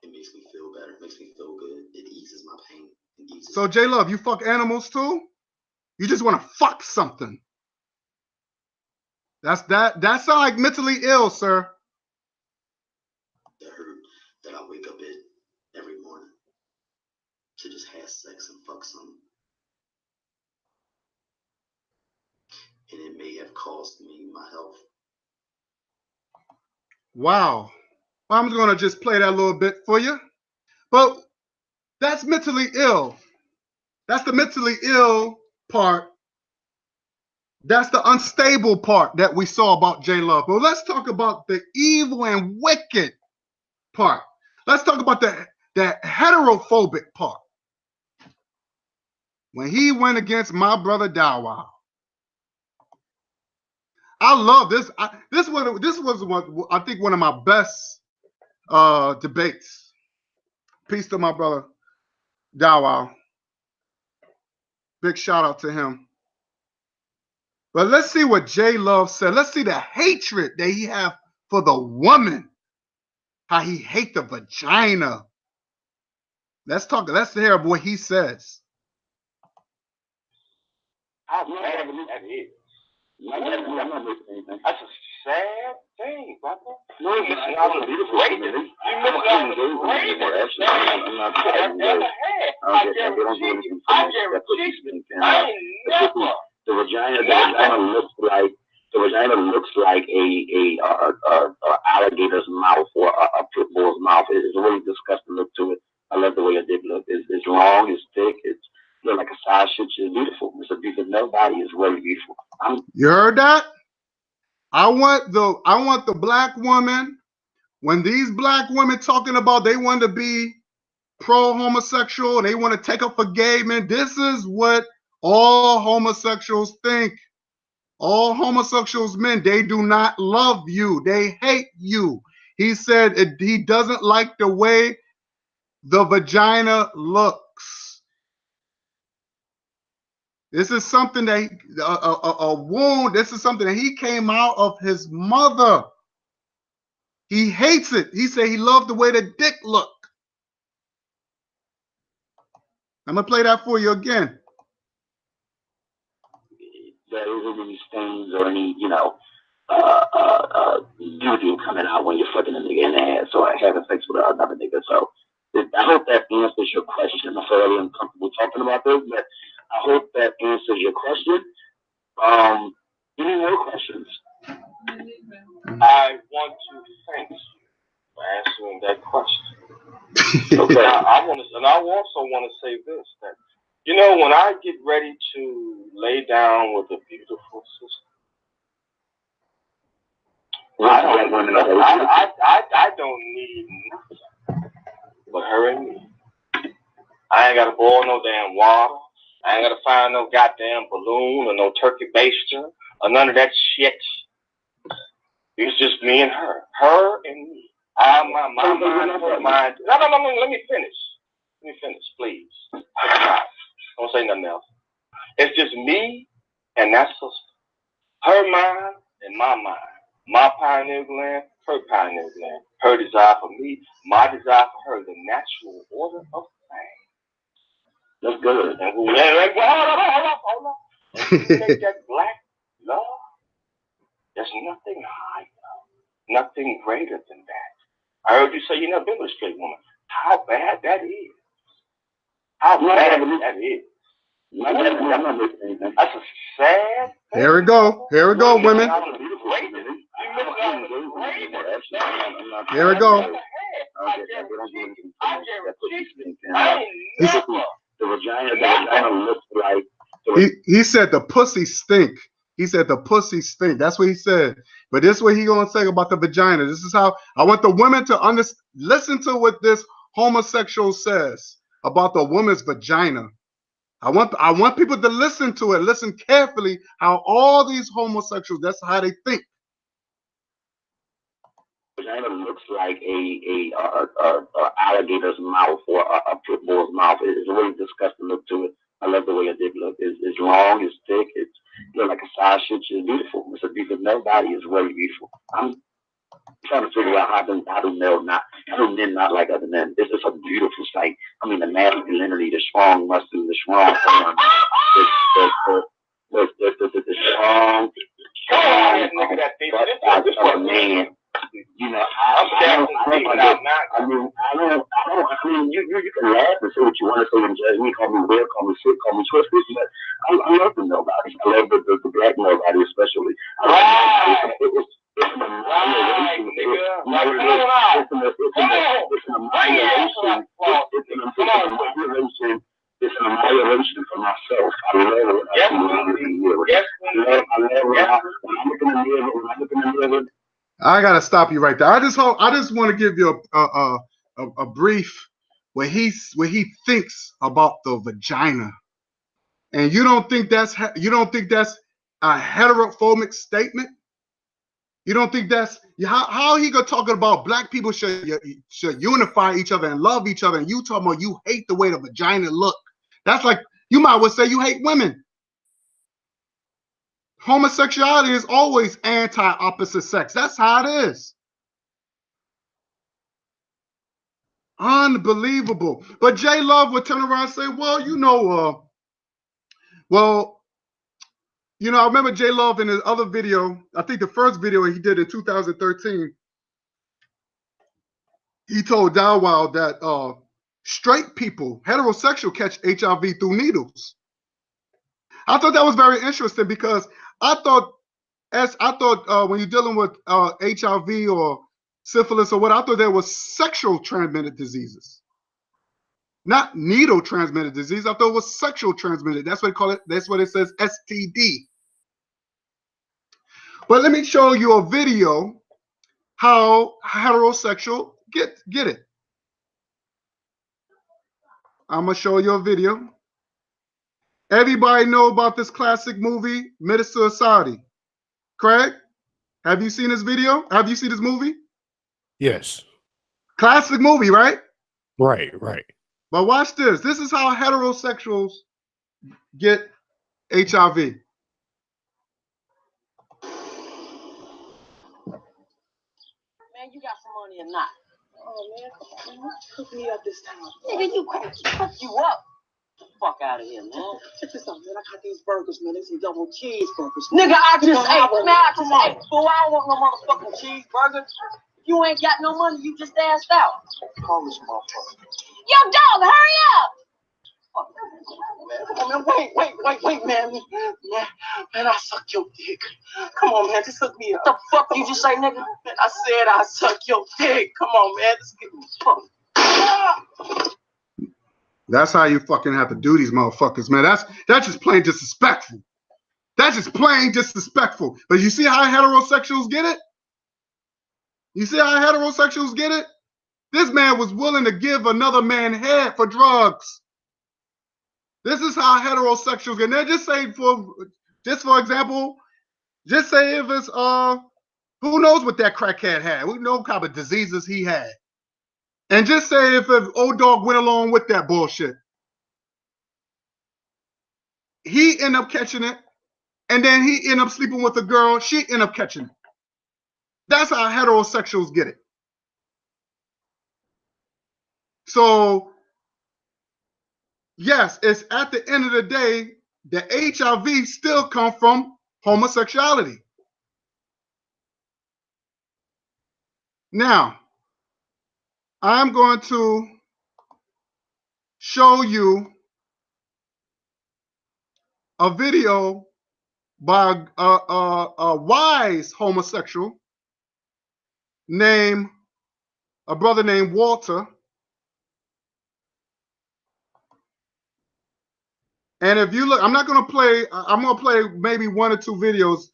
It makes me feel better. It makes me feel good. It eases my pain. So J Love, you fuck animals too? You just want to fuck something. That sounds like mentally ill, sir. The hurt that I wake up every morning to just have sex and fuck something. And it may have cost me my health. Wow. Well, I'm going to just play that a little bit for you. But that's mentally ill. That's the mentally ill part. That's the unstable part that we saw about J Love. But let's talk about the evil and wicked part. Let's talk about the heterophobic part. When he went against my brother Bow Wow. I love this. This was what I think one of my best debates. Peace to my brother Bow Wow. Big shout out to him. But let's see what J Love said. Let's see the hatred that he have for the woman. How he hate the vagina. Let's hear what he says. That's a sad thing, brother. No, you're missing out on the greatest. You're missing out on the greatest thing I've ever had. I guarantee you. I ain't never. The vagina looks like a alligator's mouth or a pit bull's mouth. It's a really disgusting look to it. I love the way it did look. It's long, it's thick, it's like a side stitch. It's beautiful. It's a beautiful. No body is really beautiful. You heard that? I want the black woman. When these black women talking about they want to be pro-homosexual, they want to take up for gay men. This is what all homosexuals think. All homosexuals men, they do not love you. They hate you. He said he doesn't like the way the vagina looks. This is something that a wound. This is something that he came out of his mother. He hates it. He said he loved the way the dick looked. I'm gonna play that for you again. There isn't any stains or any, doo-doo coming out when you're fucking a nigga in the ass or having sex with another nigga. So I hope that answers your question. I'm fairly uncomfortable talking about this, but I hope that answers your question. Any more questions? I want to thank you for answering that question. Okay. I also want to say this, that when I get ready to lay down with a beautiful sister, I don't need nothing but her and me. I ain't gotta boil no damn water. I ain't gotta find no goddamn balloon or no turkey baster or none of that shit. It's just me and her. Her and me. My mind, her mind. No, let me finish. Let me finish, please. Don't say nothing else. It's just me and that sister. Her mind and my mind. My pineal gland, her pineal gland. Her desire for me, my desire for her, the natural order of things. That's good. And hold on. And when you make that black love, there's nothing higher, nothing greater than that. I heard you say you never been with a straight woman. How bad that is. How bad that is. That's a sad thing. Here we go. Here we go, women. Here we go. He said the pussy stink. He said the pussy stink. That's what he said. But this is what he gonna say about the vagina. This is how I want the women to listen to what this homosexual says about the woman's vagina. I want people to listen to it. Listen carefully how all these homosexuals, that's how they think. Vagina looks like a alligator's mouth or a pit bull's mouth. It's a really disgusting look to it. I love the way it did look. It's long, it's thick, it's like a side shit. It's beautiful. It's a beautiful. Nobody is really beautiful. I'm trying to figure out how do men not like other men. This is a beautiful sight. I mean, the masculinity, the strong muscle, the strong arm, the strong man. You know, I mean, you can laugh and say what you want to say and judge me, call me weird, call me sick, call me twisted, but I love the nobody. I love the black nobody especially. It's an annihilation for myself. I love it. I gotta stop you right there. I just want to give you a brief where he thinks about the vagina, and you don't think that's a heterophobic statement? You don't think that's how he gonna talking about black people should unify each other and love each other, and you talking about you hate the way the vagina look? That's like you might well say you hate women. Homosexuality is always anti-opposite sex. That's how it is. Unbelievable. But J Love would turn around and say, well, I remember J Love in his other video, I think the first video he did in 2013, he told Bow Wow that straight people, heterosexual, catch HIV through needles. I thought that was very interesting because I thought when you're dealing with HIV or syphilis or what, I thought there was sexual transmitted diseases, not needle transmitted disease. I thought it was sexual transmitted. That's what they call it. That's what it says, STD. But let me show you a video how heterosexual get it. I'm gonna show you a video. Everybody know about this classic movie, Minister of Saudi. Craig, have you seen this video? Have you seen this movie? Yes. Classic movie, right? Right. But watch this. This is how heterosexuals get HIV. Man, you got some money or not? Oh, man, come on, hook me up this time. Nigga, you hook you up. Get the fuck out of here, man. Check this out, man. I got these burgers, man. These double cheeseburgers. Nigga, I just ate, fool. I don't want no motherfucking cheeseburger. You ain't got no money. You just asked out. Call this motherfucker. Yo, dog, hurry up. Come on, man. Wait, man. Man, I suck your dick. Come on, man. Just hook me up. What the fuck you just say, nigga? Man, I said I suck your dick. Come on, man. Just get me fucked. That's how you fucking have to do these motherfuckers, man. That's just plain disrespectful. That's just plain disrespectful. But you see how heterosexuals get it? You see how heterosexuals get it? This man was willing to give another man head for drugs. This is how heterosexuals get. Now, just for example, just say if it's who knows what that crackhead had? We know what kind of diseases he had. And just say if old dog went along with that bullshit, he ended up catching it, and then he ended up sleeping with a girl. She ended up catching it. That's how heterosexuals get it. So, yes, it's at the end of the day, the HIV still come from homosexuality. Now, I'm going to show you a video by a wise homosexual named a brother named Walter. And if you look, I'm not going to play, I'm going to play maybe 1 or 2 videos,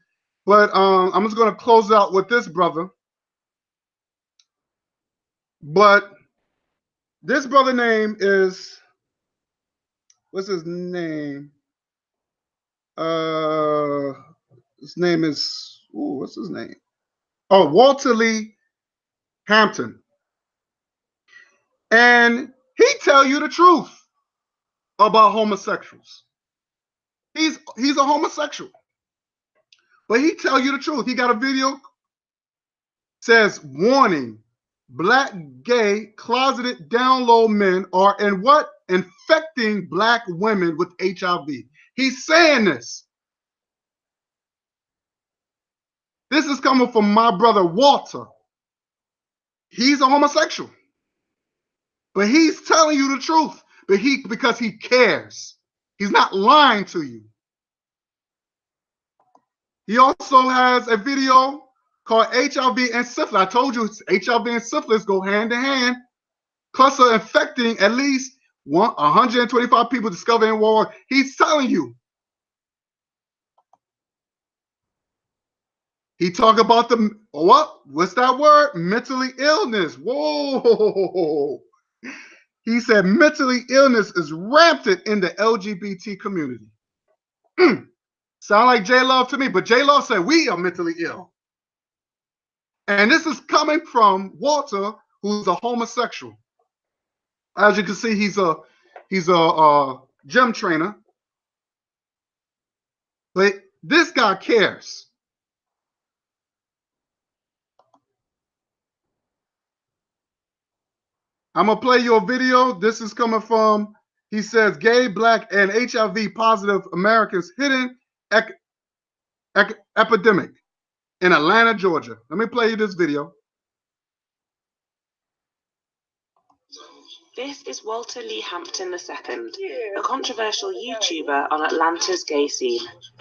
but I'm just going to close out with this brother. But this brother name is, what's his name? His name is, what's his name? Oh, Walter Lee Hampton. And he tell you the truth about homosexuals. He's a homosexual. But he tell you the truth. He got a video, says, warning, black, gay, closeted, down low men are in what? Infecting black women with HIV. He's saying this. This is coming from my brother Walter. He's a homosexual. But he's telling you the truth. But because he cares. He's not lying to you. He also has a video called HIV and syphilis. I told you HIV and syphilis go hand in hand. Plus are infecting at least 125 people discovered in World War. He's telling you. He talk about the, what's that word? Mentally illness. Whoa. He said mentally illness is rampant in the LGBT community. Sound like J-Love to me, but J-Love said we are mentally ill. And this is coming from Walter, who's a homosexual. As you can see, he's a gym trainer. But this guy cares. I'm going to play you a video. This is coming from, he says, gay, black, and HIV positive Americans hidden epidemic in Atlanta, Georgia. Let me play you this video. This is Walter Lee Hampton II, a controversial YouTuber on Atlanta's gay scene.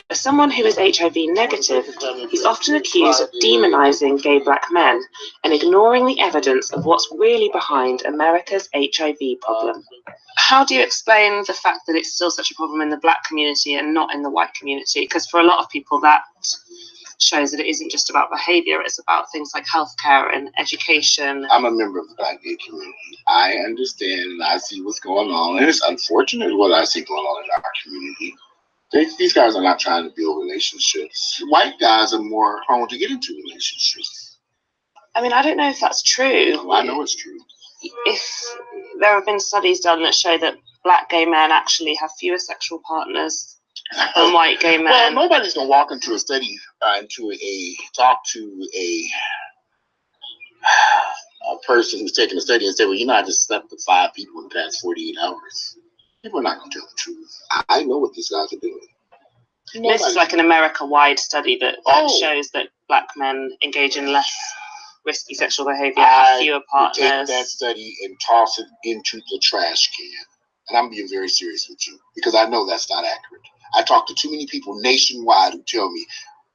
As someone who is HIV negative, he's often accused of demonizing gay black men and ignoring the evidence of what's really behind America's HIV problem. How do you explain the fact that it's still such a problem in the black community and not in the white community? Because for a lot of people, that shows that it isn't just about behavior, it's about things like healthcare and education. I'm a member of the black gay community. I understand and I see what's going on, and it's unfortunate what I see going on in our community. These guys are not trying to build relationships. White guys are more prone to get into relationships. I mean, I don't know if that's true. Well, I know it's true. If there have been studies done that show that black gay men actually have fewer sexual partners than white gay men. Well, nobody's gonna walk into a study, talk to a person who's taking a study and say, well, you know, I just slept with 5 people in the past 48 hours. People are not gonna tell the truth. I know what these guys are doing. This is like an America-wide study that shows that black men engage in less risky sexual behavior, have fewer partners. Take that study and toss it into the trash can. And I'm being very serious with you because I know that's not accurate. I talk to too many people nationwide who tell me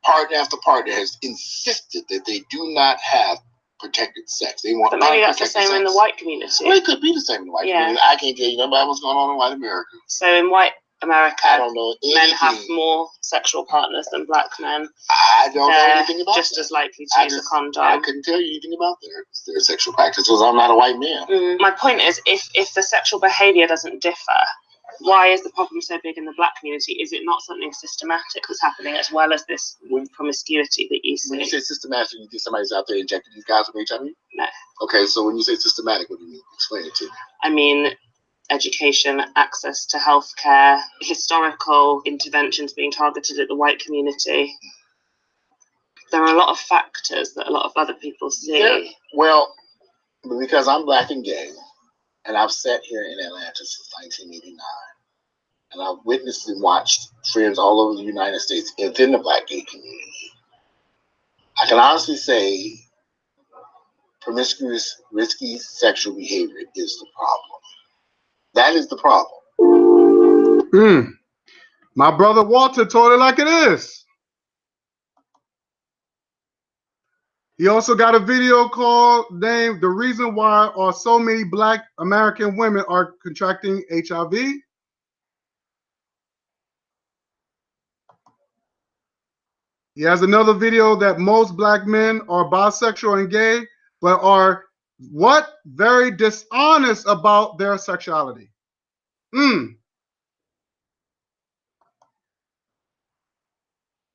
partner after partner has insisted that they do not have protected sex. They want. But maybe that's the same in the white community. Well, it could be the same in the white community. I can't tell you nothing about what's going on in white America. So in white America, I don't know anything. Men have more sexual partners than black men. I don't know anything about just as likely to use a condom. I couldn't tell you anything about their sexual practices. I'm not a white man. My point is, if the sexual behavior doesn't differ, why is the problem so big in the black community? Is it not something systematic that's happening as well as this promiscuity that you see? When you say systematic, you think somebody's out there injecting these guys with HIV? No. Okay, so when you say systematic, what do you mean? Explain it to me. I mean, education, access to healthcare, historical interventions being targeted at the white community. there are a lot of factors that a lot of other people see. Yeah. Well, because I'm Black and gay, and I've sat here in Atlanta since 1989, and I've witnessed and watched friends all over the United States within the Black gay community. I can honestly say promiscuous, risky sexual behavior is the problem. That is the problem. My brother Walter told it like it is. He also got a video called named "The Reason Why Are So Many Black American Women Are Contracting HIV." He has another video that most black men are bisexual and gay, but are what? Very dishonest about their sexuality.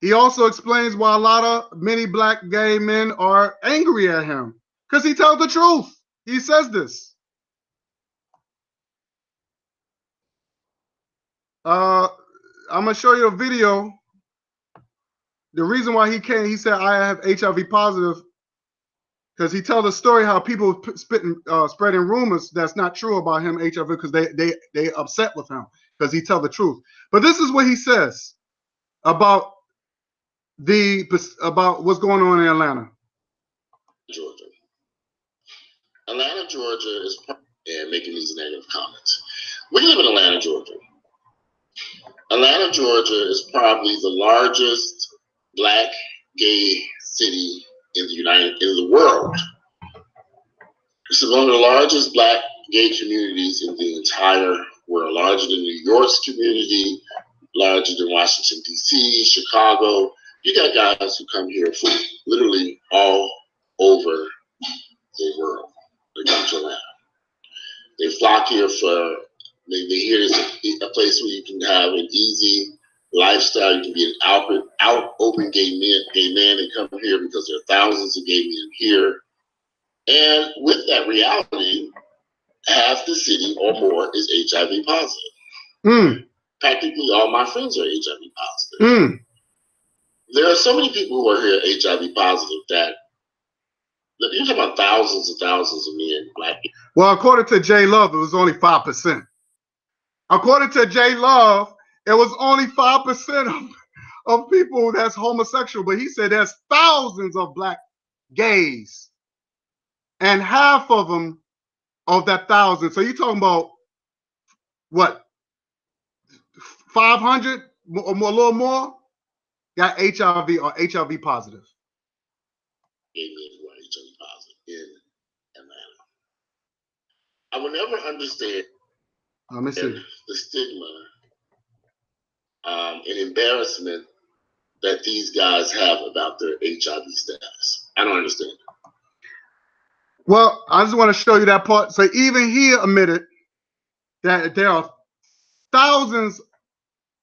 He also explains why many black gay men are angry at him, because he tells the truth. He says this. I'm gonna show you a video. The reason why he said I have HIV positive, because he tells the story how people spreading rumors that's not true about him HIV, because they upset with him because he tells the truth. But this is what he says about what's going on in Atlanta. Georgia. Atlanta, Georgia is and making these negative comments. We live in Atlanta, Georgia. Atlanta, Georgia is probably the largest black gay city in the world. It's one of the largest black gay communities in the entire world, larger than New York's community, larger than Washington, D.C., Chicago. You got guys who come here from literally all over the world. They come to Atlanta. They flock here for, they hear this a place where you can have an easy lifestyle. You can be an open gay man and come here because there are thousands of gay men here. And with that reality, half the city or more is HIV positive. Practically all my friends are HIV positive. There are so many people who are here HIV positive that you're talking about thousands and thousands of men, black people. Well, according to J Love, it was only 5%. According to J Love, it was only 5% of people that's homosexual, but he said there's thousands of black gays, and half of them of that 1,000. So you're talking about what? 500 or more, a little more, got HIV or HIV positive. Gay men who are HIV positive in Atlanta. I will never understand the stigma and embarrassment that these guys have about their HIV status. I don't understand it. Well, I just want to show you that part. So even he admitted that there are thousands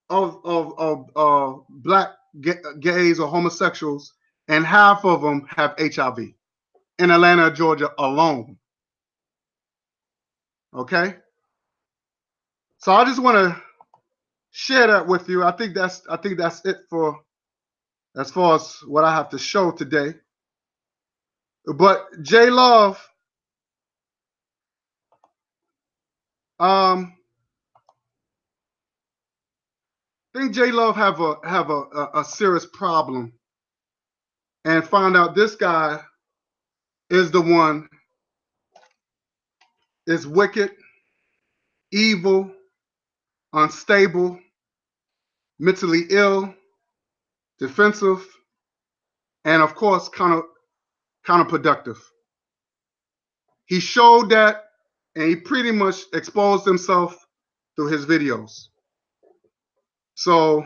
of black gays or homosexuals, and half of them have HIV in Atlanta, Georgia alone. Okay, so I just want to share that with you. I think that's it for as far as what I have to show today. But J Love, I think J Love have a serious problem, and found out this guy is the one is wicked, evil, unstable, mentally ill, defensive, and of course counterproductive. He showed that, and he pretty much exposed himself through his videos. So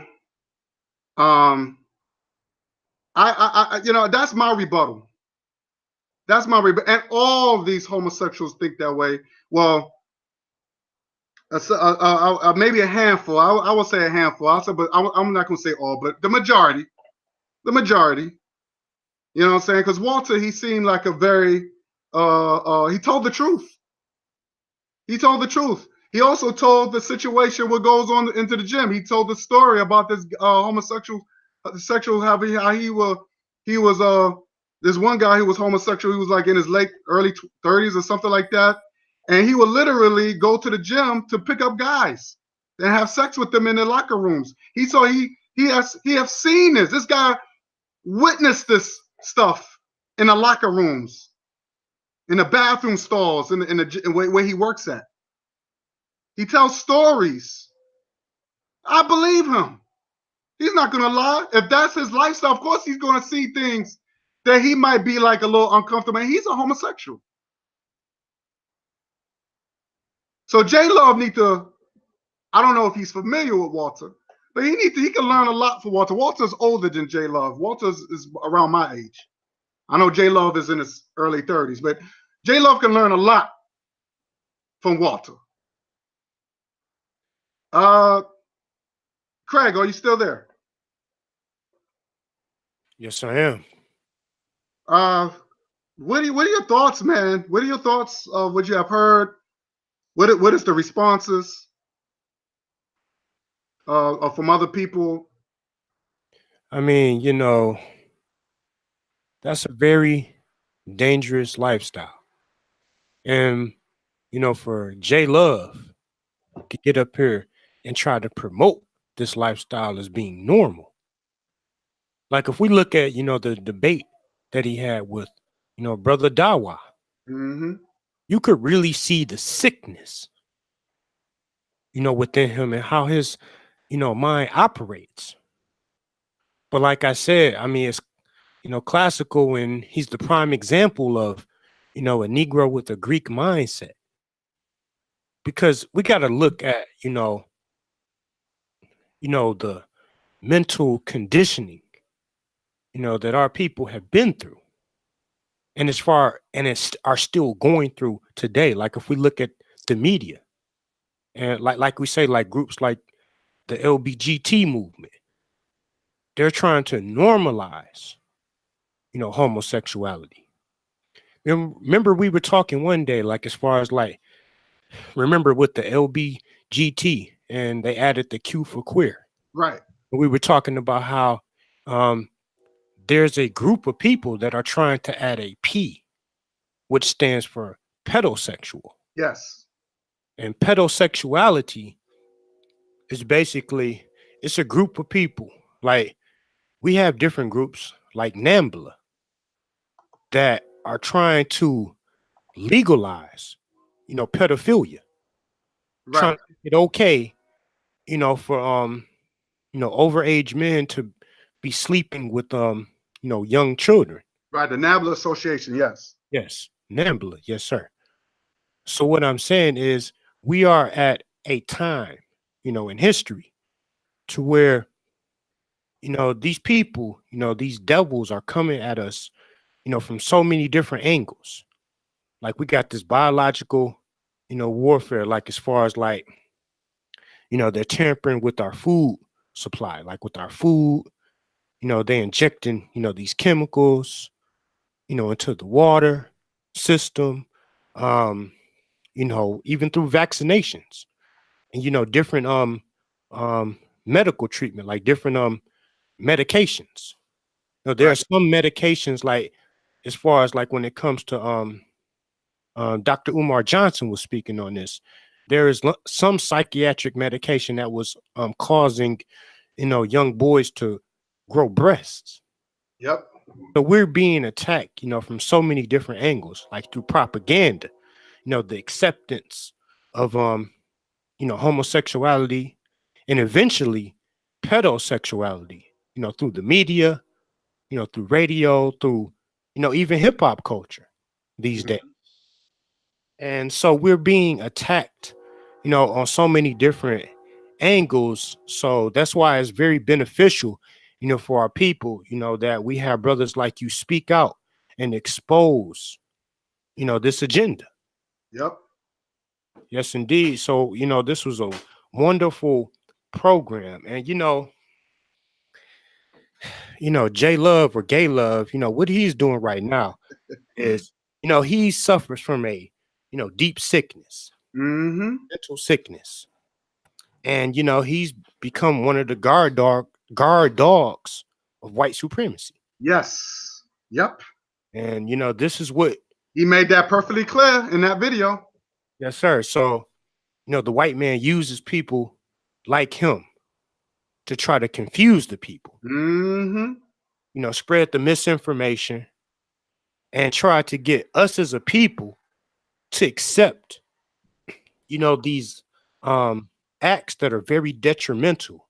I that's my rebuttal. That's my rebuttal. And all of these homosexuals think that way. Well, maybe a handful. I will say a handful. But I'm not going to say all, but the majority. The majority. You know what I'm saying? Because Walter, he seemed like a very, he told the truth. He told the truth. He also told the situation what goes on into the gym. He told the story about this homosexual, how he will he was this one guy who was homosexual. He was like in his early 30s or something like that, and he would literally go to the gym to pick up guys and have sex with them in their locker rooms. He has seen this. This guy witnessed this stuff in the locker rooms, in the bathroom stalls, in the where he works at. He tells stories. I believe him. He's not going to lie. If that's his lifestyle, of course he's going to see things that he might be like a little uncomfortable. And he's a homosexual. So J Love need to, I don't know if he's familiar with Walter, but he can learn a lot from Walter. Walter's older than J Love. Walter is around my age. I know J Love is in his early 30s, but J Love can learn a lot from Walter. Craig, are you still there? Yes, I am. What are your thoughts, man? What are your thoughts of what you have heard? What is the responses from other people? I mean, you know, that's a very dangerous lifestyle. And, you know, for J Love to get up here and try to promote this lifestyle as being normal. Like if we look at, you know, the debate that he had with, you know, Brother Dawa, you could really see the sickness, you know, within him and how his, you know, mind operates. But like I said, I mean, it's, you know, classical, and he's the prime example of, you know, a Negro with a Greek mindset. Because we got to look at, you know, the mental conditioning, you know, that our people have been through. And are still going through today. Like if we look at the media and like we say, like groups like the LBGT movement, they're trying to normalize, you know, homosexuality. Remember we were talking one day, like as far as like, remember with the LBGT and they added the Q for queer. Right. We were talking about how there's a group of people that are trying to add a P, which stands for pedosexual. Yes. And pedosexuality is basically, it's a group of people. Like we have different groups like NAMBLA that are trying to legalize, you know, pedophilia. Right. Trying to make it okay, you know, for you know, overage men to be sleeping with you know, young children. Right. The NABLA Association, yes. Yes. NAMBLA, yes, sir. So what I'm saying is we are at a time, you know, in history to where, you know, these people, you know, these devils are coming at us, you know, from so many different angles. Like we got this biological, you know, warfare, like as far as like, you know, they're tampering with our food supply, like with our food, you know, they injecting, you know, these chemicals, you know, into the water system, you know, even through vaccinations and, you know, different medical treatment, like different medications. You know, there are some medications like as far as like when it comes to Dr. Umar Johnson was speaking on this. There is some psychiatric medication that was causing, you know, young boys to grow breasts. Yep. So we're being attacked, you know, from so many different angles, like through propaganda, you know, the acceptance of you know, homosexuality and eventually pedosexuality, you know, through the media, you know, through radio, through, you know, even hip hop culture these days. And so we're being attacked, you know, on so many different angles. So that's why it's very beneficial, you know, for our people, you know, that we have brothers like you speak out and expose, you know, this agenda. Yep. Yes, indeed. So, you know, this was a wonderful program. And, you know, J Love or Gay Love, you know, what he's doing right now is, you know, he suffers from a, you know, deep sickness, mental sickness. And, you know, he's become one of the guard dogs of white supremacy. Yes. Yep. And you know, this is what he made that perfectly clear in that video. Yes, sir. So, you know, the white man uses people like him to try to confuse the people. Mm-hmm. You know, spread the misinformation and try to get us as a people to accept, you know, these acts that are very detrimental,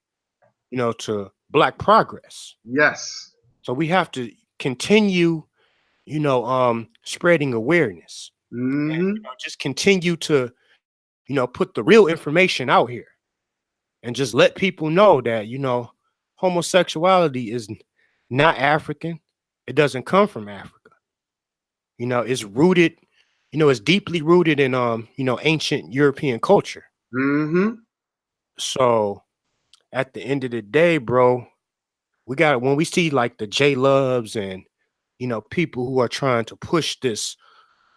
you know, to Black progress. Yes. So we have to continue, you know, spreading awareness. Mm-hmm. And, you know, just continue to, you know, put the real information out here and just let people know that, you know, homosexuality is not African. It doesn't come from Africa. You know, it's rooted, you know, it's deeply rooted in you know, ancient European culture. Mm-hmm. So at the end of the day, bro, we got, when we see like the J Loves and, you know, people who are trying to push this,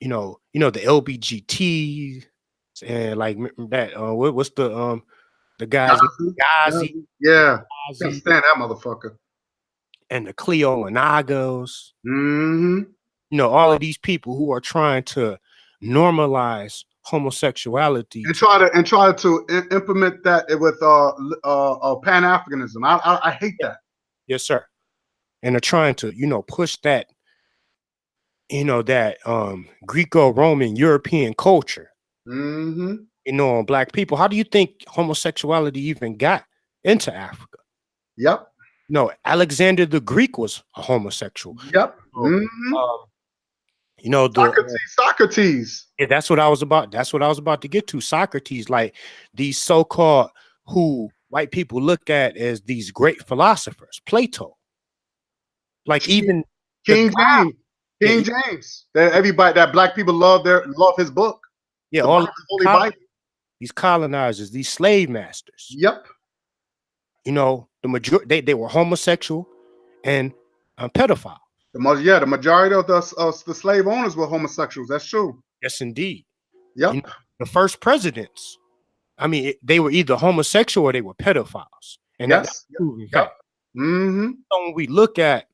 you know, the LBGT and like that what's the guy's Gazi, Yeah. Can't Gazi, stand that motherfucker. and the Cleo Anagos, Mm-hmm. you know, all of these people who are trying to normalize homosexuality And try to implement that with Pan-Africanism. I hate that. Yes, sir. And they're trying to, you know, push that, you know, that Greco-Roman European culture, Mm-hmm. you know, on Black people. How do you think homosexuality even got into Africa? Yep. No, Alexander the Greek was a homosexual. Yep. So, Mm-hmm. you know, Socrates. Yeah, that's what I was about. That's what I was about to get to. Socrates, like these so-called who white people look at as these great philosophers, Plato. Like even King James. King Yeah, James. That everybody, that Black people love his book. yeah, The all Bible, Holy Bible. these colonizers, these slave masters. Yep. You know, the majority they were homosexual and pedophile. The majority of the slave owners were homosexuals. That's true. Yes, indeed. Yep. You know, the first presidents, I mean, they were either homosexual or they were pedophiles. And yes. Yep. Mm-hmm. So when we look at,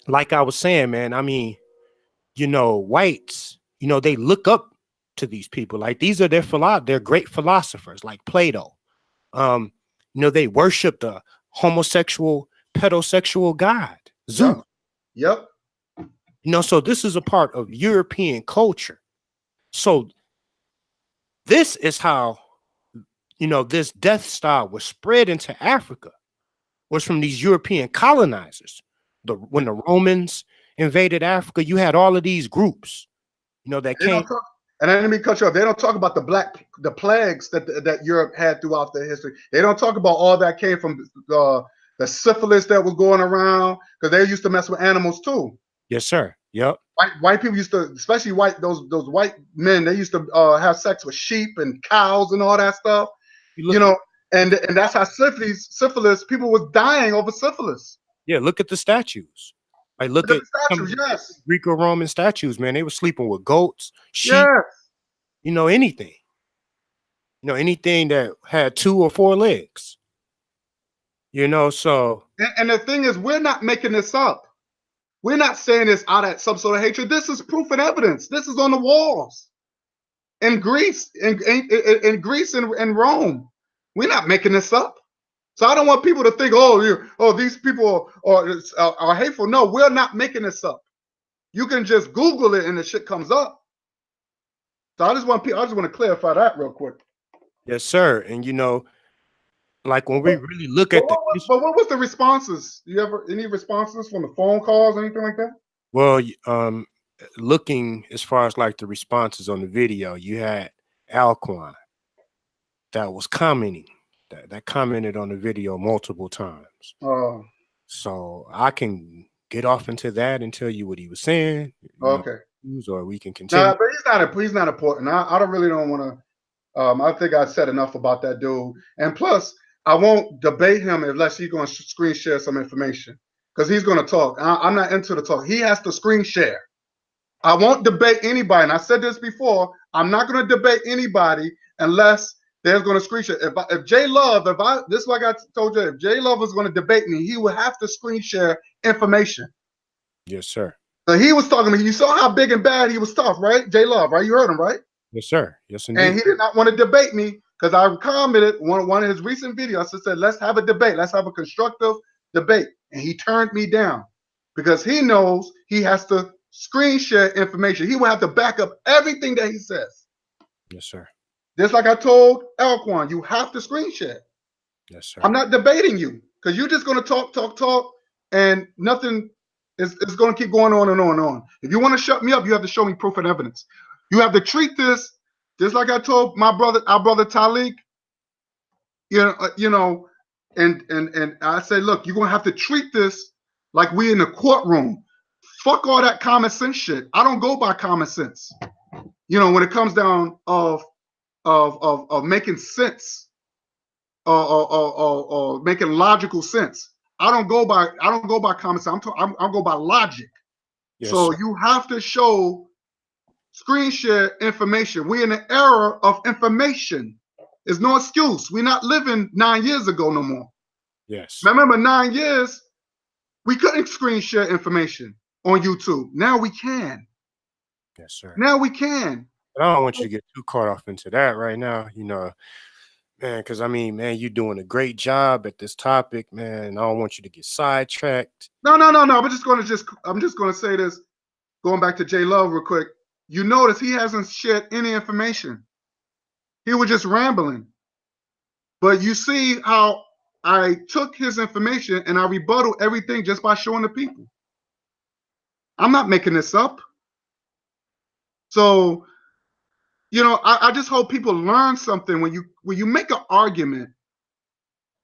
like I was saying, man, I mean, you know, whites, you know, they look up to these people. Like these are they're great philosophers, like Plato. You know, they worship the homosexual, pedosexual god, Zeus. Yep. You know, so this is a part of European culture. So this is how, you know, this death style was spread into Africa, was from these European colonizers. When the Romans invaded Africa, you had all of these groups, you know, that came. And let me cut you off. They don't talk about the plagues that Europe had throughout their history. They don't talk about all that came from the syphilis that was going around, because they used to mess with animals too. Yes, sir. Yep. White people used to, especially those white men, they used to have sex with sheep and cows and all that stuff. You know, and that's how syphilis, people was dying over syphilis. Yeah, look at the statues. Like look at the statues, yes. Greco-Roman statues, man. They were sleeping with goats, sheep, yes. You know, anything. You know, anything that had 2 or 4 legs. You know, so. And the thing is, we're not making this up. We're not saying this out of some sort of hatred. This is proof and evidence. This is on the walls. In Greece, in Greece and Rome. We're not making this up. So I don't want people to think, these people are hateful. No, we're not making this up. You can just Google it and the shit comes up. So I just want to clarify that real quick. Yes, sir. And you know, like when we really look at but what was the responses? You ever any responses from the phone calls or anything like that? Well, looking as far as like the responses on the video, you had Alquan that was commenting, that commented on the video multiple times. So I can get off into that and tell you what he was saying. Okay. Or we can continue. Nah, but he's not important. I don't want to. I think I said enough about that dude. And plus, I won't debate him unless he's going to screen share some information, because he's going to talk. I'm not into the talk. He has to screen share. I won't debate anybody. And I said this before. I'm not going to debate anybody unless there's going to screen share. If J Love, this is like I told you, if J Love was going to debate me, he would have to screen share information. Yes, sir. He was talking to me. You saw how big and bad he was tough, right? J Love, right? You heard him, right? Yes, sir. Yes, indeed. And he did not want to debate me because I commented one of his recent videos. I said, let's have a debate. Let's have a constructive debate. And he turned me down because he knows he has to screen share information. He will have to back up everything that he says. Yes, sir. Just like I told Elquan, you have to screen share. Yes, sir. I'm not debating you because you're just going to talk, and nothing is going to keep going on and on and on. If you want to shut me up, you have to show me proof and evidence. You have to treat this just like I told our brother Talik. And I said, look, you're going to have to treat this like we in the courtroom. Fuck all that common sense shit. I don't go by common sense. When it comes down of making sense or making logical sense. I don't go by common sense. I'm go by logic. Yes, so sir. You have to show screen share information. We're in an era of information. There's no excuse. We're not living 9 years ago no more. Yes. Remember 9 years, we couldn't screen share information on YouTube. Now we can. Yes, sir. Now we can. But I don't want you to get too caught off into that right now, man, because I mean, man, you're doing a great job at this topic, man. I don't want you to get sidetracked. No. I'm just going to say this, going back to J Love real quick. You notice he hasn't shared any information. He was just rambling. But you see how I took his information and I rebutted everything just by showing the people. I'm not making this up. So, I just hope people learn something when you make an argument.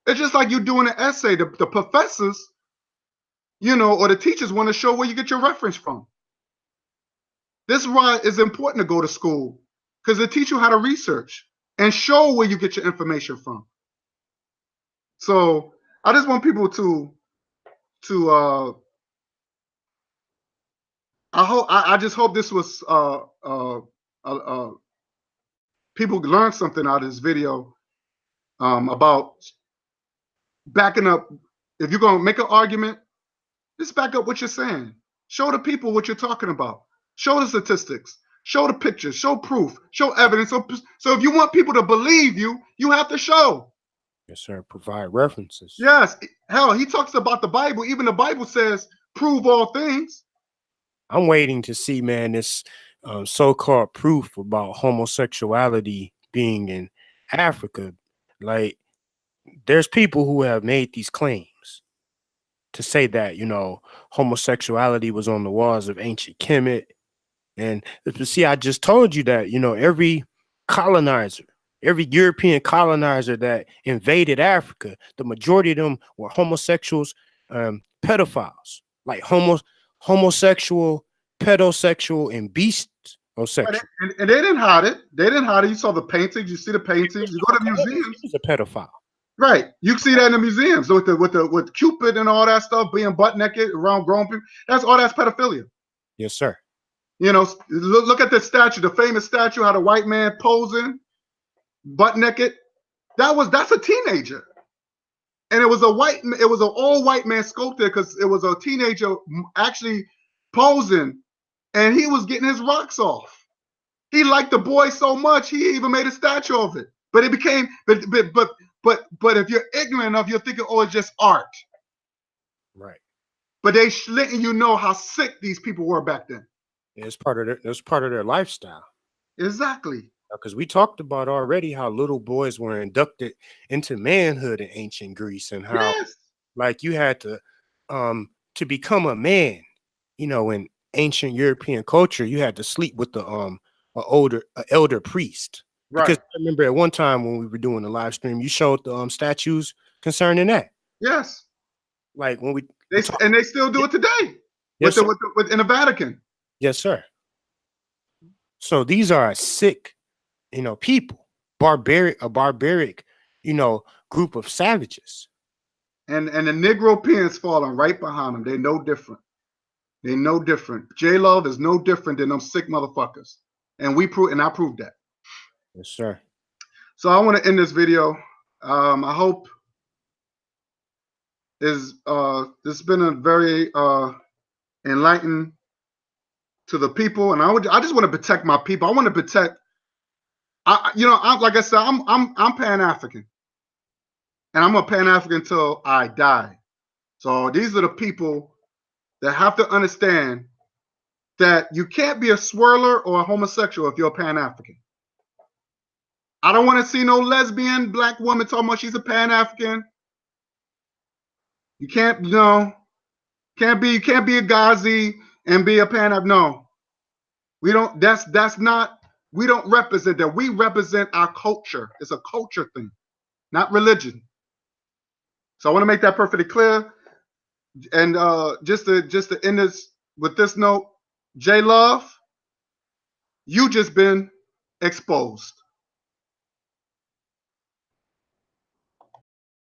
It's just like you doing an essay. The professors, or the teachers want to show where you get your reference from. This is why it's important to go to school, because they teach you how to research and show where you get your information from. So I just want people to I just hope this was people learned something out of this video about backing up. If you're going to make an argument, just back up what you're saying. Show the people what you're talking about. Show the statistics. Show the pictures. Show proof. Show evidence. So if you want people to believe you, you have to show. Yes, sir. Provide references. Yes. Hell, he talks about the Bible. Even the Bible says, prove all things. I'm waiting to see, man, this so-called proof about homosexuality being in Africa. Like, there's people who have made these claims to say that, homosexuality was on the walls of ancient Kemet. And see, I just told you that, every colonizer, every European colonizer that invaded Africa, the majority of them were homosexuals, pedophiles, like homosexual, pedosexual, and beastosexual. And they didn't hide it. They didn't hide it. You saw the paintings. You see the paintings. You go to museums. He's a pedophile. Right. You see that in the museums with Cupid and all that stuff, being butt naked around grown people. That's pedophilia. Yes, sir. Look at the statue, the famous statue, how the white man posing, butt naked. That's a teenager. And it was an old white man sculpted because it was a teenager actually posing, and he was getting his rocks off. He liked the boy so much, he even made a statue of it. But it became, but if you're ignorant enough, you're thinking, oh, it's just art. Right. But they letting you know how sick these people were back then. It's part of their lifestyle. Exactly. Because we talked about already how little boys were inducted into manhood in ancient Greece, and how like you had to become a man, in ancient European culture, you had to sleep with the elder priest. Right. Because I remember at one time when we were doing the live stream, you showed the statues concerning that. Yes. Like when they still do it today. Yes, in the Vatican. Yes, sir. So these are sick, people, a barbaric, group of savages. And the Negro pins falling right behind them. They no different. They no different. J-Love is no different than them sick motherfuckers. And I proved that. Yes, sir. So I want to end this video. I hope this has been a very enlighten to the people, and I just want to protect my people. I want to protect. Like I said, I'm Pan-African, and I'm a Pan-African until I die. So these are the people that have to understand that you can't be a swirler or a homosexual if you're a Pan-African. I don't want to see no lesbian black woman talking about she's a Pan-African. You can't, can't be a Ghazi and be a Pan-African. No, we don't. That's not. We don't represent that. We represent our culture. It's a culture thing, not religion. So I want to make that perfectly clear. And just to end this with this note, J Love, you just been exposed.